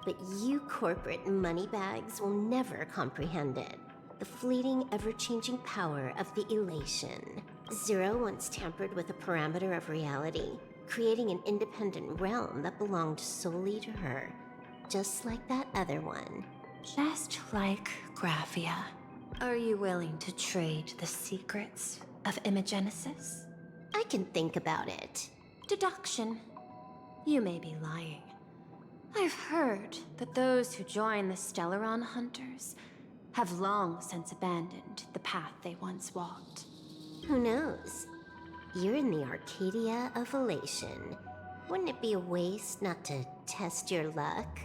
[SPEAKER 22] But you corporate moneybags will never comprehend it. The fleeting, ever-changing power of the elation. Zero once tampered with a parameter of reality, creating an independent realm that belonged solely to her. Just like that other one.
[SPEAKER 9] Just like Graphia. Are you willing to trade the secrets of imagenesis?
[SPEAKER 22] I can think about it.
[SPEAKER 9] Deduction. You may be lying. I've heard that those who join the Stellaron Hunters have long since abandoned the path they once walked.
[SPEAKER 22] Who knows? You're in the Arcadia of Elation. Wouldn't it be a waste not to test your luck?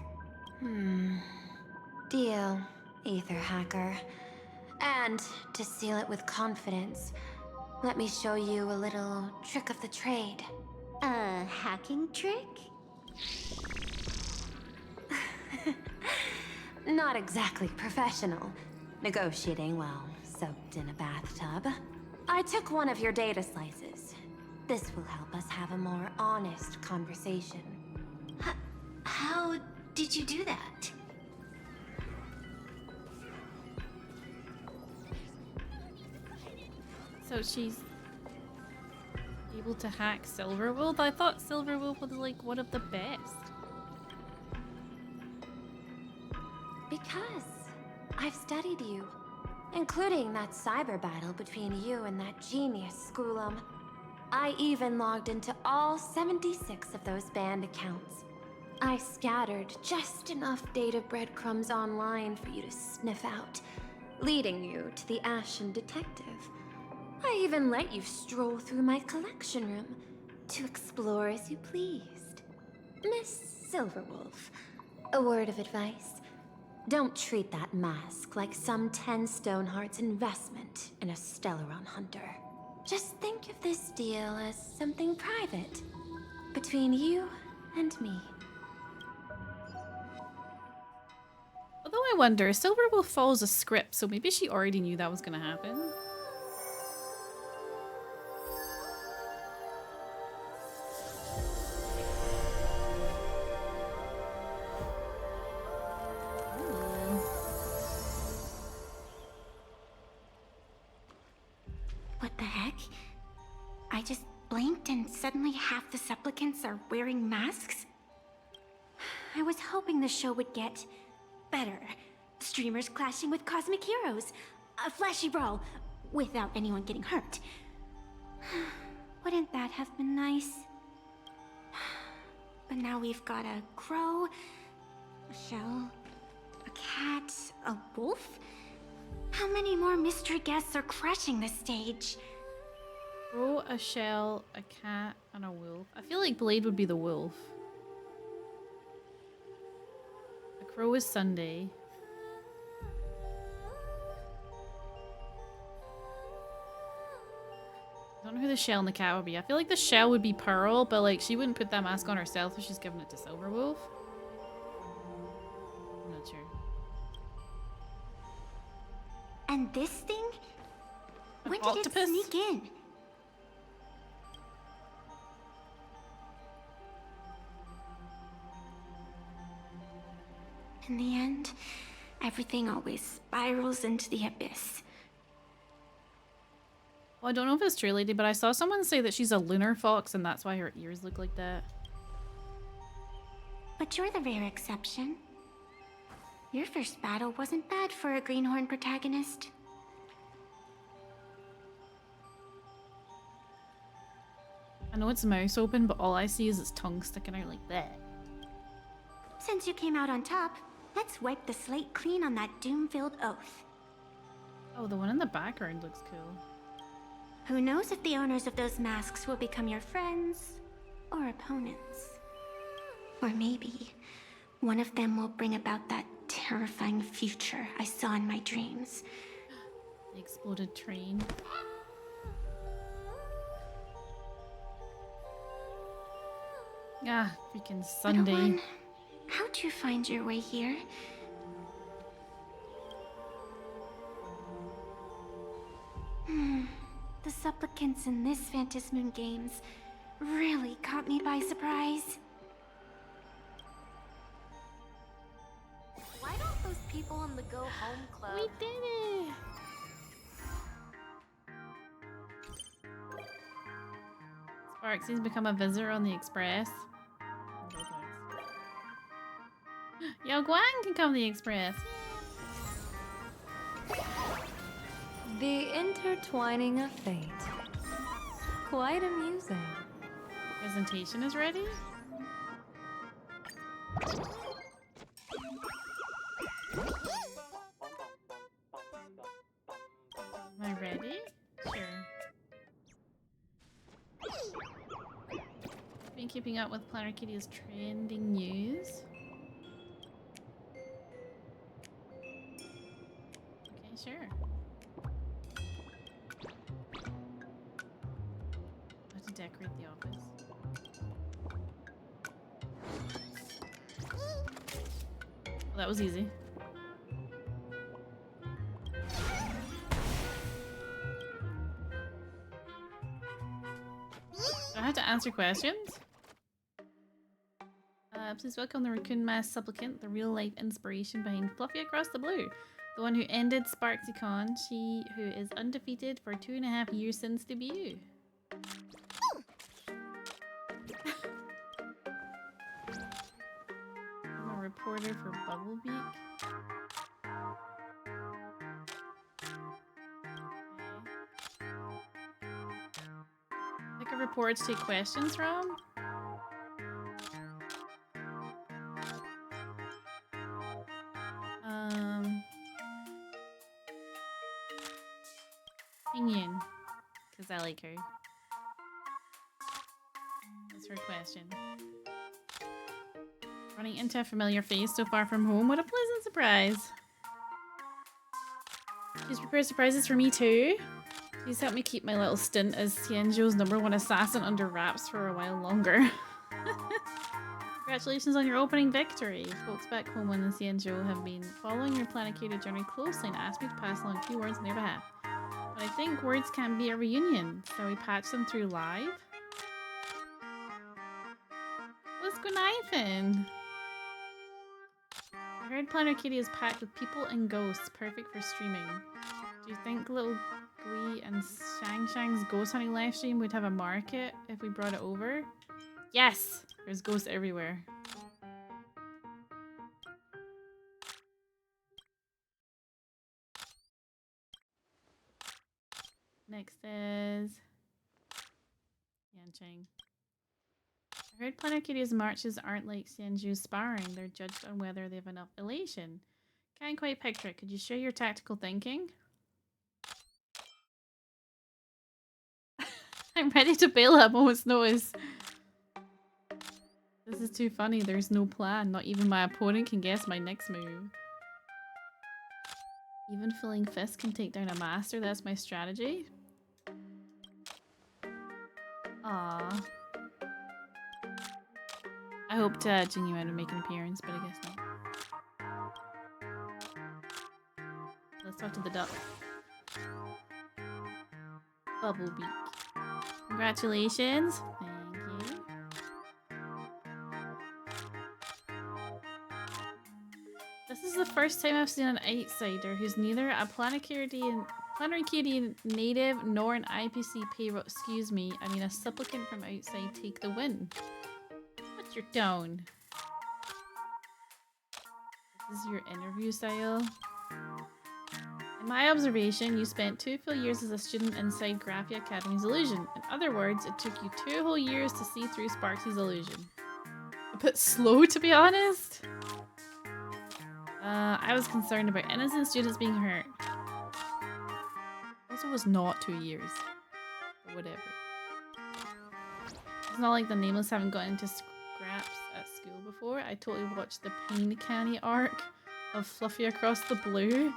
[SPEAKER 9] Deal, Ether Hacker. And to seal it with confidence, let me show you a little trick of the trade.
[SPEAKER 22] A hacking trick?
[SPEAKER 9] Not exactly professional. Negotiating while soaked in a bathtub. I took one of your data slices. This will help us have a more honest conversation.
[SPEAKER 22] How did you do that?
[SPEAKER 1] So she's able to hack Silverwolf? I thought Silverwolf was like one of the best.
[SPEAKER 9] Because I've studied you, including that cyber battle between you and that genius Schoolum. I even logged into all 76 of those banned accounts. I scattered just enough data breadcrumbs online for you to sniff out, leading you to the Ashen Detective. I even let you stroll through my collection room to explore as you pleased. Miss Silverwolf, a word of advice. Don't treat that mask like some 10 Stonehearts investment in a Stellaron hunter. Just think of this deal as something private between you and me.
[SPEAKER 1] Although I wonder, Silverwolf follows a script, so maybe she already knew that was gonna happen.
[SPEAKER 8] What the heck? I just blinked and suddenly half the supplicants are wearing masks? I was hoping the show would get better. Streamers clashing with cosmic heroes. A flashy brawl without anyone getting hurt. Wouldn't that have been nice? But now we've got a crow, a shell, a cat, a wolf? How many more mystery guests are crashing the stage?
[SPEAKER 1] Crow, a shell, a cat, and a wolf. I feel like Blade would be the wolf. A crow is Sunday. I don't know who the shell and the cat would be. I feel like the shell would be Pearl, but like she wouldn't put that mask on herself if she's giving it to Silverwolf. I'm not sure.
[SPEAKER 8] And this thing? When did
[SPEAKER 1] octopus?
[SPEAKER 8] it sneak in? In the end, everything always spirals into the abyss.
[SPEAKER 1] Well, I don't know if it's true, lady, but I saw someone say that she's a lunar fox and that's why her ears look like that.
[SPEAKER 8] But you're the rare exception. Your first battle wasn't bad for a greenhorn protagonist.
[SPEAKER 1] I know its mouth open, but all I see is its tongue sticking out like that.
[SPEAKER 8] Since you came out on top, let's wipe the slate clean on that doom-filled oath.
[SPEAKER 1] Oh, the one in the background looks cool.
[SPEAKER 8] Who knows if the owners of those masks will become your friends or opponents? Or maybe one of them will bring about that terrifying future I saw in my dreams.
[SPEAKER 1] The exploded train. Ah, freaking Sunday.
[SPEAKER 8] Little one, how'd you find your way here? The supplicants in this Phantasmoon Games really caught me by surprise.
[SPEAKER 9] Why don't those people in the Go Home Club?
[SPEAKER 1] We did it! Sparxie's become a visitor on the Express. Yao Guang can come to the Express.
[SPEAKER 5] The intertwining of fate. Quite amusing.
[SPEAKER 1] Presentation is ready? Am I ready? Sure. Been keeping up with Planner Kitty's trending news. Okay, sure. I have to decorate the office. Well, that was easy. Do I have to answer questions? Please welcome the Raccoon Mask Supplicant, the real-life inspiration behind Fluffy Across the Blue. The one who ended SparxieCon, she who is undefeated for 2.5 years since debut. I'm a reporter for Bubblebeak. Like a reporter to take questions from? Opinion, because I like her. That's her question. Running into a familiar face so far from home. What a pleasant surprise. She's prepared surprises for me too. Please help me keep my little stint as Xianzhou's #1 assassin under wraps for a while longer. Congratulations on your opening victory. Folks back home in the Xianzhou have been following your planetary journey closely and asked me to pass along a few words on their behalf. But I think words can't be a reunion, so we patch them through live. What's going? I heard Planet Kitty is packed with people and ghosts, perfect for streaming. Do you think Little Gui and Shang's ghost hunting live stream would have a market if we brought it over? Yes! There's ghosts everywhere. Next is Yancheng. I heard Planet Kitty's marches aren't like Xianzhou's sparring. They're judged on whether they have enough elation. Can't quite picture it. Could you share your tactical thinking? I'm ready to bail at a moment's notice. This is too funny. There's no plan. Not even my opponent can guess my next move. Even filling fist can take down a master. That's my strategy. Aww. I hoped Jinyu would make an appearance, but I guess not. Let's talk to the duck. Bubblebeak. Congratulations. Thank you. This is the first time I've seen an outsider who's neither a Planetary Kitty native nor an IPC payroll. Excuse me, I mean a supplicant from outside take the win. Put your down. This is your interview style. In my observation, you spent 2 full years as a student inside Graphia Academy's illusion. In other words, it took you 2 whole years to see through Sparxie's illusion. A bit slow, to be honest. I was concerned about innocent students being hurt. Also was not 2 years. But whatever. It's not like the Nameless haven't gotten into scraps at school before. I totally watched the Pain Canny arc of Fluffy Across the Blue.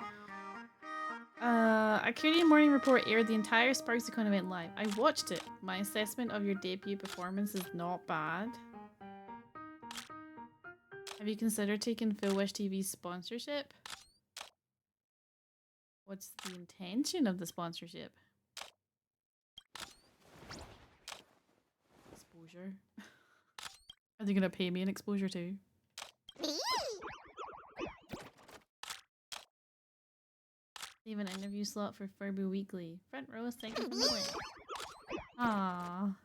[SPEAKER 1] A Canadian Morning Report aired the entire SparxieCon event live. I watched it. My assessment of your debut performance is not bad. Have you considered taking Phil Wish TV's sponsorship? What's the intention of the sponsorship? Exposure. Are they gonna pay me an exposure too? Save an interview slot for Furby Weekly. Front row, second from the left. Aww.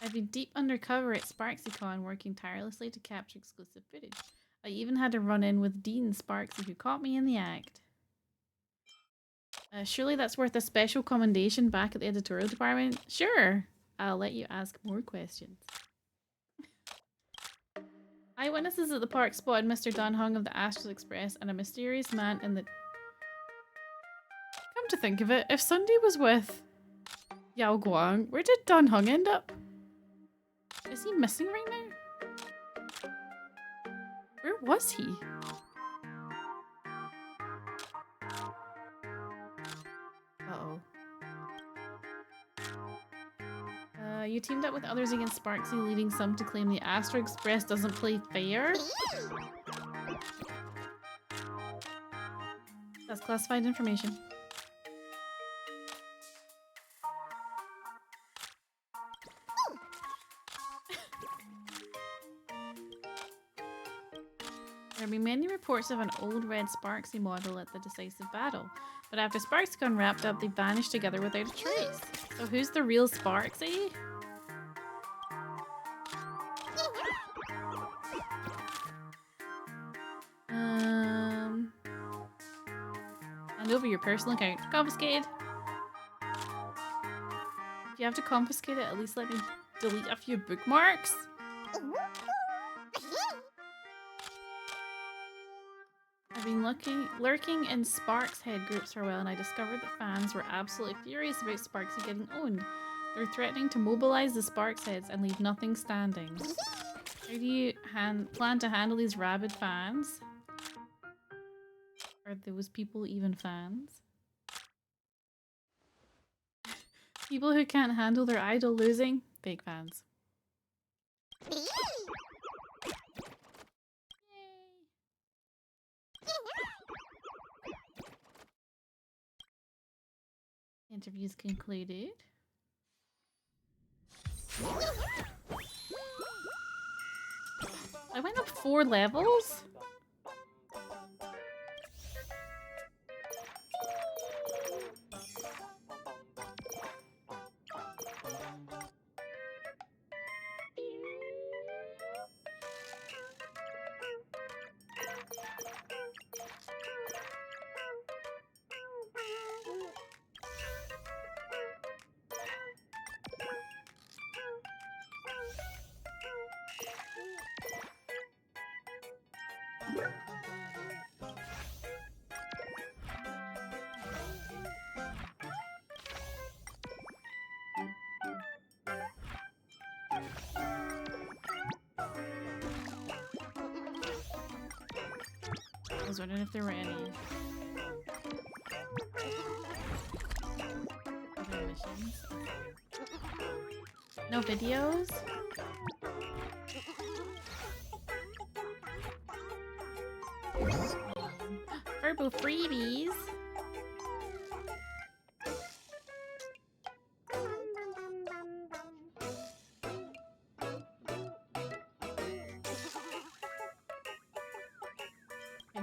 [SPEAKER 1] I've been deep undercover at SparxieCon, working tirelessly to capture exclusive footage. I even had to run in with Dean Sparxie, who caught me in the act. Surely that's worth a special commendation back at the editorial department? Sure! I'll let you ask more questions. Eyewitnesses at the park spotted Mr. Dan Hung of the Astral Express and a mysterious man in the... Come to think of it, if Sunday was with Yao Guang, where did Dan Hung end up? Is he missing right now? Where was he? Uh-oh. You teamed up with others against Sparxie, leading some to claim the Astral Express doesn't play fair? That's classified information. There have been many reports of an old red Sparxie model at the decisive battle, but after SparxieCon wrapped up, they vanished together without a trace. So who's the real Sparxie? Hand over your personal account. Confiscated. If you have to confiscate it, at least let me delete a few bookmarks. I've been lurking in Sparx head groups for a while, and I discovered that fans were absolutely furious about Sparxie getting owned. They're threatening to mobilize the Sparx heads and leave nothing standing. How do you plan to handle these rabid fans? Are those people even fans? People who can't handle their idol losing? Fake fans. Interviews concluded. I went up 4 levels? I was wondering if there were any other missions. No videos? Turbo freebies.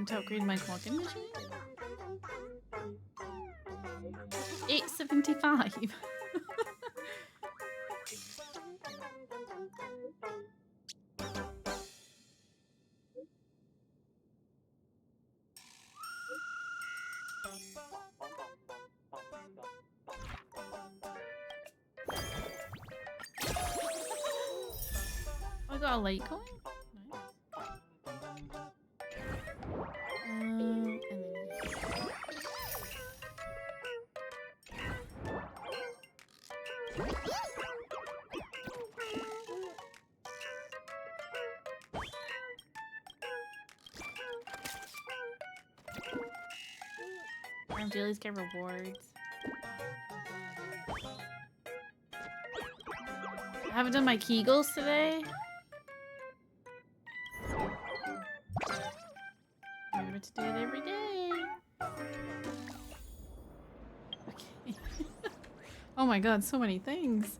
[SPEAKER 1] To upgrade my clocking machine? 875. I got a light going? And then Farm dailies get rewards. I haven't done my Kegels today. Remember to do it every day. Okay. Oh my god, so many things.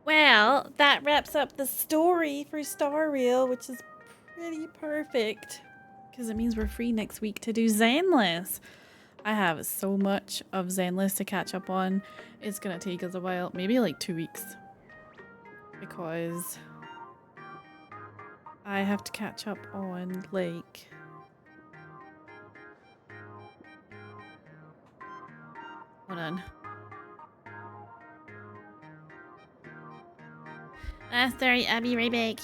[SPEAKER 1] Well, that wraps up the story for Star Rail, which is pretty perfect. Because it means we're free next week to do Zenless. I have so much of Zenless to catch up on. It's gonna take us a while, maybe like 2 weeks. Because I have to catch up on like... Hold on. Sorry, I'll be right back.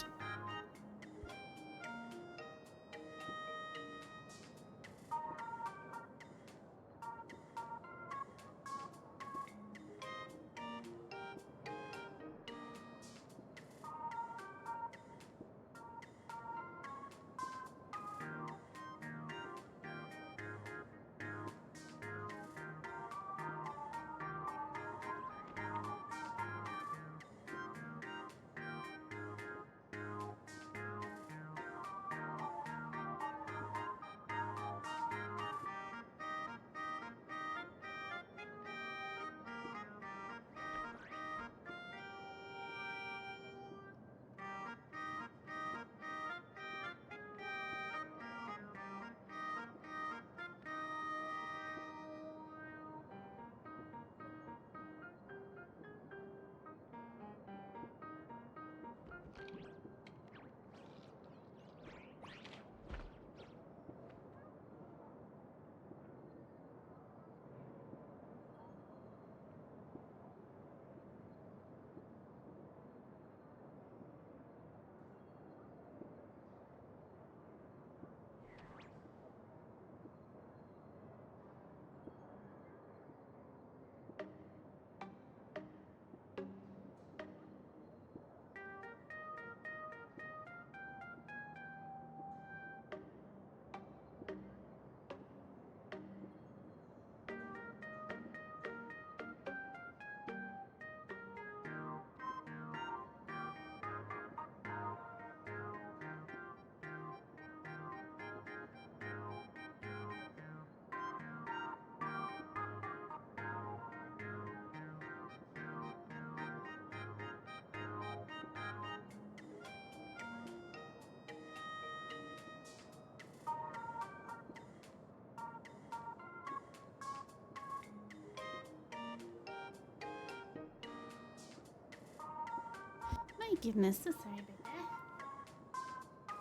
[SPEAKER 1] goodness. So sorry about that.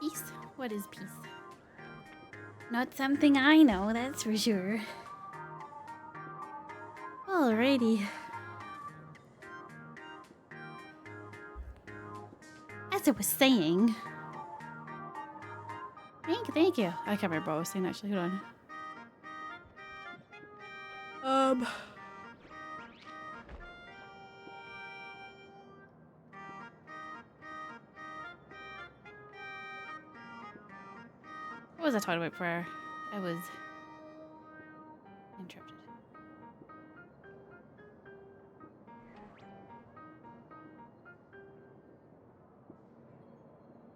[SPEAKER 1] Peace? What is peace? Not something I know, that's for sure. Alrighty. As I was saying... Thank you. I can't remember what I was saying actually. Hold on. What was I talking about before I was interrupted?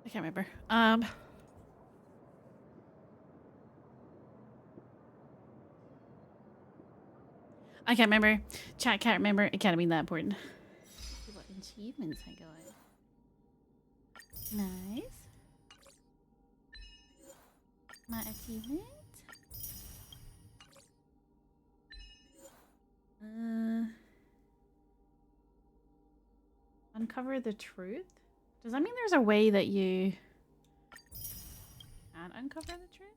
[SPEAKER 1] I can't remember. I can't remember. Chat can't remember. It can't have been that important. Let's see what achievements I got. Nice. My achievement. Uncover the truth? Does that mean there's a way that you can uncover the truth?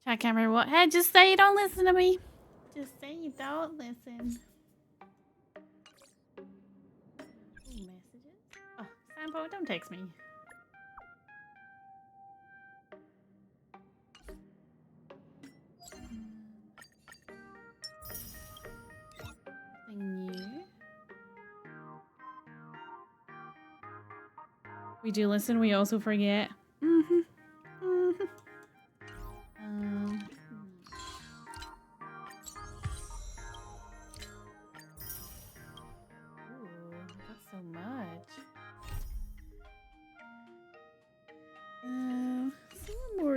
[SPEAKER 1] I can't remember what. Hey, just say you don't listen to me. Just say you don't listen. Messages? Oh, Sampo, don't text me. Nothing new. We do listen, we also forget.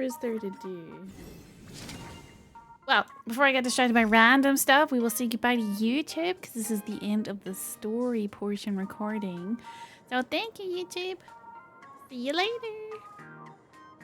[SPEAKER 1] Is there to do? Well, before I get distracted by random stuff, we will say goodbye to YouTube because this is the end of the story portion recording. So thank you, YouTube. See you later.